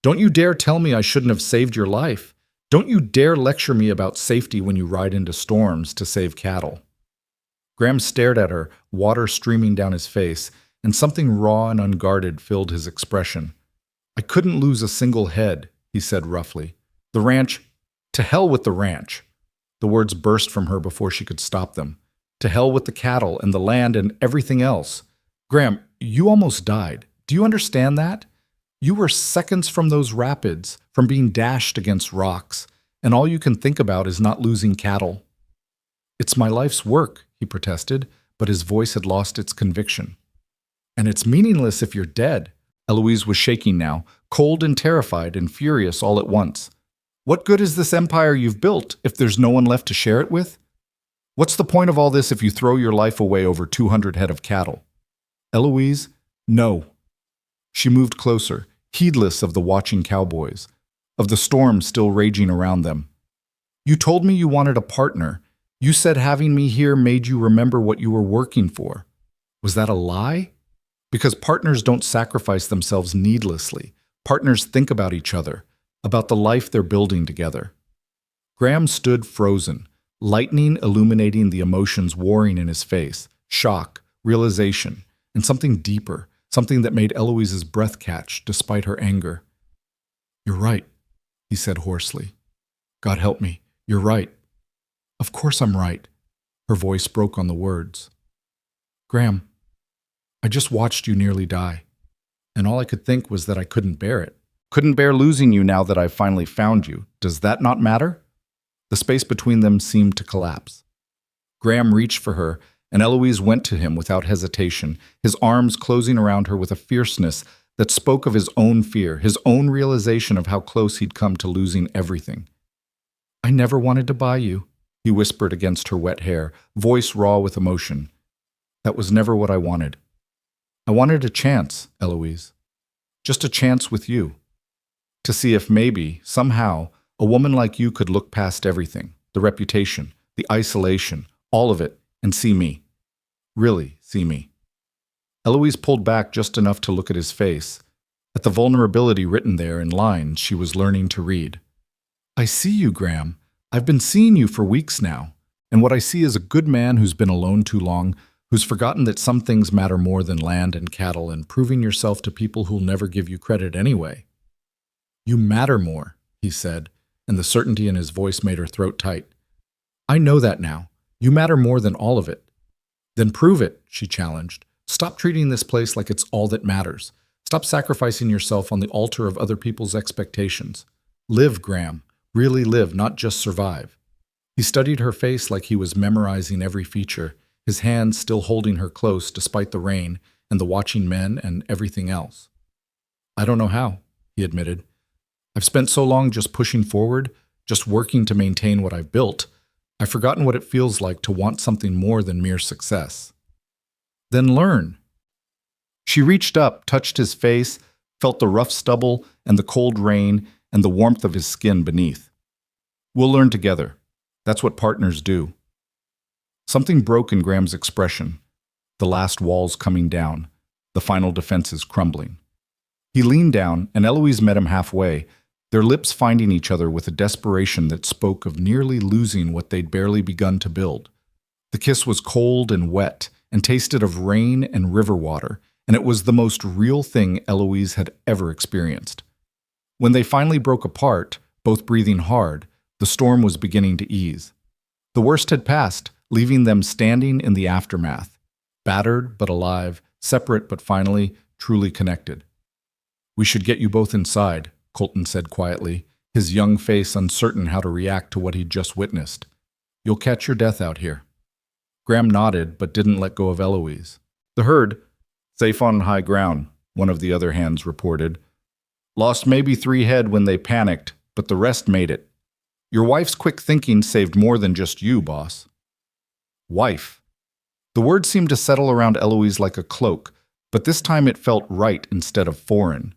"Don't you dare tell me I shouldn't have saved your life. Don't you dare lecture me about safety when you ride into storms to save cattle." Graham stared at her, water streaming down his face, and something raw and unguarded filled his expression. "I couldn't lose a single head," he said roughly. "The ranch, to hell with the ranch." The words burst from her before she could stop them. To hell with the cattle and the land and everything else. "Graham, you almost died. Do you understand that? You were seconds from those rapids, from being dashed against rocks, and all you can think about is not losing cattle." "It's my life's work," he protested, but his voice had lost its conviction. "And it's meaningless if you're dead." Eloise was shaking now, cold and terrified and furious all at once. "What good is this empire you've built if there's no one left to share it with? What's the point of all this if you throw your life away over 200 head of cattle?" "Eloise, no." She moved closer, heedless of the watching cowboys, of the storm still raging around them. "You told me you wanted a partner. You said having me here made you remember what you were working for. Was that a lie? Because partners don't sacrifice themselves needlessly. Partners think about each other, about the life they're building together." Graham stood frozen, lightning illuminating the emotions warring in his face, shock, realization, and something deeper, something that made Eloise's breath catch despite her anger. "You're right," he said hoarsely. "God help me, you're right. Of course I'm right." Her voice broke on the words. "Graham, I just watched you nearly die, and all I could think was that I couldn't bear it. Couldn't bear losing you now that I've finally found you. Does that not matter?" The space between them seemed to collapse. Graham reached for her, and Eloise went to him without hesitation, his arms closing around her with a fierceness that spoke of his own fear, his own realization of how close he'd come to losing everything. "I never wanted to buy you," he whispered against her wet hair, voice raw with emotion. "That was never what I wanted. I wanted a chance, Eloise. Just a chance with you. To see if maybe, somehow, a woman like you could look past everything, the reputation, the isolation, all of it, and see me. Really see me." Eloise pulled back just enough to look at his face, at the vulnerability written there in lines she was learning to read. "I see you, Graham. I've been seeing you for weeks now, and what I see is a good man who's been alone too long, who's forgotten that some things matter more than land and cattle and proving yourself to people who'll never give you credit anyway." "You matter more," he said, and the certainty in his voice made her throat tight. "I know that now. You matter more than all of it." "Then prove it," she challenged. "Stop treating this place like it's all that matters. Stop sacrificing yourself on the altar of other people's expectations. Live, Graham. Really live, not just survive." He studied her face like he was memorizing every feature, his hands still holding her close despite the rain and the watching men and everything else. "I don't know how," he admitted. "I've spent so long just pushing forward, just working to maintain what I've built. I've forgotten what it feels like to want something more than mere success." "Then learn." She reached up, touched his face, felt the rough stubble and the cold rain and the warmth of his skin beneath. "We'll learn together. That's what partners do." Something broke in Graham's expression, the last walls coming down, the final defenses crumbling. He leaned down, and Eloise met him halfway, their lips finding each other with a desperation that spoke of nearly losing what they'd barely begun to build. The kiss was cold and wet, and tasted of rain and river water, and it was the most real thing Eloise had ever experienced. When they finally broke apart, both breathing hard, the storm was beginning to ease. The worst had passed, leaving them standing in the aftermath, battered but alive, separate but finally truly connected. "We should get you both inside," Colton said quietly, his young face uncertain how to react to what he'd just witnessed. "You'll catch your death out here." Graham nodded but didn't let go of Eloise. "The herd, safe on high ground," one of the other hands reported. "Lost maybe 3 head when they panicked, but the rest made it. Your wife's quick thinking saved more than just you, boss." Wife. The word seemed to settle around Eloise like a cloak, but this time it felt right instead of foreign.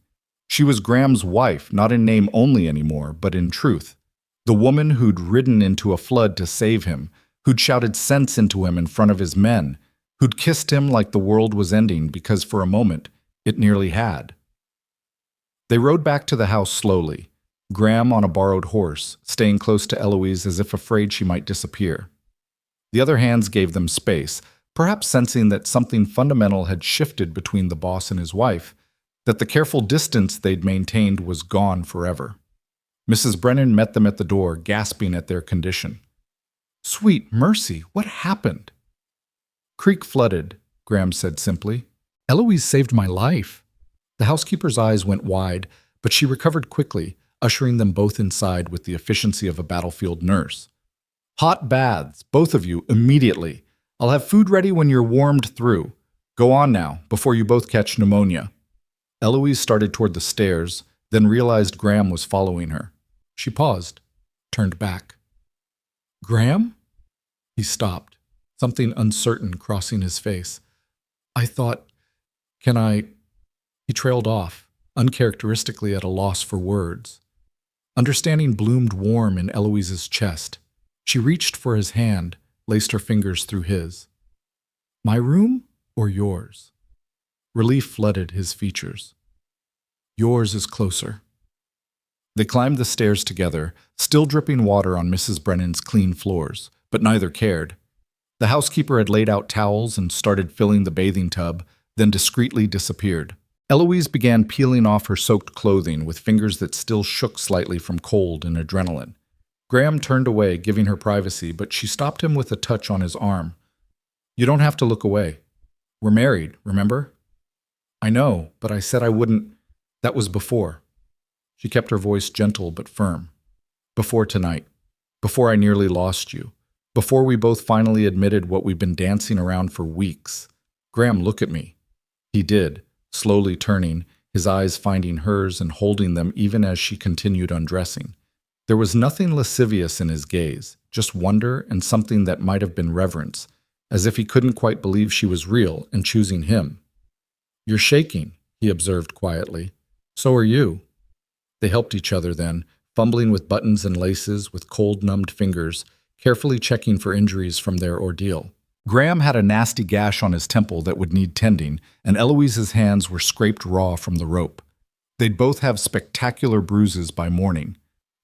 She was Graham's wife, not in name only anymore, but in truth. The woman who'd ridden into a flood to save him, who'd shouted sense into him in front of his men, who'd kissed him like the world was ending because for a moment it nearly had. They rode back to the house slowly, Graham on a borrowed horse, staying close to Eloise as if afraid she might disappear. The other hands gave them space, perhaps sensing that something fundamental had shifted between the boss and his wife, that the careful distance they'd maintained was gone forever. Mrs. Brennan met them at the door, gasping at their condition. "Sweet mercy, what happened?" "Creek flooded," Graham said simply. "Eloise saved my life." The housekeeper's eyes went wide, but she recovered quickly, ushering them both inside with the efficiency of a battlefield nurse. "Hot baths, both of you, immediately. I'll have food ready when you're warmed through. Go on now, before you both catch pneumonia." Eloise started toward the stairs, then realized Graham was following her. She paused, turned back. "Graham?" He stopped, something uncertain crossing his face. "I thought, can I—" He trailed off, uncharacteristically at a loss for words. Understanding bloomed warm in Eloise's chest. She reached for his hand, laced her fingers through his. "My room or yours?" Relief flooded his features. "Yours is closer." They climbed the stairs together, still dripping water on Mrs. Brennan's clean floors, but neither cared. The housekeeper had laid out towels and started filling the bathing tub, then discreetly disappeared. Eloise began peeling off her soaked clothing with fingers that still shook slightly from cold and adrenaline. Graham turned away, giving her privacy, but she stopped him with a touch on his arm. "You don't have to look away. We're married, remember?" "I know, but I said I wouldn't. That was before." She kept her voice gentle but firm. "Before tonight. Before I nearly lost you. Before we both finally admitted what we've been dancing around for weeks. Graham, look at me. He did, slowly turning, his eyes finding hers and holding them even as she continued undressing. There was nothing lascivious in his gaze, just wonder and something that might have been reverence, as if he couldn't quite believe she was real and choosing him. "You're shaking," he observed quietly. "So are you." They helped each other then, fumbling with buttons and laces with cold, numbed fingers, carefully checking for injuries from their ordeal. Graham had a nasty gash on his temple that would need tending, and Eloise's hands were scraped raw from the rope. They'd both have spectacular bruises by morning.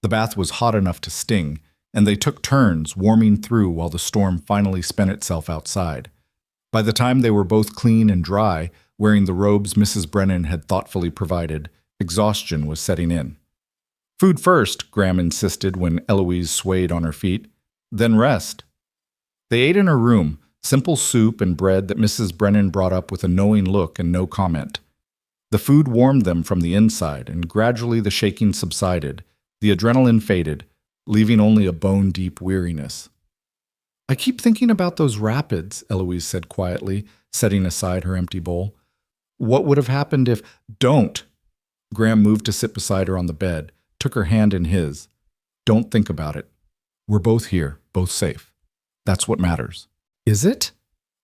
The bath was hot enough to sting, and they took turns warming through while the storm finally spent itself outside. By the time they were both clean and dry, wearing the robes Mrs. Brennan had thoughtfully provided, exhaustion was setting in. "Food first," Graham insisted when Eloise swayed on her feet. "Then rest." They ate in her room, simple soup and bread that Mrs. Brennan brought up with a knowing look and no comment. The food warmed them from the inside, and gradually the shaking subsided, the adrenaline faded, leaving only a bone-deep weariness. "I keep thinking about those rapids," Eloise said quietly, setting aside her empty bowl. "What would have happened if—" "Don't!" Graham moved to sit beside her on the bed, took her hand in his. "Don't think about it. We're both here, both safe. That's what matters." "Is it?"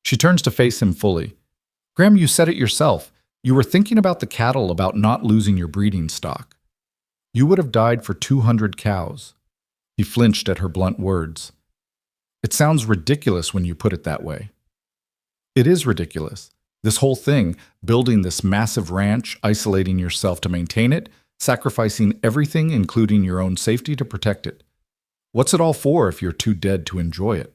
She turns to face him fully. "Graham, you said it yourself. You were thinking about the cattle, about not losing your breeding stock. You would have died for 200 cows. He flinched at her blunt words. "It sounds ridiculous when you put it that way." "It is ridiculous. This whole thing, building this massive ranch, isolating yourself to maintain it, sacrificing everything, including your own safety, to protect it. What's it all for if you're too dead to enjoy it?"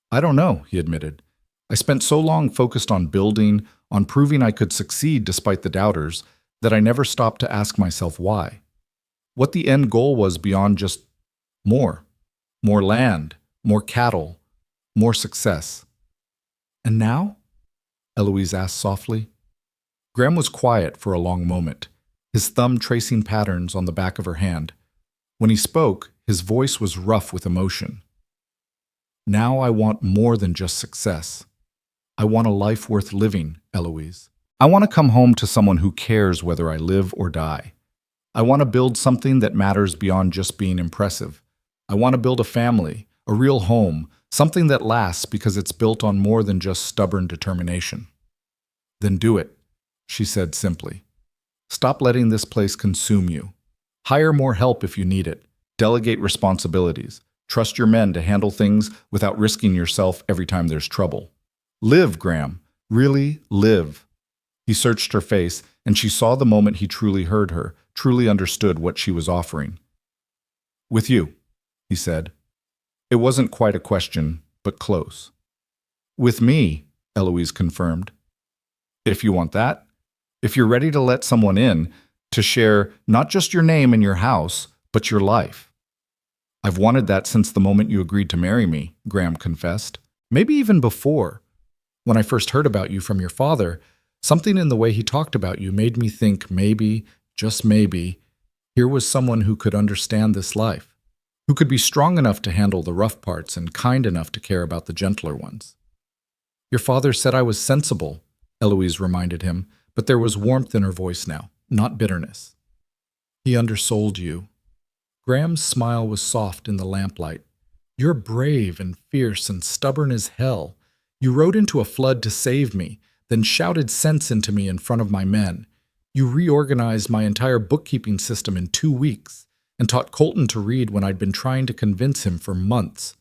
"I don't know," he admitted. "I spent so long focused on building, on proving I could succeed despite the doubters, that I never stopped to ask myself why. What the end goal was beyond just more. More land, more cattle, more success." "And now?" Eloise asked softly. Graham was quiet for a long moment, his thumb tracing patterns on the back of her hand. When he spoke, his voice was rough with emotion. "Now I want more than just success. I want a life worth living, Eloise. I want to come home to someone who cares whether I live or die. I want to build something that matters beyond just being impressive. I want to build a family, a real home, something that lasts because it's built on more than just stubborn determination." "Then do it," she said simply. "Stop letting this place consume you. Hire more help if you need it. Delegate responsibilities. Trust your men to handle things without risking yourself every time there's trouble. Live, Graham. Really live." He searched her face, and she saw the moment he truly heard her, truly understood what she was offering. "With you," he said. It wasn't quite a question, but close. "With me," Eloise confirmed. "If you want that. If you're ready to let someone in, to share not just your name and your house, but your life." "I've wanted that since the moment you agreed to marry me," Graham confessed. "Maybe even before. When I first heard about you from your father, something in the way he talked about you made me think maybe, just maybe, here was someone who could understand this life, who could be strong enough to handle the rough parts and kind enough to care about the gentler ones." "Your father said I was sensible," Eloise reminded him, but there was warmth in her voice now, not bitterness. "He undersold you." Graham's smile was soft in the lamplight. "You're brave and fierce and stubborn as hell. You rode into a flood to save me, then shouted sense into me in front of my men. You reorganized my entire bookkeeping system in 2 weeks and taught Colton to read when I'd been trying to convince him for months.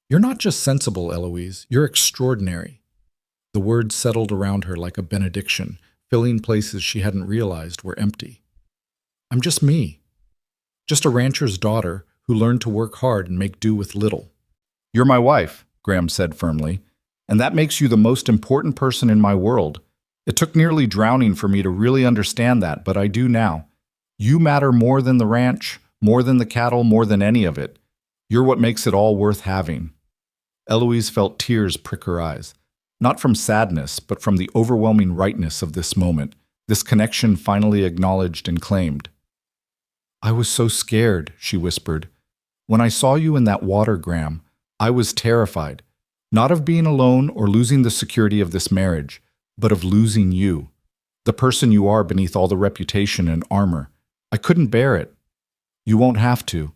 You're not just sensible, Eloise, you're extraordinary." The words settled around her like a benediction, filling places she hadn't realized were empty. "I'm just me. Just a rancher's daughter who learned to work hard and make do with little." "You're my wife," Graham said firmly, "and that makes you the most important person in my world. It took nearly drowning for me to really understand that, but I do now. You matter more than the ranch, more than the cattle, more than any of it. You're what makes it all worth having." Eloise felt tears prick her eyes, not from sadness, but from the overwhelming rightness of this moment, this connection finally acknowledged and claimed. "I was so scared," she whispered. "When I saw you in that water, Graham, I was terrified, not of being alone or losing the security of this marriage, but of losing you, the person you are beneath all the reputation and armor. I couldn't bear it. You won't have to.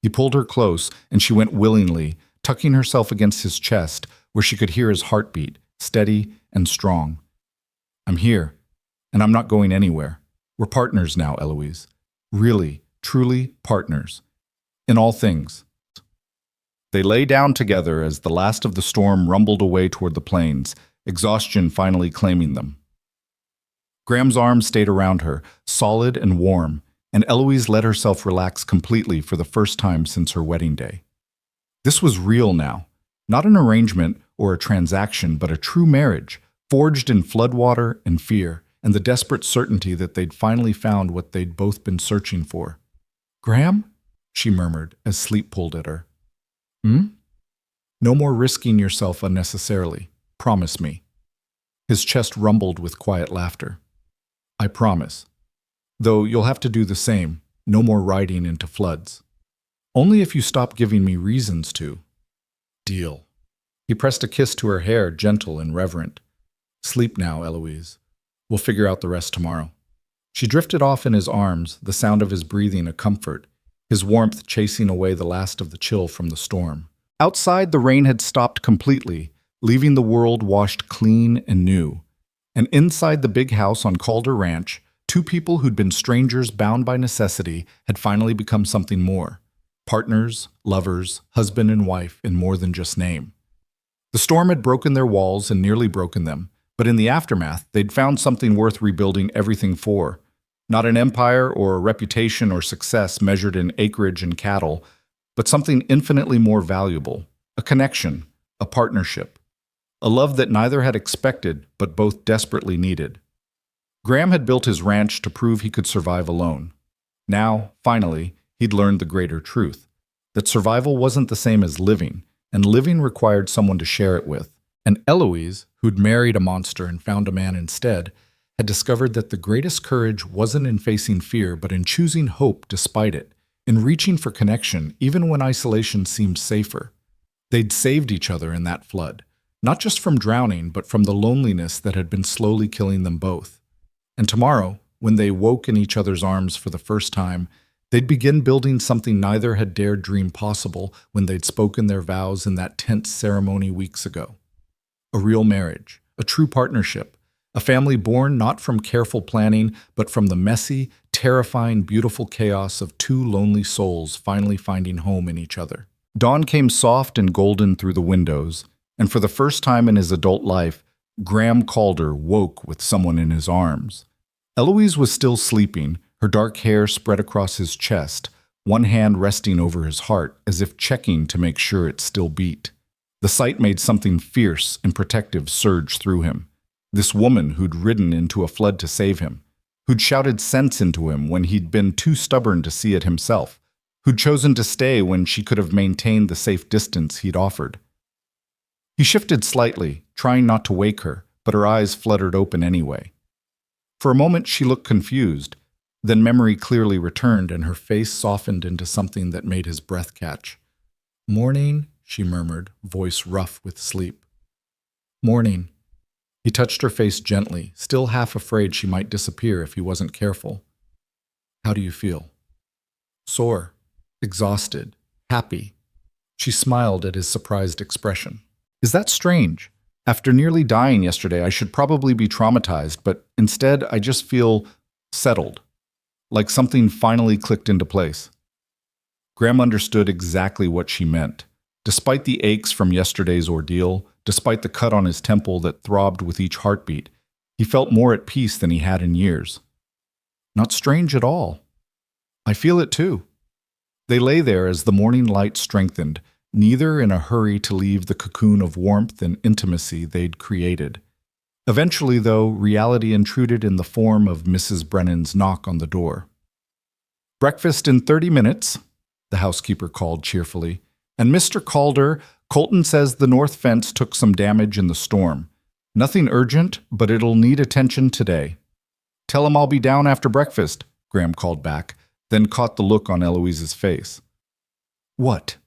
He pulled her close, and she went willingly, tucking herself against his chest, where she could hear his heartbeat, steady and strong. I'm here, and I'm not going anywhere. We're partners now, Eloise. Really, truly partners. In all things. They lay down together as the last of the storm rumbled away toward the plains, exhaustion finally claiming them. Graham's arms stayed around her, solid and warm, and Eloise let herself relax completely for the first time since her wedding day. This was real now, not an arrangement or a transaction, but a true marriage, forged in floodwater and fear, and the desperate certainty that they'd finally found what they'd both been searching for. "Graham?" she murmured as sleep pulled at her. "Hmm? No more risking yourself unnecessarily. Promise me." His chest rumbled with quiet laughter. "I promise. Though you'll have to do the same, no more riding into floods. Only if you stop giving me reasons to." "Deal." He pressed a kiss to her hair, gentle and reverent. "Sleep now, Eloise. We'll figure out the rest tomorrow." She drifted off in his arms, the sound of his breathing a comfort, his warmth chasing away the last of the chill from the storm. Outside, the rain had stopped completely, leaving the world washed clean and new. And inside the big house on Calder Ranch, two people who'd been strangers bound by necessity had finally become something more. Partners, lovers, husband and wife in more than just name. The storm had broken their walls and nearly broken them, but in the aftermath, they'd found something worth rebuilding everything for. Not an empire or a reputation or success measured in acreage and cattle, but something infinitely more valuable, a connection, a partnership, a love that neither had expected but both desperately needed. Graham had built his ranch to prove he could survive alone. Now, finally, he'd learned the greater truth, that survival wasn't the same as living, and living required someone to share it with. And Eloise, who'd married a monster and found a man instead, had discovered that the greatest courage wasn't in facing fear, but in choosing hope despite it, in reaching for connection even when isolation seemed safer. They'd saved each other in that flood, not just from drowning, but from the loneliness that had been slowly killing them both. And tomorrow, when they woke in each other's arms for the first time, they'd begin building something neither had dared dream possible when they'd spoken their vows in that tense ceremony weeks ago. A real marriage, a true partnership, a family born not from careful planning, but from the messy, terrifying, beautiful chaos of two lonely souls finally finding home in each other. Dawn came soft and golden through the windows, and for the first time in his adult life, Graham Calder woke with someone in his arms. Eloise was still sleeping, her dark hair spread across his chest, one hand resting over his heart as if checking to make sure it still beat. The sight made something fierce and protective surge through him. This woman who'd ridden into a flood to save him, who'd shouted sense into him when he'd been too stubborn to see it himself, who'd chosen to stay when she could have maintained the safe distance he'd offered. He shifted slightly, trying not to wake her, but her eyes fluttered open anyway. For a moment she looked confused, then memory clearly returned and her face softened into something that made his breath catch. "Morning," she murmured, voice rough with sleep. "Morning." He touched her face gently, still half afraid she might disappear if he wasn't careful. "How do you feel?" "Sore, exhausted, happy." She smiled at his surprised expression. "Is that strange? After nearly dying yesterday, I should probably be traumatized, but instead I just feel settled, like something finally clicked into place." Graham understood exactly what she meant. Despite the aches from yesterday's ordeal, despite the cut on his temple that throbbed with each heartbeat, he felt more at peace than he had in years. "Not strange at all. I feel it too." They lay there as the morning light strengthened, neither in a hurry to leave the cocoon of warmth and intimacy they'd created. Eventually, though, reality intruded in the form of Mrs. Brennan's knock on the door. "Breakfast in 30 minutes, the housekeeper called cheerfully. "And Mr. Calder, Colton says the north fence took some damage in the storm. Nothing urgent, but it'll need attention today." "Tell him I'll be down after breakfast," Graham called back, then caught the look on Eloise's face. "What?"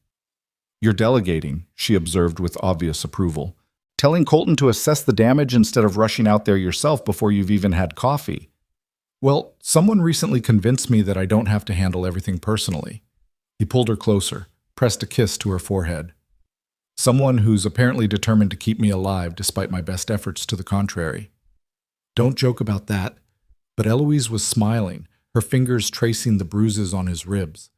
You're delegating, she observed with obvious approval. Telling Colton to assess the damage instead of rushing out there yourself before you've even had coffee. Well, someone recently convinced me that I don't have to handle everything personally. He pulled her closer, pressed a kiss to her forehead. Someone who's apparently determined to keep me alive despite my best efforts to the contrary. Don't joke about that. But Eloise was smiling, her fingers tracing the bruises on his ribs.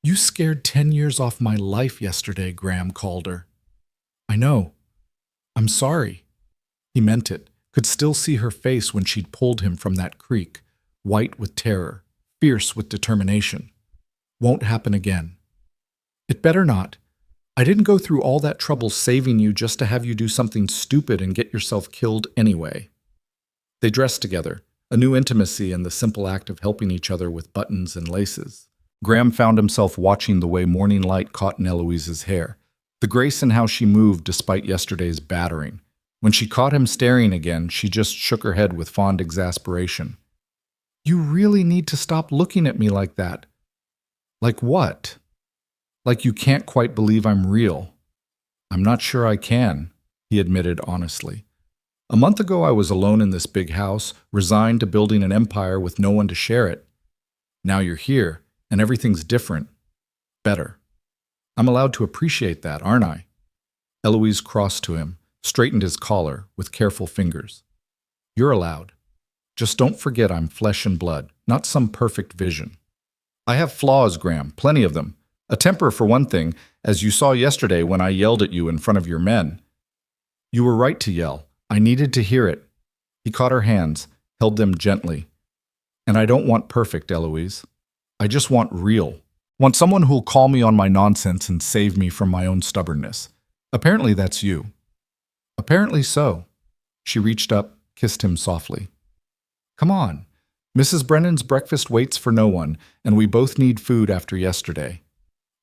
You scared 10 years off my life yesterday, Graham called her. I know. I'm sorry. He meant it, could still see her face when she'd pulled him from that creek, white with terror, fierce with determination. Won't happen again. It better not. I didn't go through all that trouble saving you just to have you do something stupid and get yourself killed anyway. They dressed together, a new intimacy in the simple act of helping each other with buttons and laces. Graham found himself watching the way morning light caught in Eloise's hair, the grace in how she moved despite yesterday's battering. When she caught him staring again, she just shook her head with fond exasperation. You really need to stop looking at me like that. Like what? Like you can't quite believe I'm real. I'm not sure I can, he admitted honestly. A month ago I was alone in this big house, resigned to building an empire with no one to share it. Now you're here, and everything's different. Better. I'm allowed to appreciate that, aren't I? Eloise crossed to him, straightened his collar with careful fingers. You're allowed. Just don't forget I'm flesh and blood, not some perfect vision. I have flaws, Graham, plenty of them. A temper, for one thing, as you saw yesterday when I yelled at you in front of your men. You were right to yell. I needed to hear it. He caught her hands, held them gently. And I don't want perfect, Eloise. I just want real. Want someone who'll call me on my nonsense and save me from my own stubbornness. Apparently that's you. Apparently so. She reached up, kissed him softly. Come on. Mrs. Brennan's breakfast waits for no one, and we both need food after yesterday.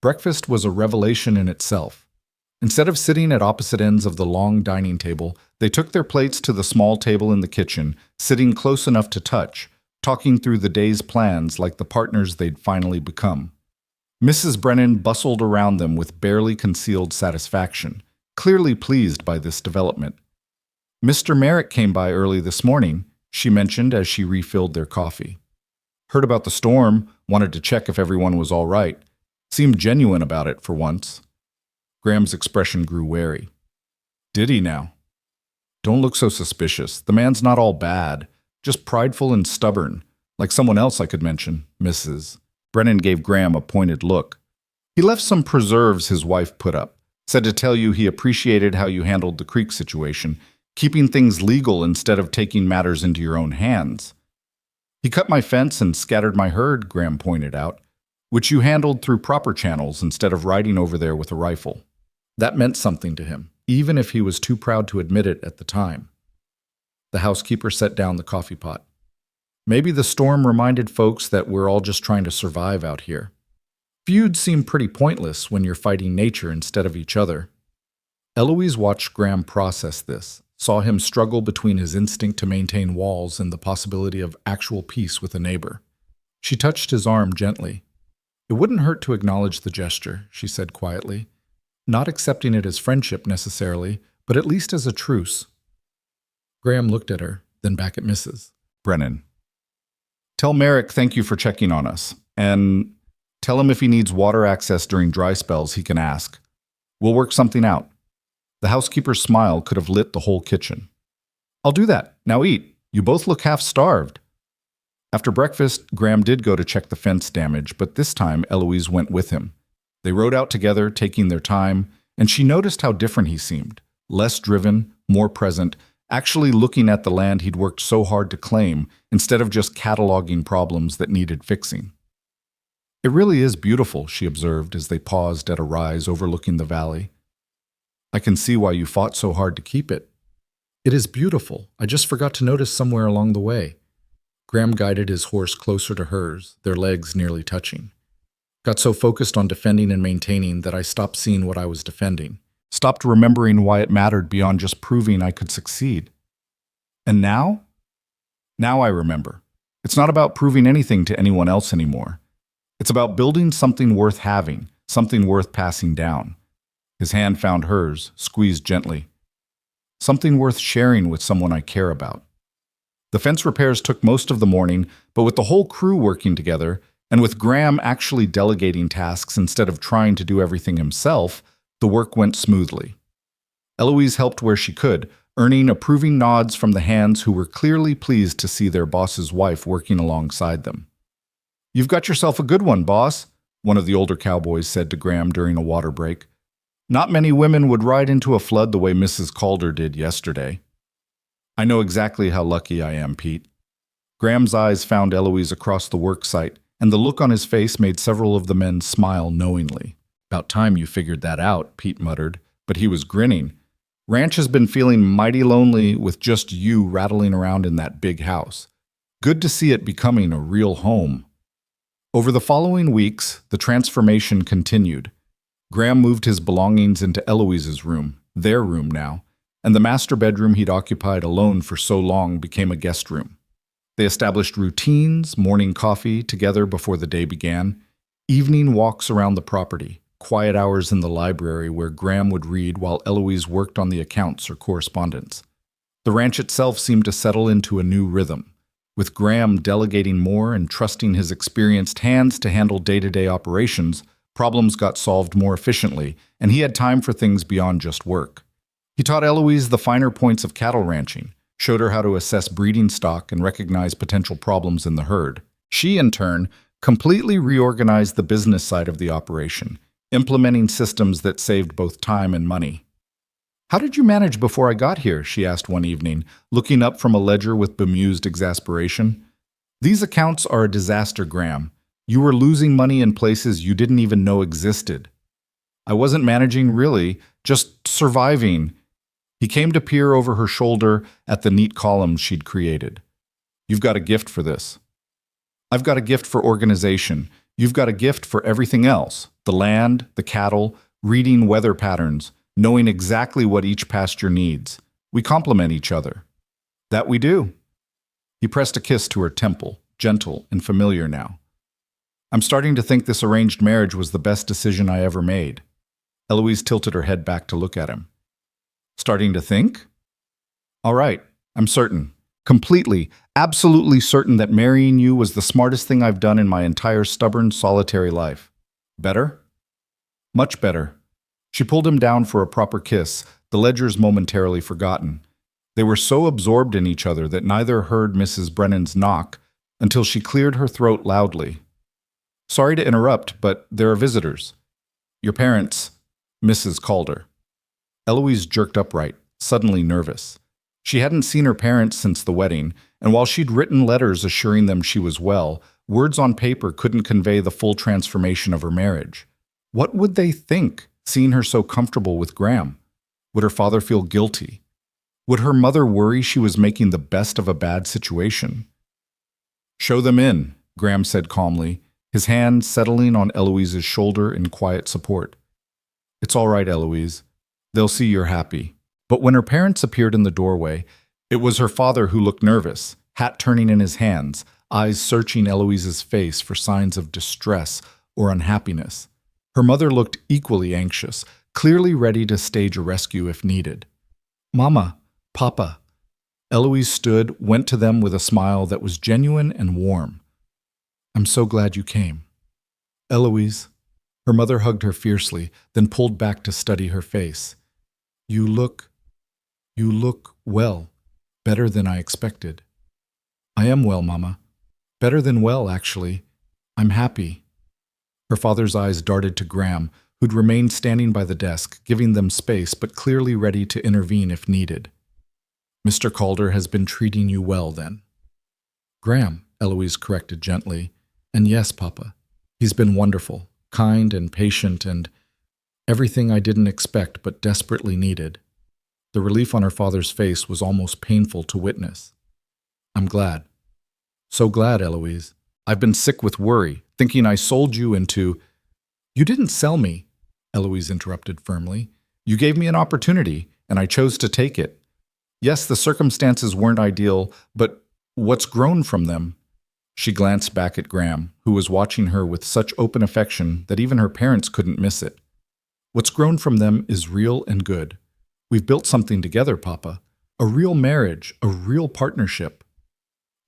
Breakfast was a revelation in itself. Instead of sitting at opposite ends of the long dining table, they took their plates to the small table in the kitchen, sitting close enough to touch, talking through the day's plans like the partners they'd finally become. Mrs. Brennan bustled around them with barely concealed satisfaction, clearly pleased by this development. Mr. Merrick came by early this morning, she mentioned as she refilled their coffee. Heard about the storm, wanted to check if everyone was all right. Seemed genuine about it for once. Graham's expression grew wary. Did he now? Don't look so suspicious. The man's not all bad, just prideful and stubborn, like someone else I could mention, Mrs. Brennan gave Graham a pointed look. He left some preserves his wife put up, said to tell you he appreciated how you handled the creek situation, keeping things legal instead of taking matters into your own hands. He cut my fence and scattered my herd, Graham pointed out, which you handled through proper channels instead of riding over there with a rifle. That meant something to him, even if he was too proud to admit it at the time. The housekeeper set down the coffee pot. Maybe the storm reminded folks that we're all just trying to survive out here. Feuds seem pretty pointless when you're fighting nature instead of each other. Eloise watched Graham process this, saw him struggle between his instinct to maintain walls and the possibility of actual peace with a neighbor. She touched his arm gently. It wouldn't hurt to acknowledge the gesture, she said quietly, not accepting it as friendship necessarily, but at least as a truce. Graham looked at her, then back at Mrs. Brennan. Tell Merrick thank you for checking on us, and tell him if he needs water access during dry spells he can ask. We'll work something out. The housekeeper's smile could have lit the whole kitchen. I'll do that. Now eat. You both look half-starved. After breakfast, Graham did go to check the fence damage, but this time Eloise went with him. They rode out together, taking their time, and she noticed how different he seemed. Less driven, more present, actually looking at the land he'd worked so hard to claim, instead of just cataloging problems that needed fixing. It really is beautiful, she observed as they paused at a rise overlooking the valley. I can see why you fought so hard to keep it. It is beautiful. I just forgot to notice somewhere along the way. Graham guided his horse closer to hers, their legs nearly touching. Got so focused on defending and maintaining that I stopped seeing what I was defending. Stopped remembering why it mattered beyond just proving I could succeed. And now? Now I remember. It's not about proving anything to anyone else anymore. It's about building something worth having, something worth passing down. His hand found hers, squeezed gently. Something worth sharing with someone I care about. The fence repairs took most of the morning, but with the whole crew working together, and with Graham actually delegating tasks instead of trying to do everything himself, the work went smoothly. Eloise helped where she could, earning approving nods from the hands who were clearly pleased to see their boss's wife working alongside them. "You've got yourself a good one, boss," one of the older cowboys said to Graham during a water break. "Not many women would ride into a flood the way Mrs. Calder did yesterday." "I know exactly how lucky I am, Pete." Graham's eyes found Eloise across the work site, and the look on his face made several of the men smile knowingly. "About time you figured that out," Pete muttered, but he was grinning. "Ranch has been feeling mighty lonely with just you rattling around in that big house. Good to see it becoming a real home." Over the following weeks, the transformation continued. Graham moved his belongings into Eloise's room, their room now, and the master bedroom he'd occupied alone for so long became a guest room. They established routines, morning coffee together before the day began, evening walks around the property, quiet hours in the library where Graham would read while Eloise worked on the accounts or correspondence. The ranch itself seemed to settle into a new rhythm, with Graham delegating more and trusting his experienced hands to handle day-to-day operations. Problems got solved more efficiently, and he had time for things beyond just work. He taught Eloise the finer points of cattle ranching, showed her how to assess breeding stock and recognize potential problems in the herd. She, in turn, completely reorganized the business side of the operation, implementing systems that saved both time and money. "How did you manage before I got here?" she asked one evening, looking up from a ledger with bemused exasperation. "These accounts are a disaster, Graham. You were losing money in places you didn't even know existed." "I wasn't managing really, just surviving." He came to peer over her shoulder at the neat columns she'd created. "You've got a gift for this." "I've got a gift for organization. You've got a gift for everything else. The land, the cattle, reading weather patterns, knowing exactly what each pasture needs. We complement each other." "That we do." He pressed a kiss to her temple, gentle and familiar now. "I'm starting to think this arranged marriage was the best decision I ever made." Eloise tilted her head back to look at him. "Starting to think?" "All right, I'm certain. Completely, absolutely certain that marrying you was the smartest thing I've done in my entire stubborn, solitary life." "Better?" "Much better." She pulled him down for a proper kiss, the ledgers momentarily forgotten. They were so absorbed in each other that neither heard Mrs. Brennan's knock until she cleared her throat loudly. "Sorry to interrupt, but there are visitors. Your parents, Mrs. Calder." Eloise jerked upright, suddenly nervous. She hadn't seen her parents since the wedding, and while she'd written letters assuring them she was well, words on paper couldn't convey the full transformation of her marriage. What would they think, seeing her so comfortable with Graham? Would her father feel guilty? Would her mother worry she was making the best of a bad situation? "Show them in," Graham said calmly, his hand settling on Eloise's shoulder in quiet support. "It's all right, Eloise. They'll see you're happy." But when her parents appeared in the doorway, it was her father who looked nervous, hat turning in his hands, eyes searching Eloise's face for signs of distress or unhappiness. Her mother looked equally anxious, clearly ready to stage a rescue if needed. "Mama, Papa." Eloise stood, went to them with a smile that was genuine and warm. "I'm so glad you came." "Eloise." Her mother hugged her fiercely, then pulled back to study her face. You look well, better than I expected." "I am well, Mama. Better than well, actually. I'm happy." Her father's eyes darted to Graham, who'd remained standing by the desk, giving them space but clearly ready to intervene if needed. "Mr. Calder has been treating you well, then?" "Graham," Eloise corrected gently. "And yes, Papa, he's been wonderful, kind and patient and everything I didn't expect but desperately needed." The relief on her father's face was almost painful to witness. "I'm glad. So glad, Eloise. I've been sick with worry, thinking I sold you into—" "You didn't sell me," Eloise interrupted firmly. "You gave me an opportunity, and I chose to take it. Yes, the circumstances weren't ideal, but what's grown from them?" She glanced back at Graham, who was watching her with such open affection that even her parents couldn't miss it. What's grown from them is real and good. We've built something together, Papa. A real marriage, a real partnership.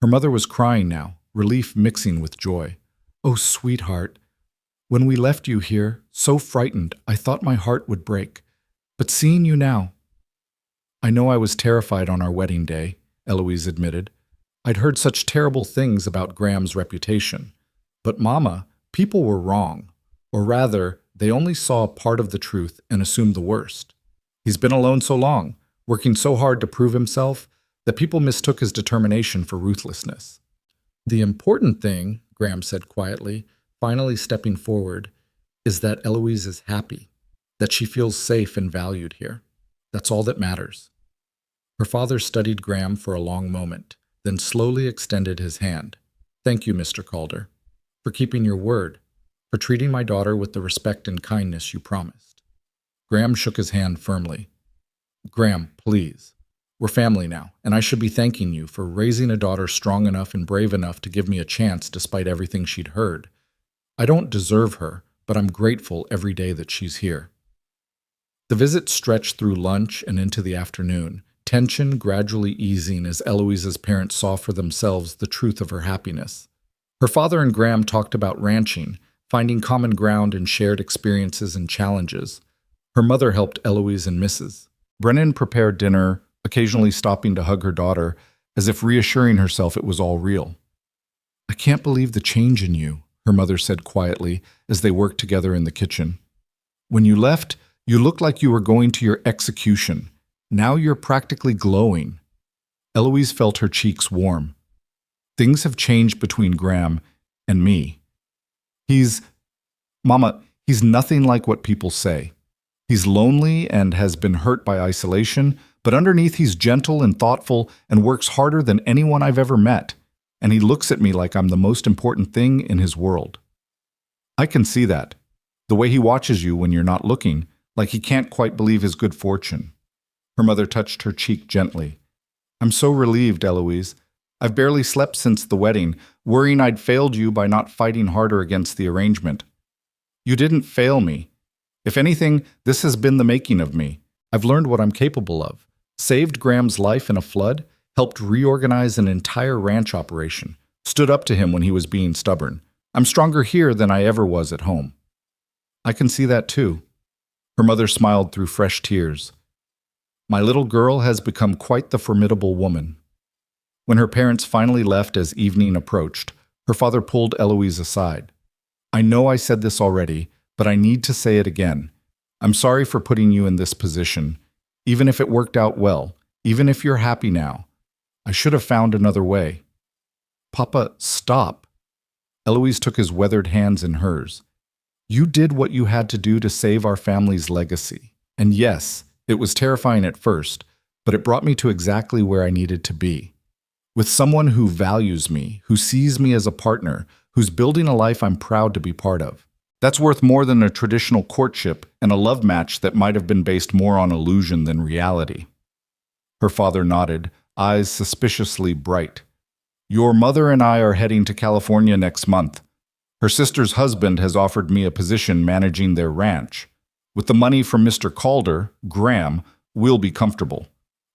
Her mother was crying now, relief mixing with joy. Oh, sweetheart, when we left you here, so frightened, I thought my heart would break. But seeing you now— I know I was terrified on our wedding day, Eloise admitted. I'd heard such terrible things about Graham's reputation. But Mama, people were wrong. Or rather, they only saw part of the truth and assumed the worst. He's been alone so long, working so hard to prove himself, that people mistook his determination for ruthlessness. The important thing, Graham said quietly, finally stepping forward, is that Eloise is happy, that she feels safe and valued here. That's all that matters. Her father studied Graham for a long moment, then slowly extended his hand. Thank you, Mr. Calder, for keeping your word, for treating my daughter with the respect and kindness you promised. Graham shook his hand firmly. Graham, please. We're family now, and I should be thanking you for raising a daughter strong enough and brave enough to give me a chance despite everything she'd heard. I don't deserve her, but I'm grateful every day that she's here. The visit stretched through lunch and into the afternoon, tension gradually easing as Eloise's parents saw for themselves the truth of her happiness. Her father and Graham talked about ranching, finding common ground and shared experiences and challenges. Her mother helped Eloise and Mrs. Brennan prepare dinner, occasionally stopping to hug her daughter, as if reassuring herself it was all real. I can't believe the change in you, her mother said quietly as they worked together in the kitchen. When you left, you looked like you were going to your execution. Now you're practically glowing. Eloise felt her cheeks warm. Things have changed between Graham and me. Mama, he's nothing like what people say. He's lonely and has been hurt by isolation, but underneath he's gentle and thoughtful and works harder than anyone I've ever met. And he looks at me like I'm the most important thing in his world. I can see that. The way he watches you when you're not looking, like he can't quite believe his good fortune. Her mother touched her cheek gently. I'm so relieved, Eloise. I've barely slept since the wedding, worrying I'd failed you by not fighting harder against the arrangement. You didn't fail me. If anything, this has been the making of me. I've learned what I'm capable of. Saved Graham's life in a flood, helped reorganize an entire ranch operation, stood up to him when he was being stubborn. I'm stronger here than I ever was at home. I can see that too. Her mother smiled through fresh tears. My little girl has become quite the formidable woman. When her parents finally left as evening approached, her father pulled Eloise aside. I know I said this already, but I need to say it again. I'm sorry for putting you in this position. Even if it worked out well, even if you're happy now, I should have found another way. Papa, stop. Eloise took his weathered hands in hers. You did what you had to do to save our family's legacy. And yes, it was terrifying at first, but it brought me to exactly where I needed to be. With someone who values me, who sees me as a partner, who's building a life I'm proud to be part of. That's worth more than a traditional courtship and a love match that might have been based more on illusion than reality. Her father nodded, eyes suspiciously bright. Your mother and I are heading to California next month. Her sister's husband has offered me a position managing their ranch. With the money from Mr. Calder, Graham, we'll be comfortable,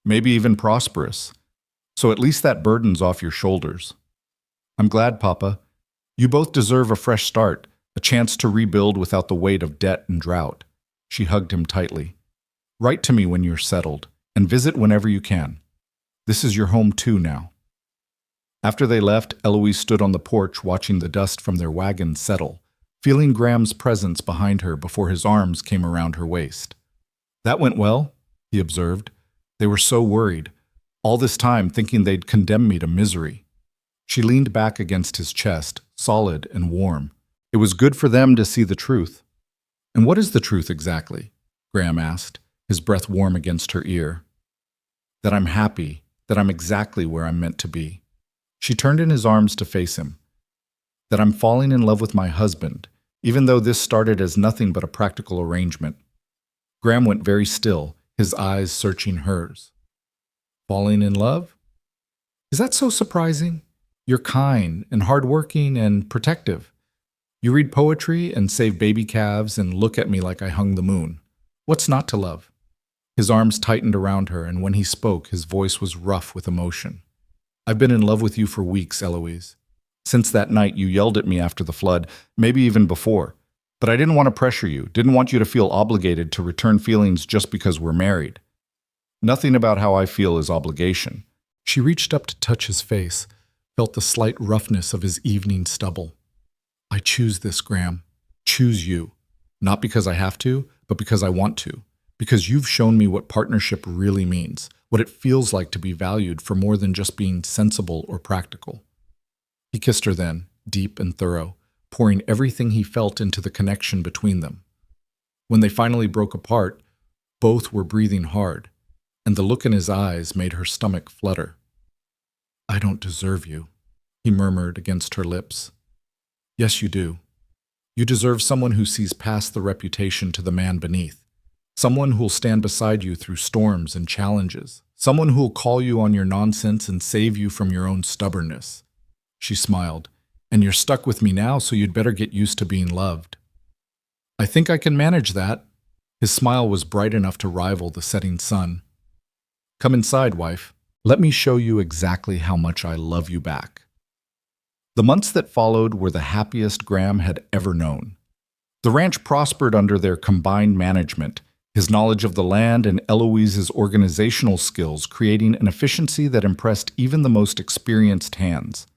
maybe even prosperous. So at least that burden's off your shoulders. I'm glad, Papa. You both deserve a fresh start, a chance to rebuild without the weight of debt and drought. She hugged him tightly. Write to me when you're settled, and visit whenever you can. This is your home too now. After they left, Eloise stood on the porch watching the dust from their wagon settle, feeling Graham's presence behind her before his arms came around her waist. That went well, he observed. They were so worried, all this time thinking they'd condemn me to misery. She leaned back against his chest, solid and warm. It was good for them to see the truth. And what is the truth exactly? Graham asked, his breath warm against her ear. That I'm happy, that I'm exactly where I'm meant to be. She turned in his arms to face him. That I'm falling in love with my husband, even though this started as nothing but a practical arrangement. Graham went very still, his eyes searching hers. Falling in love? Is that so surprising? You're kind and hardworking and protective. You read poetry and save baby calves and look at me like I hung the moon. What's not to love? His arms tightened around her, and when he spoke, his voice was rough with emotion. I've been in love with you for weeks, Eloise. Since that night you yelled at me after the flood, maybe even before. But I didn't want to pressure you, didn't want you to feel obligated to return feelings just because we're married. Nothing about how I feel is obligation. She reached up to touch his face, felt the slight roughness of his evening stubble. I choose this, Graham. Choose you. Not because I have to, but because I want to. Because you've shown me what partnership really means, what it feels like to be valued for more than just being sensible or practical. He kissed her then, deep and thorough, pouring everything he felt into the connection between them. When they finally broke apart, both were breathing hard, and the look in his eyes made her stomach flutter. I don't deserve you, he murmured against her lips. Yes, you do. You deserve someone who sees past the reputation to the man beneath. Someone who'll stand beside you through storms and challenges. Someone who'll call you on your nonsense and save you from your own stubbornness. She smiled. And you're stuck with me now, so you'd better get used to being loved. I think I can manage that. His smile was bright enough to rival the setting sun. Come inside, wife. Let me show you exactly how much I love you back. The months that followed were the happiest Graham had ever known. The ranch prospered under their combined management, his knowledge of the land and Eloise's organizational skills creating an efficiency that impressed even the most experienced hands.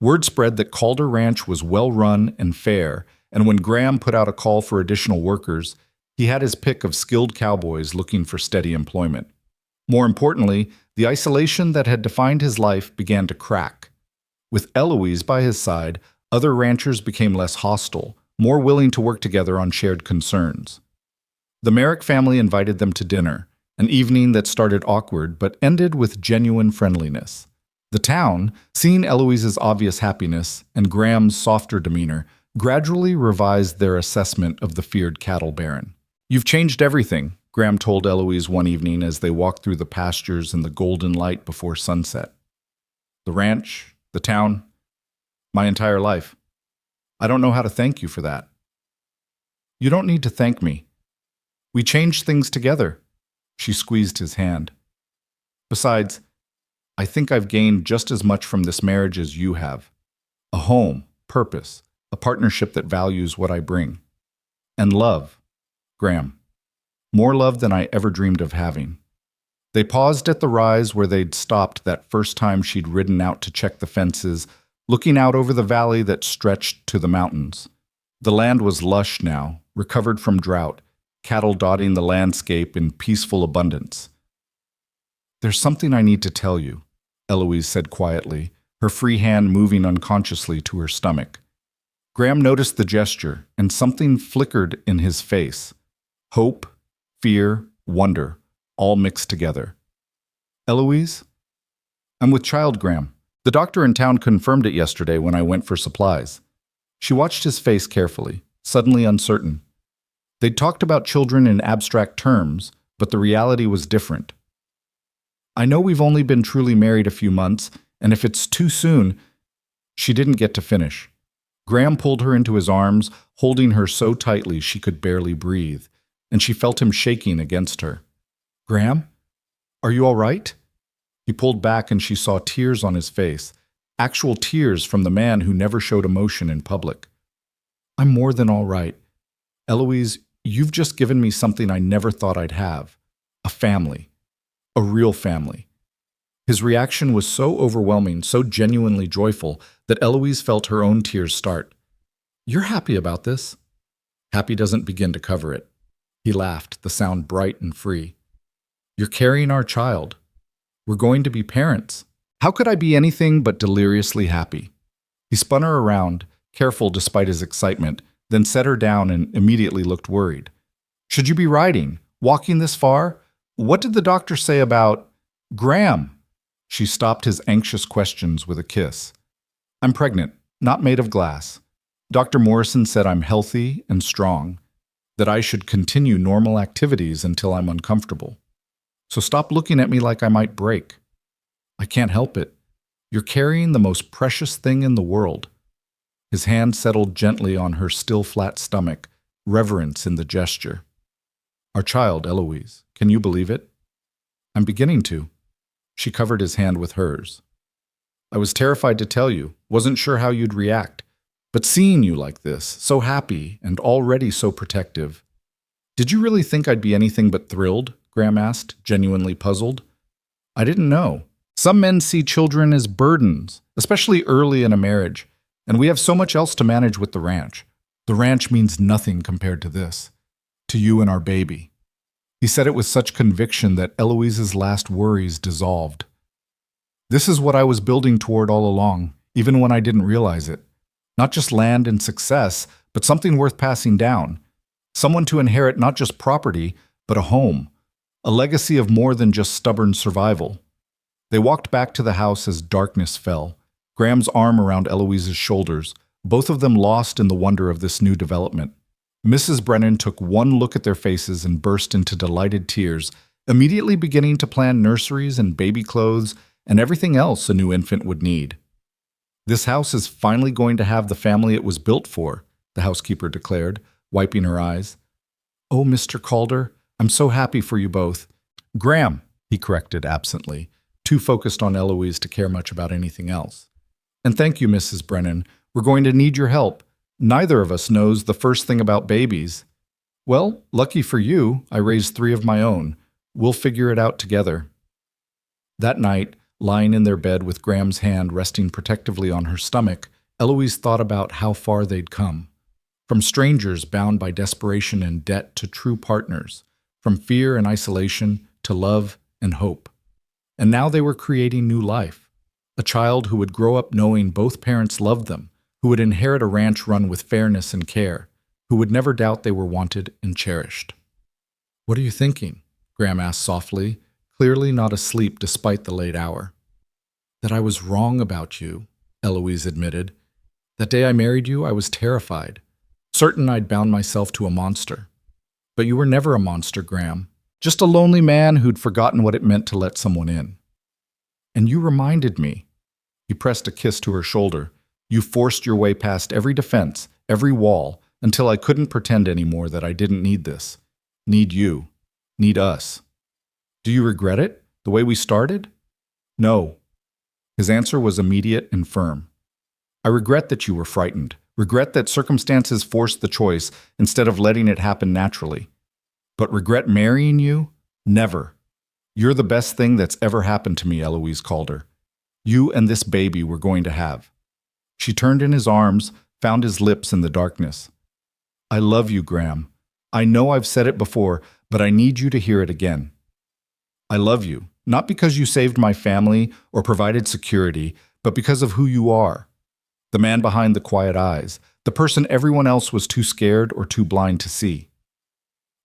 Word spread that Calder Ranch was well-run and fair, and when Graham put out a call for additional workers, he had his pick of skilled cowboys looking for steady employment. More importantly, the isolation that had defined his life began to crack. With Eloise by his side, other ranchers became less hostile, more willing to work together on shared concerns. The Merrick family invited them to dinner, an evening that started awkward but ended with genuine friendliness. The town, seeing Eloise's obvious happiness and Graham's softer demeanor, gradually revised their assessment of the feared cattle baron. You've changed everything, Graham told Eloise one evening as they walked through the pastures in the golden light before sunset. The ranch, the town, my entire life. I don't know how to thank you for that. You don't need to thank me. We changed things together. She squeezed his hand. Besides, I think I've gained just as much from this marriage as you have. A home, purpose, a partnership that values what I bring. And love, Graham. More love than I ever dreamed of having. They paused at the rise where they'd stopped that first time she'd ridden out to check the fences, looking out over the valley that stretched to the mountains. The land was lush now, recovered from drought, cattle dotting the landscape in peaceful abundance. There's something I need to tell you, Eloise said quietly, her free hand moving unconsciously to her stomach. Graham noticed the gesture, and something flickered in his face. Hope, fear, wonder, all mixed together. Eloise? I'm with child, Graham. The doctor in town confirmed it yesterday when I went for supplies. She watched his face carefully, suddenly uncertain. They'd talked about children in abstract terms, but the reality was different. I know we've only been truly married a few months, and if it's too soon... She didn't get to finish. Graham pulled her into his arms, holding her so tightly she could barely breathe, and she felt him shaking against her. Graham? Are you all right? He pulled back and she saw tears on his face, actual tears from the man who never showed emotion in public. I'm more than all right. Eloise, you've just given me something I never thought I'd have. A family. A real family. His reaction was so overwhelming, so genuinely joyful, that Eloise felt her own tears start. You're happy about this? Happy doesn't begin to cover it. He laughed, the sound bright and free. You're carrying our child. We're going to be parents. How could I be anything but deliriously happy? He spun her around, careful despite his excitement, then set her down and immediately looked worried. Should you be riding? Walking this far? What did the doctor say about... Graham? She stopped his anxious questions with a kiss. I'm pregnant, not made of glass. Dr. Morrison said I'm healthy and strong, that I should continue normal activities until I'm uncomfortable. So stop looking at me like I might break. I can't help it. You're carrying the most precious thing in the world. His hand settled gently on her still flat stomach, reverence in the gesture. Our child, Eloise. Can you believe it? I'm beginning to. She covered his hand with hers. I was terrified to tell you, wasn't sure how you'd react. But seeing you like this, so happy and already so protective. Did you really think I'd be anything but thrilled? Graham asked, genuinely puzzled. I didn't know. Some men see children as burdens, especially early in a marriage, and we have so much else to manage with the ranch. The ranch means nothing compared to this, to you and our baby. He said it with such conviction that Eloise's last worries dissolved. This is what I was building toward all along, even when I didn't realize it. Not just land and success, but something worth passing down. Someone to inherit not just property, but a home. A legacy of more than just stubborn survival. They walked back to the house as darkness fell, Graham's arm around Eloise's shoulders, both of them lost in the wonder of this new development. Mrs. Brennan took one look at their faces and burst into delighted tears, immediately beginning to plan nurseries and baby clothes and everything else a new infant would need. This house is finally going to have the family it was built for, the housekeeper declared, wiping her eyes. Oh, Mr. Calder, I'm so happy for you both. Graham, he corrected absently, too focused on Eloise to care much about anything else. And thank you, Mrs. Brennan. We're going to need your help. Neither of us knows the first thing about babies. Well, lucky for you, I raised 3 of my own. We'll figure it out together. That night, lying in their bed with Graham's hand resting protectively on her stomach, Eloise thought about how far they'd come. From strangers bound by desperation and debt to true partners, from fear and isolation to love and hope. And now they were creating new life. A child who would grow up knowing both parents loved them, who would inherit a ranch run with fairness and care, who would never doubt they were wanted and cherished. What are you thinking? Graham asked softly, clearly not asleep despite the late hour. That I was wrong about you, Eloise admitted. That day I married you, I was terrified, certain I'd bound myself to a monster. But you were never a monster, Graham. Just a lonely man who'd forgotten what it meant to let someone in. And you reminded me. He pressed a kiss to her shoulder. You forced your way past every defense, every wall, until I couldn't pretend anymore that I didn't need this. Need you. Need us. Do you regret it? The way we started? No. His answer was immediate and firm. I regret that you were frightened. Regret that circumstances forced the choice instead of letting it happen naturally. But regret marrying you? Never. You're the best thing that's ever happened to me, Eloise Calder. You and this baby we're going to have. She turned in his arms, found his lips in the darkness. I love you, Graham. I know I've said it before, but I need you to hear it again. I love you, not because you saved my family or provided security, but because of who you are. The man behind the quiet eyes, the person everyone else was too scared or too blind to see.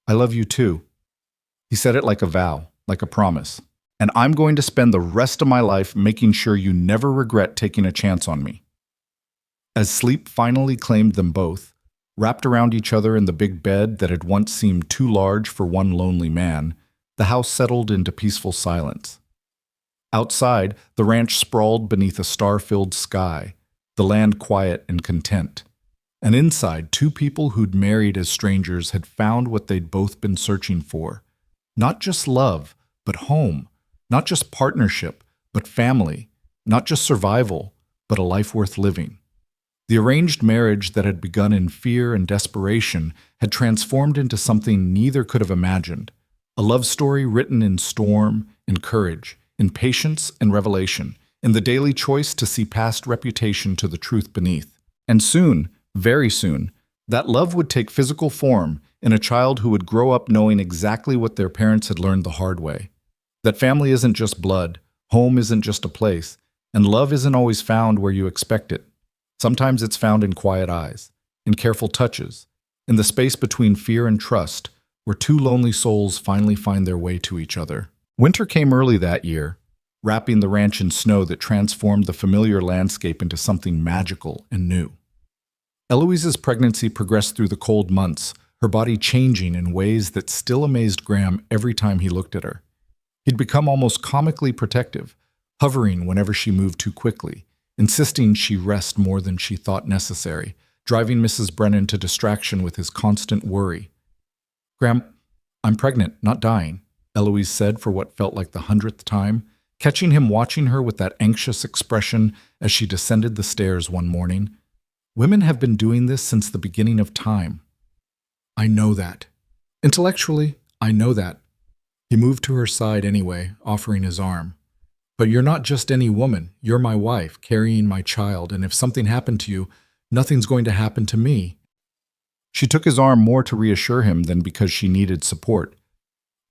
I love you too. He said it like a vow, like a promise. And I'm going to spend the rest of my life making sure you never regret taking a chance on me. As sleep finally claimed them both, wrapped around each other in the big bed that had once seemed too large for one lonely man, the house settled into peaceful silence. Outside, the ranch sprawled beneath a star-filled sky, the land quiet and content. And inside, 2 people who'd married as strangers had found what they'd both been searching for. Not just love, but home. Not just partnership, but family. Not just survival, but a life worth living. The arranged marriage that had begun in fear and desperation had transformed into something neither could have imagined. A love story written in storm and courage, in patience and revelation, in the daily choice to see past reputation to the truth beneath. And soon, very soon, that love would take physical form in a child who would grow up knowing exactly what their parents had learned the hard way. That family isn't just blood, home isn't just a place, and love isn't always found where you expect it. Sometimes it's found in quiet eyes, in careful touches, in the space between fear and trust, where 2 lonely souls finally find their way to each other. Winter came early that year, wrapping the ranch in snow that transformed the familiar landscape into something magical and new. Eloise's pregnancy progressed through the cold months, her body changing in ways that still amazed Graham every time he looked at her. He'd become almost comically protective, hovering whenever she moved too quickly, insisting she rest more than she thought necessary, driving Mrs. Brennan to distraction with his constant worry. Graham, I'm pregnant, not dying, Eloise said for what felt like the 100th time, catching him watching her with that anxious expression as she descended the stairs one morning. Women have been doing this since the beginning of time. I know that. Intellectually, I know that. He moved to her side anyway, offering his arm. But you're not just any woman. You're my wife, carrying my child, and if something happened to you, nothing's going to happen to me. She took his arm more to reassure him than because she needed support.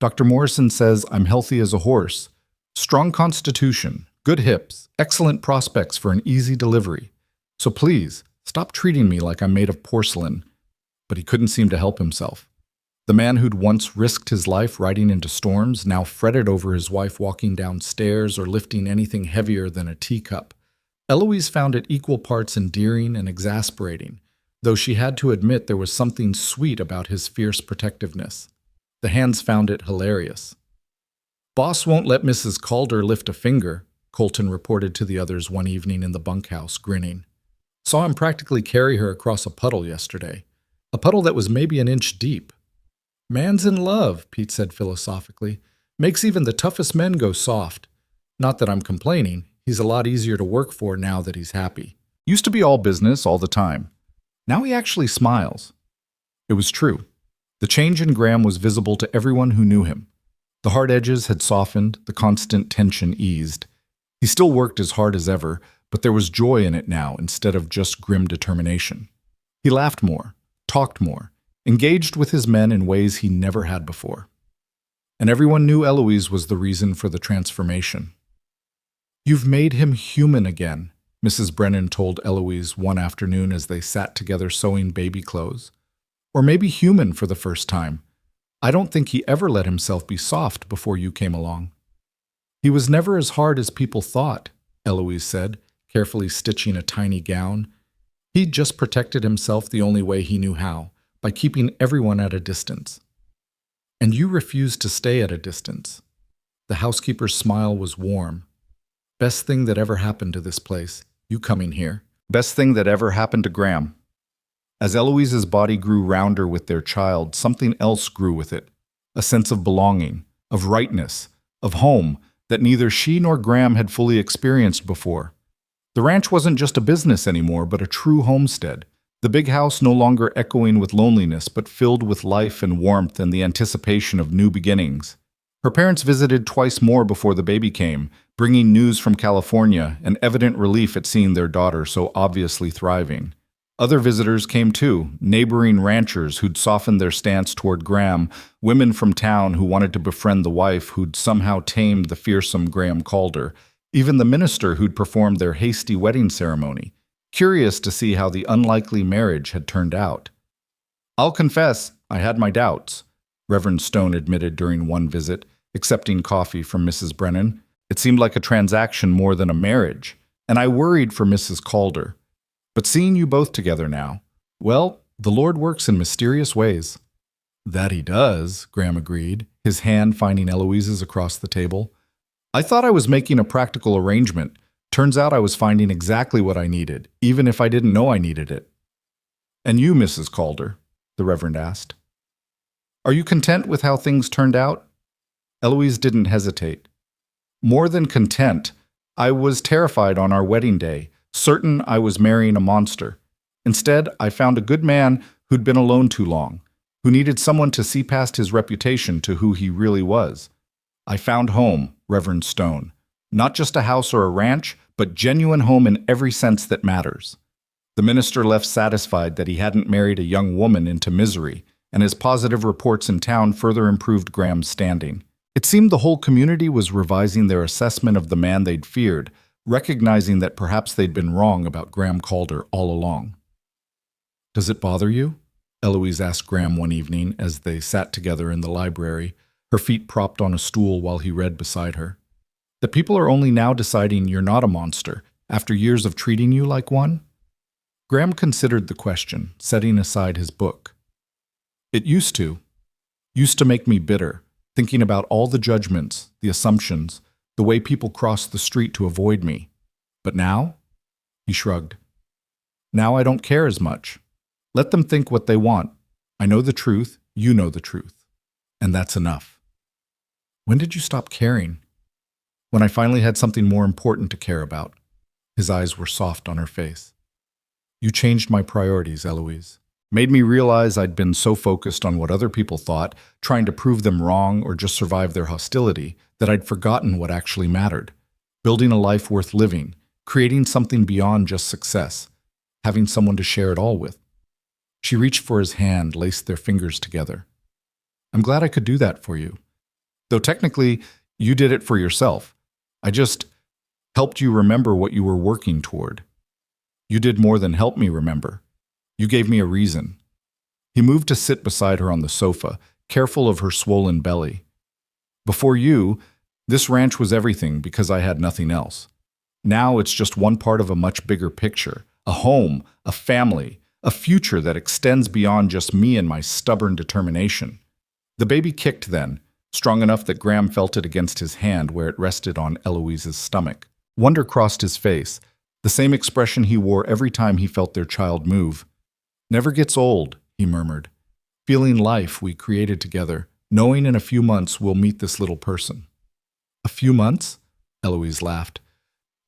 Dr. Morrison says I'm healthy as a horse. Strong constitution, good hips, excellent prospects for an easy delivery. So please, stop treating me like I'm made of porcelain. But he couldn't seem to help himself. The man who'd once risked his life riding into storms now fretted over his wife walking downstairs or lifting anything heavier than a teacup. Eloise found it equal parts endearing and exasperating, though she had to admit there was something sweet about his fierce protectiveness. The hands found it hilarious. Boss won't let Mrs. Calder lift a finger, Colton reported to the others one evening in the bunkhouse, grinning. Saw him practically carry her across a puddle yesterday. A puddle that was maybe an inch deep. Man's in love, Pete said philosophically. Makes even the toughest men go soft. Not that I'm complaining. He's a lot easier to work for now that he's happy. Used to be all business all the time. Now he actually smiles. It was true. The change in Graham was visible to everyone who knew him. The hard edges had softened, the constant tension eased. He still worked as hard as ever, but there was joy in it now instead of just grim determination. He laughed more, talked more, engaged with his men in ways he never had before. And everyone knew Eloise was the reason for the transformation. You've made him human again, Mrs. Brennan told Eloise one afternoon as they sat together sewing baby clothes. Or maybe human for the first time. I don't think he ever let himself be soft before you came along. He was never as hard as people thought, Eloise said, carefully stitching a tiny gown. He'd just protected himself the only way he knew how, by keeping everyone at a distance. And you refused to stay at a distance. The housekeeper's smile was warm. Best thing that ever happened to this place, you coming here. Best thing that ever happened to Graham. As Eloise's body grew rounder with their child, something else grew with it. A sense of belonging, of rightness, of home that neither she nor Graham had fully experienced before. The ranch wasn't just a business anymore, but a true homestead. The big house no longer echoing with loneliness, but filled with life and warmth and the anticipation of new beginnings. Her parents visited twice more before the baby came, bringing news from California and evident relief at seeing their daughter so obviously thriving. Other visitors came too, neighboring ranchers who'd softened their stance toward Graham, women from town who wanted to befriend the wife who'd somehow tamed the fearsome Graham Calder, even the minister who'd performed their hasty wedding ceremony, curious to see how the unlikely marriage had turned out. I'll confess, I had my doubts, Reverend Stone admitted during one visit, accepting coffee from Mrs. Brennan. It seemed like a transaction more than a marriage, and I worried for Mrs. Calder. But seeing you both together now, well, the Lord works in mysterious ways. That he does, Graham agreed, his hand finding Eloise's across the table. I thought I was making a practical arrangement. Turns out I was finding exactly what I needed, even if I didn't know I needed it. And you, Mrs. Calder? The Reverend asked. Are you content with how things turned out? Eloise didn't hesitate. More than content, I was terrified on our wedding day, certain I was marrying a monster. Instead, I found a good man who'd been alone too long, who needed someone to see past his reputation to who he really was. I found home, Reverend Stone. Not just a house or a ranch, but genuine home in every sense that matters. The minister left satisfied that he hadn't married a young woman into misery, and his positive reports in town further improved Graham's standing. It seemed the whole community was revising their assessment of the man they'd feared, recognizing that perhaps they'd been wrong about Graham Calder all along. Does it bother you? Eloise asked Graham one evening as they sat together in the library, her feet propped on a stool while he read beside her. That people are only now deciding you're not a monster, after years of treating you like one? Graham considered the question, setting aside his book. It used to make me bitter, thinking about all the judgments, the assumptions, the way people crossed the street to avoid me. But now? He shrugged. Now I don't care as much. Let them think what they want. I know the truth, you know the truth. and that's enough. When did you stop caring? When I finally had something more important to care about. His eyes were soft on her face. You changed my priorities, Eloise. Made me realize I'd been so focused on what other people thought, trying to prove them wrong or just survive their hostility, that I'd forgotten what actually mattered. Building a life worth living, creating something beyond just success, having someone to share it all with. She reached for his hand, laced their fingers together. I'm glad I could do that for you. Though technically, you did it for yourself. I just helped you remember what you were working toward. You did more than help me remember. You gave me a reason. He moved to sit beside her on the sofa, careful of her swollen belly. Before you, this ranch was everything because I had nothing else. Now it's just one part of a much bigger picture, a home, a family, a future that extends beyond just me and my stubborn determination. The baby kicked then, strong enough that Graham felt it against his hand where it rested on Eloise's stomach. Wonder crossed his face, the same expression he wore every time he felt their child move. Never gets old, he murmured, feeling life we created together, knowing in a few months we'll meet this little person. A few months? Eloise laughed.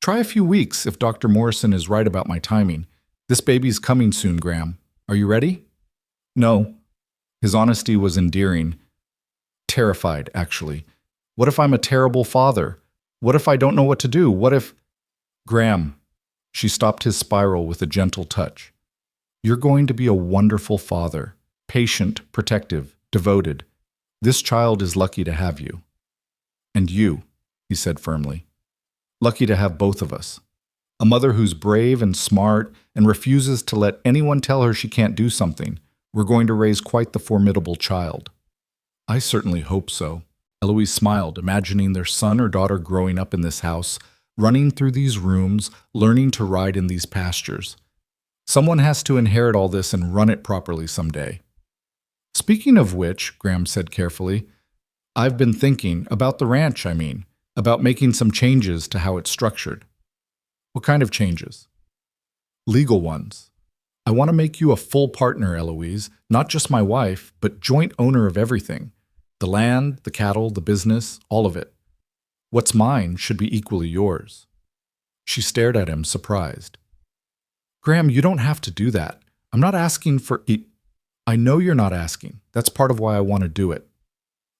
Try a few weeks if Dr. Morrison is right about my timing. This baby's coming soon, Graham. Are you ready? No. His honesty was endearing. Terrified, actually. What if I'm a terrible father? What if I don't know what to do? What if… Graham. She stopped his spiral with a gentle touch. You're going to be a wonderful father, patient, protective, devoted. This child is lucky to have you. And you, he said firmly. Lucky to have both of us. A mother who's brave and smart and refuses to let anyone tell her she can't do something. We're going to raise quite the formidable child. I certainly hope so. Eloise smiled, imagining their son or daughter growing up in this house, running through these rooms, learning to ride in these pastures. Someone has to inherit all this and run it properly someday. Speaking of which, Graham said carefully, I've been thinking about the ranch, about making some changes to how it's structured. What kind of changes? Legal ones. I want to make you a full partner, Eloise, not just my wife, but joint owner of everything. The land, the cattle, the business, all of it. What's mine should be equally yours. She stared at him, surprised. Graham, you don't have to do that. I'm not asking for… I know you're not asking. That's part of why I want to do it.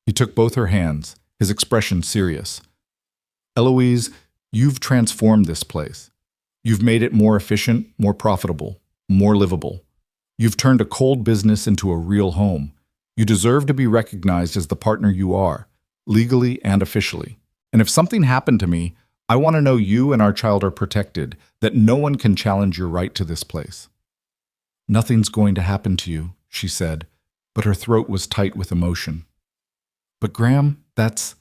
He took both her hands, his expression serious. Eloise, you've transformed this place. You've made it more efficient, more profitable, more livable. You've turned a cold business into a real home. You deserve to be recognized as the partner you are, legally and officially. And if something happened to me, I want to know you and our child are protected, that no one can challenge your right to this place. Nothing's going to happen to you, she said, but her throat was tight with emotion. But Graham, that's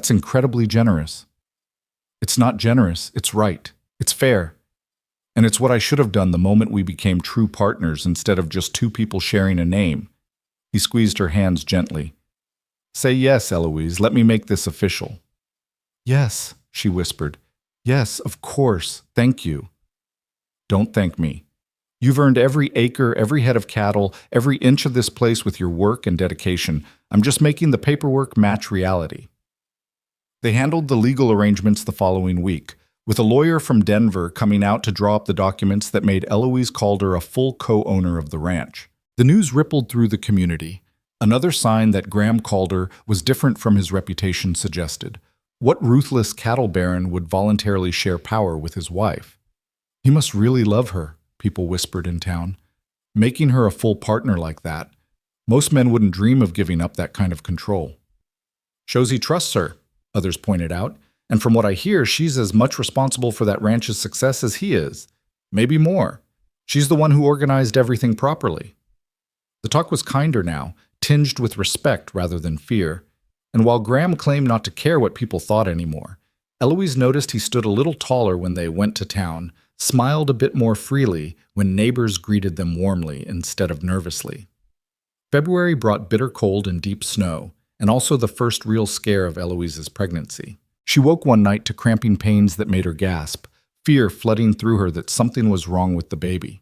incredibly generous. It's not generous, it's right. It's fair. And it's what I should have done the moment we became true partners instead of just two people sharing a name. He squeezed her hands gently. Say yes, Eloise, let me make this official. Yes, she whispered. Yes, of course, thank you. Don't thank me. You've earned every acre, every head of cattle, every inch of this place with your work and dedication. I'm just making the paperwork match reality. They handled the legal arrangements the following week, with a lawyer from Denver coming out to draw up the documents that made Eloise Calder a full co-owner of the ranch. The news rippled through the community. Another sign that Graham Calder was different from his reputation suggested. What ruthless cattle baron would voluntarily share power with his wife? He must really love her, people whispered in town. Making her a full partner like that. Most men wouldn't dream of giving up that kind of control. Shows he trusts her, others pointed out. And from what I hear, she's as much responsible for that ranch's success as he is. Maybe more. She's the one who organized everything properly. The talk was kinder now, tinged with respect rather than fear. And while Graham claimed not to care what people thought anymore, Eloise noticed he stood a little taller when they went to town, smiled a bit more freely when neighbors greeted them warmly instead of nervously. February brought bitter cold and deep snow, and also the first real scare of Eloise's pregnancy. She woke one night to cramping pains that made her gasp, fear flooding through her that something was wrong with the baby.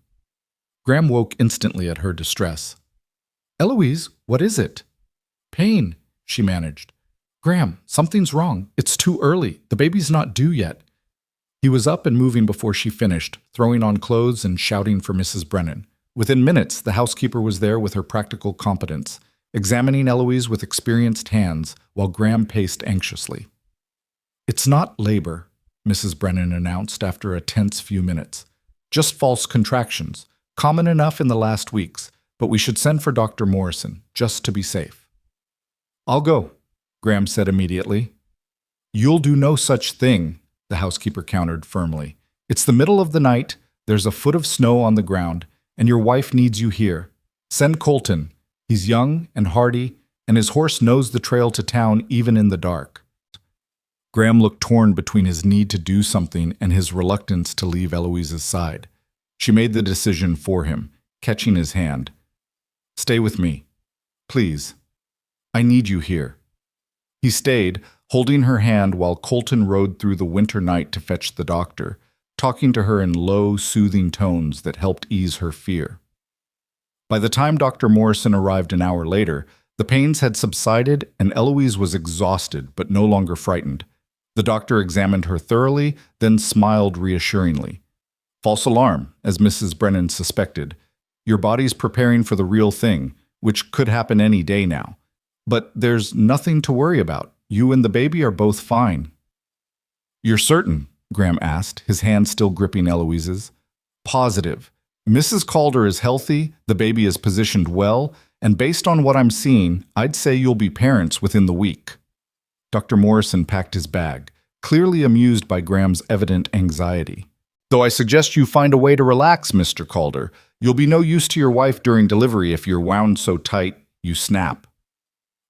Graham woke instantly at her distress. Eloise, what is it? Pain, she managed. Graham, something's wrong. It's too early. The baby's not due yet. He was up and moving before she finished, throwing on clothes and shouting for Mrs. Brennan. Within minutes, the housekeeper was there with her practical competence, examining Eloise with experienced hands while Graham paced anxiously. It's not labor, Mrs. Brennan announced after a tense few minutes. Just false contractions, common enough in the last weeks, but we should send for Dr. Morrison, just to be safe. I'll go, Graham said immediately. You'll do no such thing, the housekeeper countered firmly. It's the middle of the night, there's a foot of snow on the ground, and your wife needs you here. Send Colton. He's young and hardy, and his horse knows the trail to town even in the dark. Graham looked torn between his need to do something and his reluctance to leave Eloise's side. She made the decision for him, catching his hand. Stay with me. Please. I need you here. He stayed, holding her hand while Colton rode through the winter night to fetch the doctor, talking to her in low, soothing tones that helped ease her fear. By the time Dr. Morrison arrived an hour later, the pains had subsided and Eloise was exhausted but no longer frightened. The doctor examined her thoroughly, then smiled reassuringly. False alarm, as Mrs. Brennan suspected. Your body's preparing for the real thing, which could happen any day now. But there's nothing to worry about. You and the baby are both fine. You're certain? Graham asked, his hand still gripping Eloise's. Positive. Mrs. Calder is healthy, the baby is positioned well, and based on what I'm seeing, I'd say you'll be parents within the week. Dr. Morrison packed his bag, clearly amused by Graham's evident anxiety. Though I suggest you find a way to relax, Mr. Calder. You'll be no use to your wife during delivery if you're wound so tight you snap.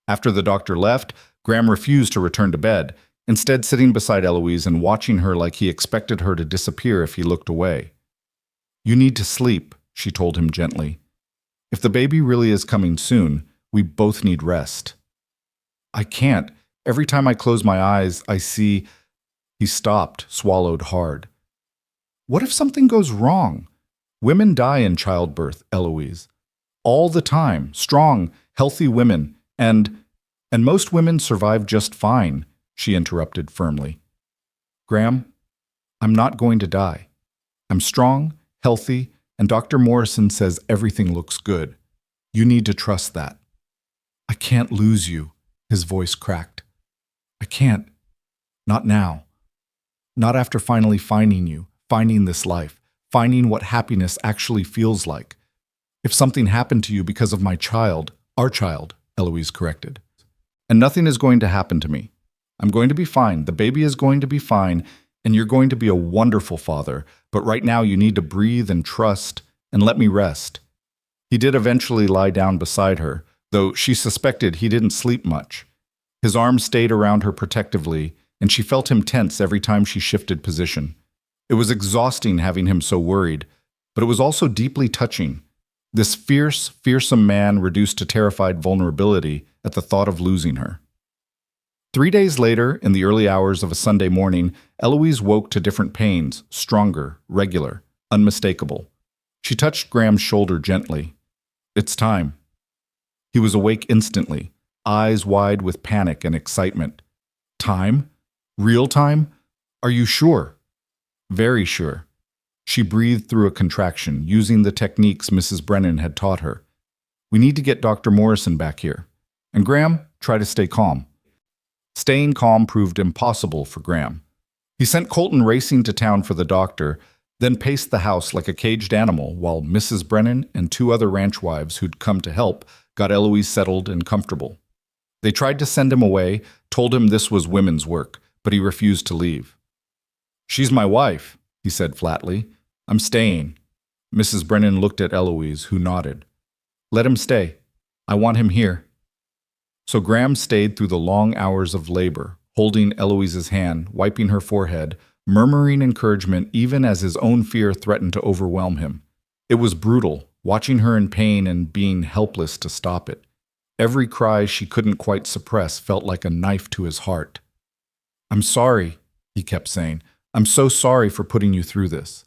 After the doctor left, Graham refused to return to bed, instead sitting beside Eloise and watching her like he expected her to disappear if he looked away. You need to sleep, she told him gently. If the baby really is coming soon, we both need rest. I can't. Every time I close my eyes, I see... He stopped, swallowed hard. What if something goes wrong? Women die in childbirth, Eloise. All the time, strong, healthy women, and most women survive just fine, she interrupted firmly. Graham, I'm not going to die. I'm strong, healthy, and Dr. Morrison says everything looks good. You need to trust that. I can't lose you, his voice cracked. I can't. Not now. Not after finally finding you, finding this life, finding what happiness actually feels like. If something happened to you because of my child, our child, Eloise corrected. And nothing is going to happen to me. I'm going to be fine. The baby is going to be fine, and you're going to be a wonderful father. But right now you need to breathe and trust and let me rest. He did eventually lie down beside her, though she suspected he didn't sleep much. His arm stayed around her protectively, and she felt him tense every time she shifted position. It was exhausting having him so worried, but it was also deeply touching. This fierce, fearsome man reduced to terrified vulnerability at the thought of losing her. 3 days later, in the early hours of a Sunday morning, Eloise woke to different pains, stronger, regular, unmistakable. She touched Graham's shoulder gently. It's time. He was awake instantly, eyes wide with panic and excitement. Time? Real time? Are you sure? Very sure. She breathed through a contraction, using the techniques Mrs. Brennan had taught her. We need to get Dr. Morrison back here. And Graham, try to stay calm. Staying calm proved impossible for Graham. He sent Colton racing to town for the doctor, then paced the house like a caged animal while Mrs. Brennan and 2 other ranch wives who'd come to help got Eloise settled and comfortable. They tried to send him away, told him this was women's work, but he refused to leave. She's my wife, he said flatly. I'm staying. Mrs. Brennan looked at Eloise, who nodded. Let him stay. I want him here. So Graham stayed through the long hours of labor, holding Eloise's hand, wiping her forehead, murmuring encouragement even as his own fear threatened to overwhelm him. It was brutal, watching her in pain and being helpless to stop it. Every cry she couldn't quite suppress felt like a knife to his heart. I'm sorry, he kept saying. I'm so sorry for putting you through this.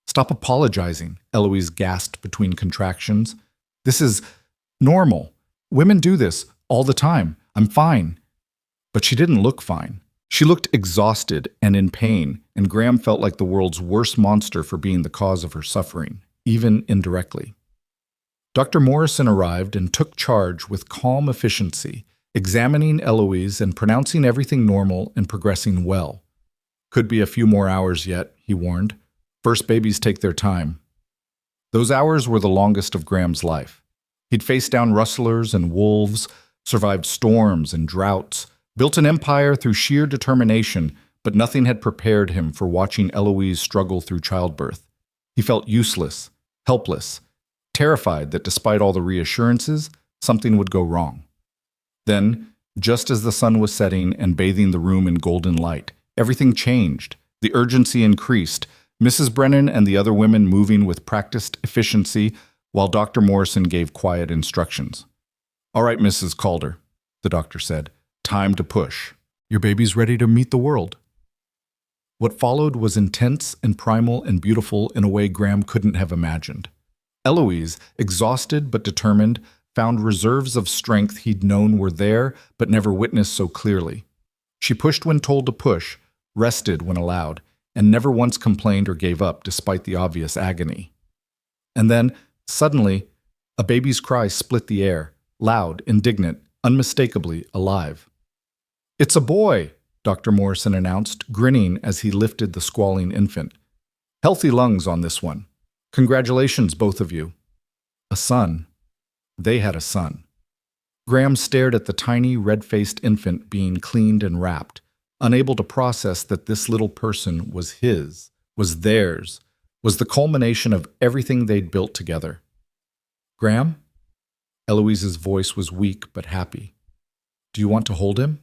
Stop apologizing, Eloise gasped between contractions. This is normal. Women do this. All the time. I'm fine. But she didn't look fine. She looked exhausted and in pain, and Graham felt like the world's worst monster for being the cause of her suffering, even indirectly. Dr. Morrison arrived and took charge with calm efficiency, examining Eloise and pronouncing everything normal and progressing well. Could be a few more hours yet, he warned. First babies take their time. Those hours were the longest of Graham's life. He'd faced down rustlers and wolves, survived storms and droughts, built an empire through sheer determination, but nothing had prepared him for watching Eloise struggle through childbirth. He felt useless, helpless, terrified that despite all the reassurances, something would go wrong. Then, just as the sun was setting and bathing the room in golden light, everything changed. The urgency increased, Mrs. Brennan and the other women moving with practiced efficiency, while Dr. Morrison gave quiet instructions. "All right, Mrs. Calder," the doctor said. "Time to push. Your baby's ready to meet the world." What followed was intense and primal and beautiful in a way Graham couldn't have imagined. Eloise, exhausted but determined, found reserves of strength he'd known were there but never witnessed so clearly. She pushed when told to push, rested when allowed, and never once complained or gave up despite the obvious agony. And then, suddenly, a baby's cry split the air, loud, indignant, unmistakably alive. "It's a boy," Dr. Morrison announced, grinning as he lifted the squalling infant. "Healthy lungs on this one. Congratulations, both of you." A son. They had a son. Graham stared at the tiny, red-faced infant being cleaned and wrapped, unable to process that this little person was his, was theirs, was the culmination of everything they'd built together. "Graham?" Eloise's voice was weak but happy. "Do you want to hold him?"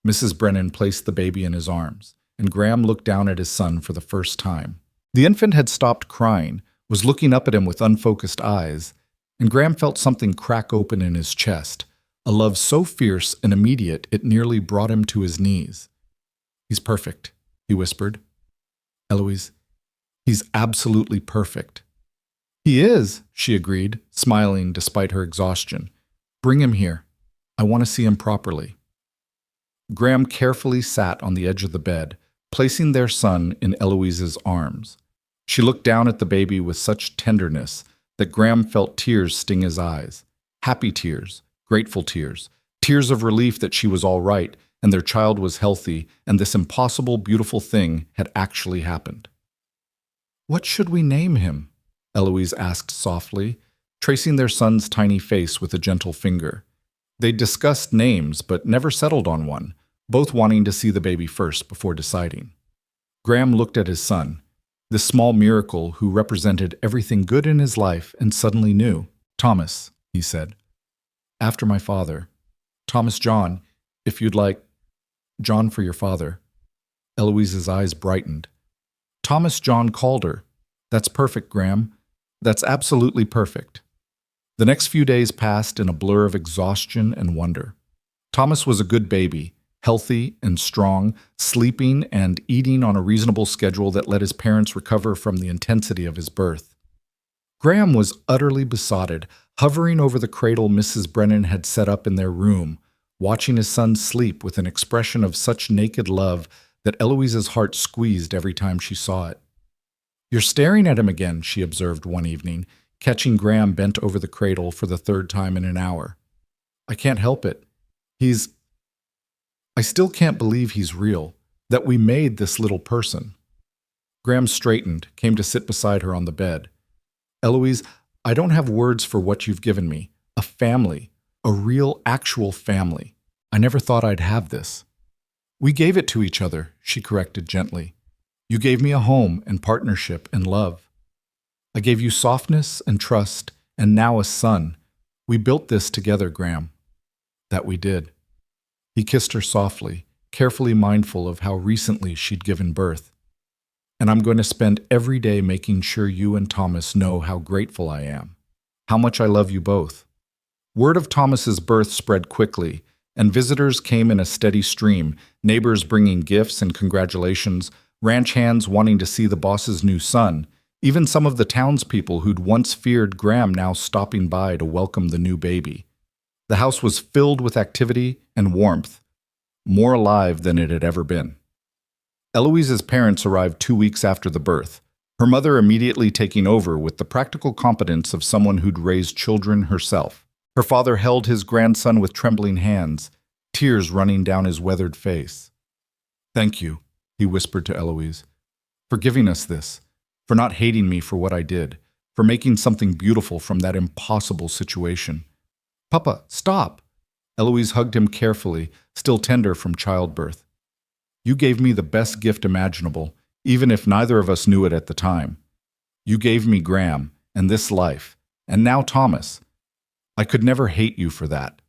Mrs. Brennan placed the baby in his arms, and Graham looked down at his son for the first time. The infant had stopped crying, was looking up at him with unfocused eyes, and Graham felt something crack open in his chest, a love so fierce and immediate it nearly brought him to his knees. "He's perfect," he whispered. "Eloise, he's absolutely perfect." "He is," she agreed, smiling despite her exhaustion. "Bring him here. I want to see him properly." Graham carefully sat on the edge of the bed, placing their son in Eloise's arms. She looked down at the baby with such tenderness that Graham felt tears sting his eyes. Happy tears, grateful tears, tears of relief that she was all right and their child was healthy and this impossible, beautiful thing had actually happened. "What should we name him?" Eloise asked softly, tracing their son's tiny face with a gentle finger. They'd discussed names but never settled on one, both wanting to see the baby first before deciding. Graham looked at his son, this small miracle who represented everything good in his life and suddenly knew. "Thomas," he said. "After my father. Thomas John, if you'd like. John for your father." Eloise's eyes brightened. "Thomas John Calder. That's perfect, Graham. That's absolutely perfect." The next few days passed in a blur of exhaustion and wonder. Thomas was a good baby, healthy and strong, sleeping and eating on a reasonable schedule that let his parents recover from the intensity of his birth. Graham was utterly besotted, hovering over the cradle Mrs. Brennan had set up in their room, watching his son sleep with an expression of such naked love that Eloise's heart squeezed every time she saw it. "You're staring at him again," she observed one evening, catching Graham bent over the cradle for the third time in an hour. "I can't help it. I still can't believe he's real, that we made this little person." Graham straightened, came to sit beside her on the bed. "Eloise, I don't have words for what you've given me. A family. A real, actual family. I never thought I'd have this." "We gave it to each other," she corrected gently. "You gave me a home and partnership and love. I gave you softness and trust, and now a son. We built this together, Graham." "That we did." He kissed her softly, carefully mindful of how recently she'd given birth. "And I'm going to spend every day making sure you and Thomas know how grateful I am, how much I love you both." Word of Thomas's birth spread quickly, and visitors came in a steady stream, neighbors bringing gifts and congratulations, ranch hands wanting to see the boss's new son, even some of the townspeople who'd once feared Graham now stopping by to welcome the new baby. The house was filled with activity and warmth, more alive than it had ever been. Eloise's parents arrived 2 weeks after the birth, her mother immediately taking over with the practical competence of someone who'd raised children herself. Her father held his grandson with trembling hands, tears running down his weathered face. "Thank you," he whispered to Eloise, "for giving us this, for not hating me for what I did, for making something beautiful from that impossible situation." "Papa, stop!" Eloise hugged him carefully, still tender from childbirth. "You gave me the best gift imaginable, even if neither of us knew it at the time. You gave me Graham, and this life, and now Thomas. I could never hate you for that."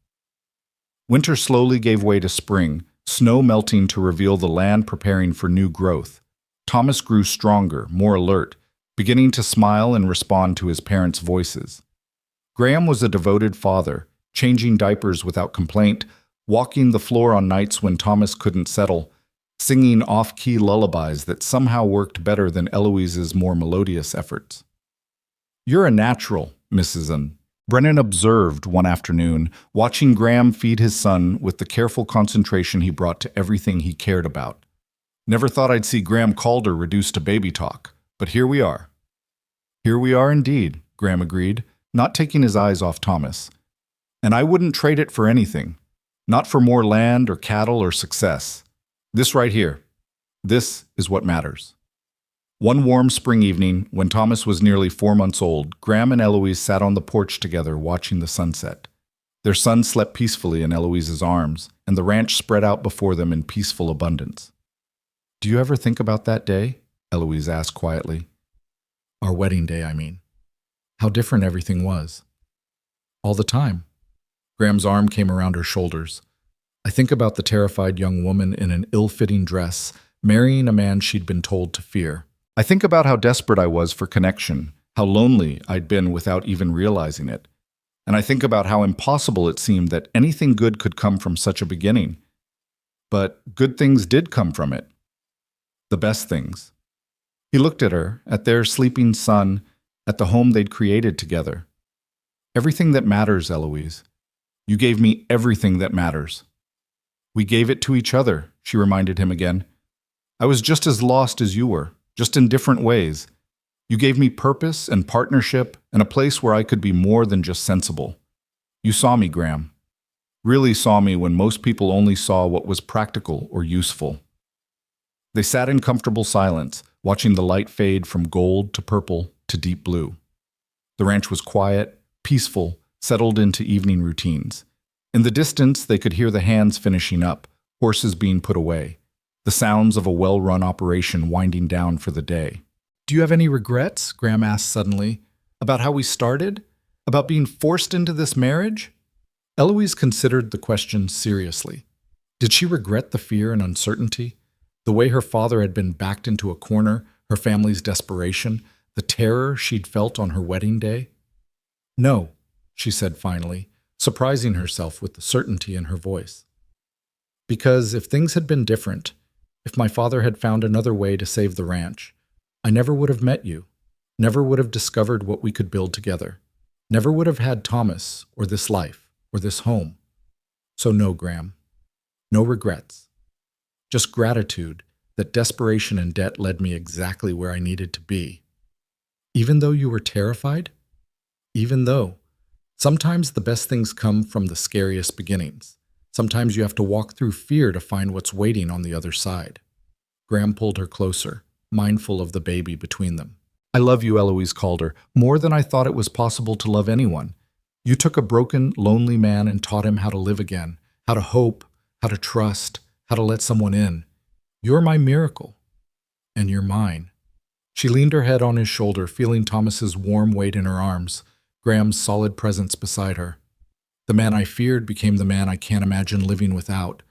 Winter slowly gave way to spring, snow melting to reveal the land preparing for new growth. Thomas grew stronger, more alert, beginning to smile and respond to his parents' voices. Graham was a devoted father, changing diapers without complaint, walking the floor on nights when Thomas couldn't settle, singing off-key lullabies that somehow worked better than Eloise's more melodious efforts. "You're a natural, Mrs. N," Brennan observed one afternoon, watching Graham feed his son with the careful concentration he brought to everything he cared about. "Never thought I'd see Graham Calder reduced to baby talk, but here we are." "Here we are indeed," Graham agreed, not taking his eyes off Thomas. "And I wouldn't trade it for anything, not for more land or cattle or success. This right here, this is what matters." One warm spring evening, when Thomas was nearly 4 months old, Graham and Eloise sat on the porch together watching the sunset. Their son slept peacefully in Eloise's arms, and the ranch spread out before them in peaceful abundance. "Do you ever think about that day?" Eloise asked quietly. "Our wedding day, I mean. How different everything was." "All the time." Graham's arm came around her shoulders. "I think about the terrified young woman in an ill-fitting dress, marrying a man she'd been told to fear. I think about how desperate I was for connection, how lonely I'd been without even realizing it. And I think about how impossible it seemed that anything good could come from such a beginning. But good things did come from it. The best things." He looked at her, at their sleeping son, at the home they'd created together. "Everything that matters, Eloise. You gave me everything that matters." "We gave it to each other," she reminded him again. "I was just as lost as you were, just in different ways. You gave me purpose and partnership and a place where I could be more than just sensible. You saw me, Graham. Really saw me when most people only saw what was practical or useful." They sat in comfortable silence, watching the light fade from gold to purple to deep blue. The ranch was quiet, peaceful, settled into evening routines. In the distance, they could hear the hands finishing up, horses being put away, the sounds of a well-run operation winding down for the day. "Do you have any regrets?" Graham asked suddenly. "About how we started? About being forced into this marriage?" Eloise considered the question seriously. Did she regret the fear and uncertainty? The way her father had been backed into a corner, her family's desperation, the terror she'd felt on her wedding day? "No," she said finally, surprising herself with the certainty in her voice. "Because if things had been different, if my father had found another way to save the ranch, I never would have met you, never would have discovered what we could build together, never would have had Thomas, or this life, or this home. So no, Graham, no regrets. Just gratitude that desperation and debt led me exactly where I needed to be. Even though you were terrified? Even though. Sometimes the best things come from the scariest beginnings. Sometimes you have to walk through fear to find what's waiting on the other side." Graham pulled her closer, mindful of the baby between them. "I love you," Eloise called her, "more than I thought it was possible to love anyone. You took a broken, lonely man and taught him how to live again, how to hope, how to trust, how to let someone in. You're my miracle. And you're mine." She leaned her head on his shoulder, feeling Thomas's warm weight in her arms, Graham's solid presence beside her. "The man I feared became the man I can't imagine living without.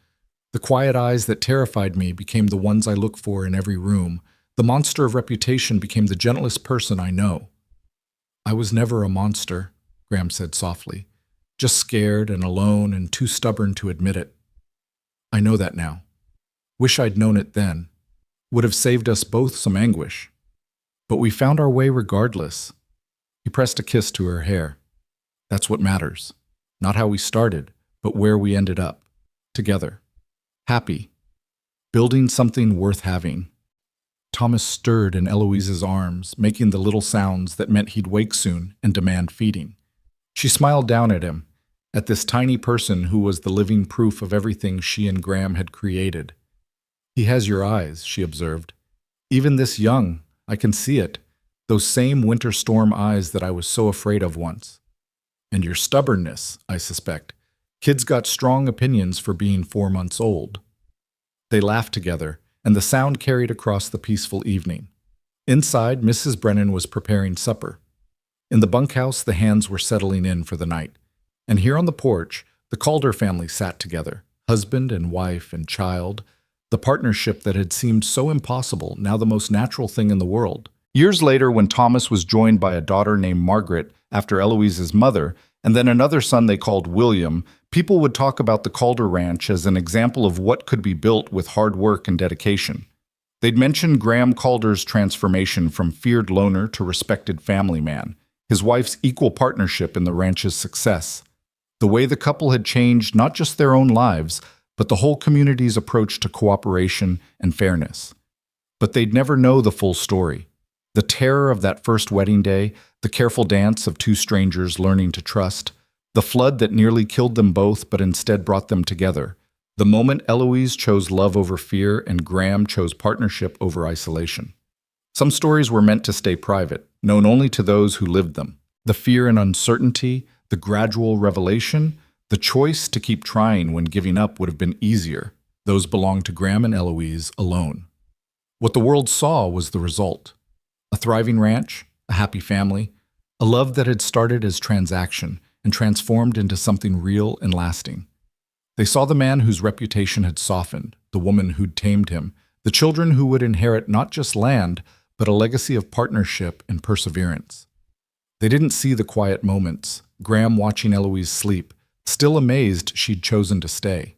The quiet eyes that terrified me became the ones I look for in every room. The monster of reputation became the gentlest person I know." "I was never a monster," Graham said softly, "just scared and alone and too stubborn to admit it. I know that now. Wish I'd known it then. Would have saved us both some anguish. But we found our way regardless." He pressed a kiss to her hair. "That's what matters." Not how we started, but where we ended up. Together. Happy. Building something worth having. Thomas stirred in Eloise's arms, making the little sounds that meant he'd wake soon and demand feeding. She smiled down at him, at this tiny person who was the living proof of everything she and Graham had created. He has your eyes, she observed. Even this young, I can see it, those same winter storm eyes that I was so afraid of once. And your stubbornness, I suspect. Kids got strong opinions for being 4 months old. They laughed together, and the sound carried across the peaceful evening. Inside, Mrs. Brennan was preparing supper. In the bunkhouse, the hands were settling in for the night. And here on the porch, the Calder family sat together, husband and wife and child, the partnership that had seemed so impossible, now the most natural thing in the world. Years later, when Thomas was joined by a daughter named Margaret after Eloise's mother, and then another son they called William, people would talk about the Calder Ranch as an example of what could be built with hard work and dedication. They'd mention Graham Calder's transformation from feared loner to respected family man, his wife's equal partnership in the ranch's success, the way the couple had changed not just their own lives, but the whole community's approach to cooperation and fairness. But they'd never know the full story. The terror of that first wedding day, the careful dance of two strangers learning to trust, the flood that nearly killed them both but instead brought them together, the moment Eloise chose love over fear and Graham chose partnership over isolation. Some stories were meant to stay private, known only to those who lived them. The fear and uncertainty, the gradual revelation, the choice to keep trying when giving up would have been easier. Those belonged to Graham and Eloise alone. What the world saw was the result. A thriving ranch, a happy family, a love that had started as transaction and transformed into something real and lasting. They saw the man whose reputation had softened, the woman who'd tamed him, the children who would inherit not just land, but a legacy of partnership and perseverance. They didn't see the quiet moments, Graham watching Eloise sleep, still amazed she'd chosen to stay.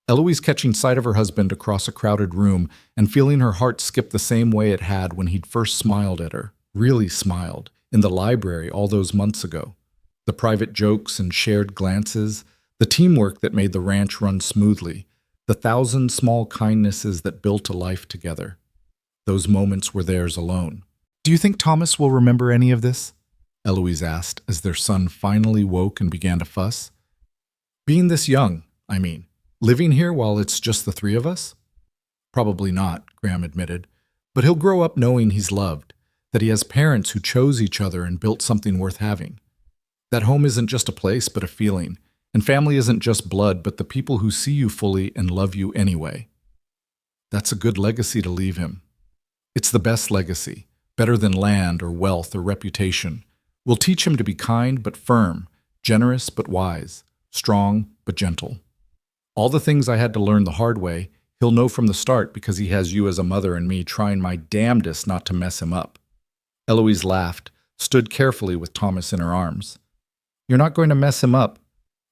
Eloise catching sight of her husband across a crowded room and feeling her heart skip the same way it had when he'd first smiled at her, really smiled, in the library all those months ago. The private jokes and shared glances, the teamwork that made the ranch run smoothly, the 1,000 small kindnesses that built a life together. Those moments were theirs alone. "Do you think Thomas will remember any of this?" Eloise asked as their son finally woke and began to fuss. "Being this young, I mean. Living here while it's just the three of us?" "Probably not," Graham admitted. "But he'll grow up knowing he's loved, that he has parents who chose each other and built something worth having. That home isn't just a place, but a feeling. And family isn't just blood, but the people who see you fully and love you anyway. That's a good legacy to leave him. It's the best legacy, better than land or wealth or reputation. We'll teach him to be kind but firm, generous but wise, strong but gentle. All the things I had to learn the hard way, he'll know from the start because he has you as a mother and me trying my damnedest not to mess him up." Eloise laughed, stood carefully with Thomas in her arms. "You're not going to mess him up.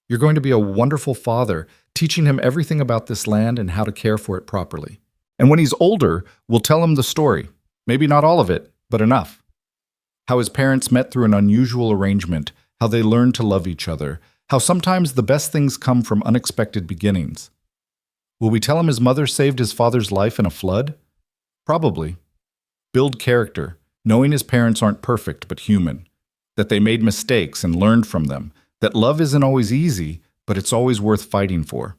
You're going to be a wonderful father, teaching him everything about this land and how to care for it properly. And when he's older, we'll tell him the story. Maybe not all of it, but enough. How his parents met through an unusual arrangement, how they learned to love each other, how sometimes the best things come from unexpected beginnings. Will we tell him his mother saved his father's life in a flood? Probably. Build character, knowing his parents aren't perfect but human, that they made mistakes and learned from them, that love isn't always easy, but it's always worth fighting for."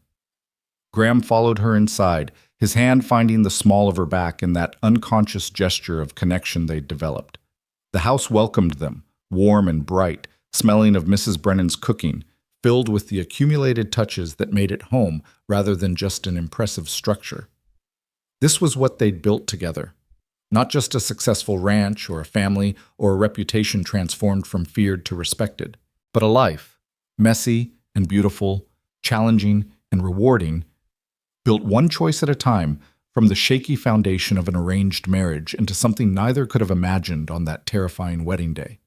Graham followed her inside, his hand finding the small of her back in that unconscious gesture of connection they'd developed. The house welcomed them, warm and bright, smelling of Mrs. Brennan's cooking, filled with the accumulated touches that made it home rather than just an impressive structure. This was what they'd built together. Not just a successful ranch or a family or a reputation transformed from feared to respected, but a life, messy and beautiful, challenging and rewarding, built one choice at a time from the shaky foundation of an arranged marriage into something neither could have imagined on that terrifying wedding day.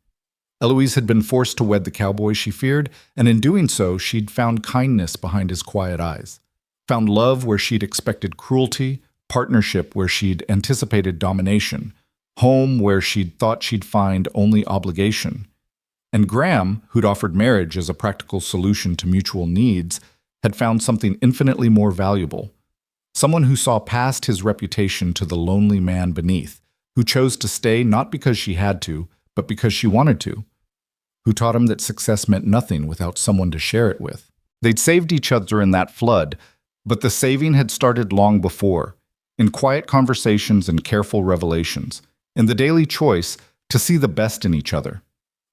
Eloise had been forced to wed the cowboy she feared, and in doing so, she'd found kindness behind his quiet eyes, found love where she'd expected cruelty, partnership where she'd anticipated domination, home where she'd thought she'd find only obligation. And Graham, who'd offered marriage as a practical solution to mutual needs, had found something infinitely more valuable. Someone who saw past his reputation to the lonely man beneath, who chose to stay not because she had to, but because she wanted to, who taught him that success meant nothing without someone to share it with. They'd saved each other in that flood, but the saving had started long before, in quiet conversations and careful revelations, in the daily choice to see the best in each other,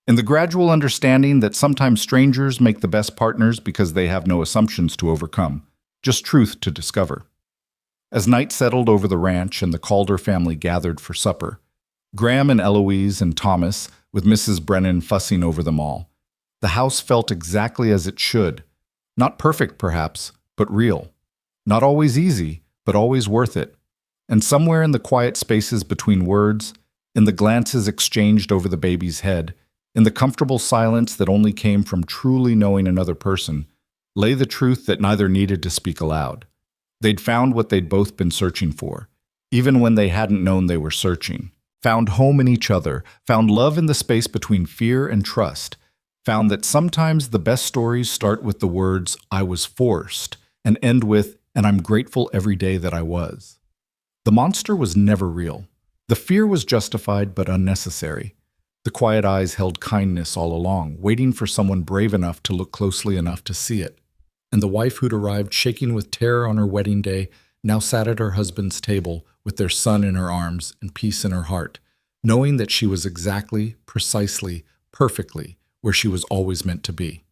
in the gradual understanding that sometimes strangers make the best partners because they have no assumptions to overcome, just truth to discover. As night settled over the ranch and the Calder family gathered for supper, Graham and Eloise and Thomas, with Mrs. Brennan fussing over them all, the house felt exactly as it should. Not perfect, perhaps, but real. Not always easy, but always worth it. And somewhere in the quiet spaces between words, in the glances exchanged over the baby's head, in the comfortable silence that only came from truly knowing another person, lay the truth that neither needed to speak aloud. They'd found what they'd both been searching for, even when they hadn't known they were searching. Found home in each other, found love in the space between fear and trust, found that sometimes the best stories start with the words, "I was forced," and end with, "and I'm grateful every day that I was." The monster was never real. The fear was justified but unnecessary. The quiet eyes held kindness all along, waiting for someone brave enough to look closely enough to see it. And the wife who'd arrived shaking with terror on her wedding day now sat at her husband's table with their son in her arms and peace in her heart, knowing that she was exactly, precisely, perfectly where she was always meant to be.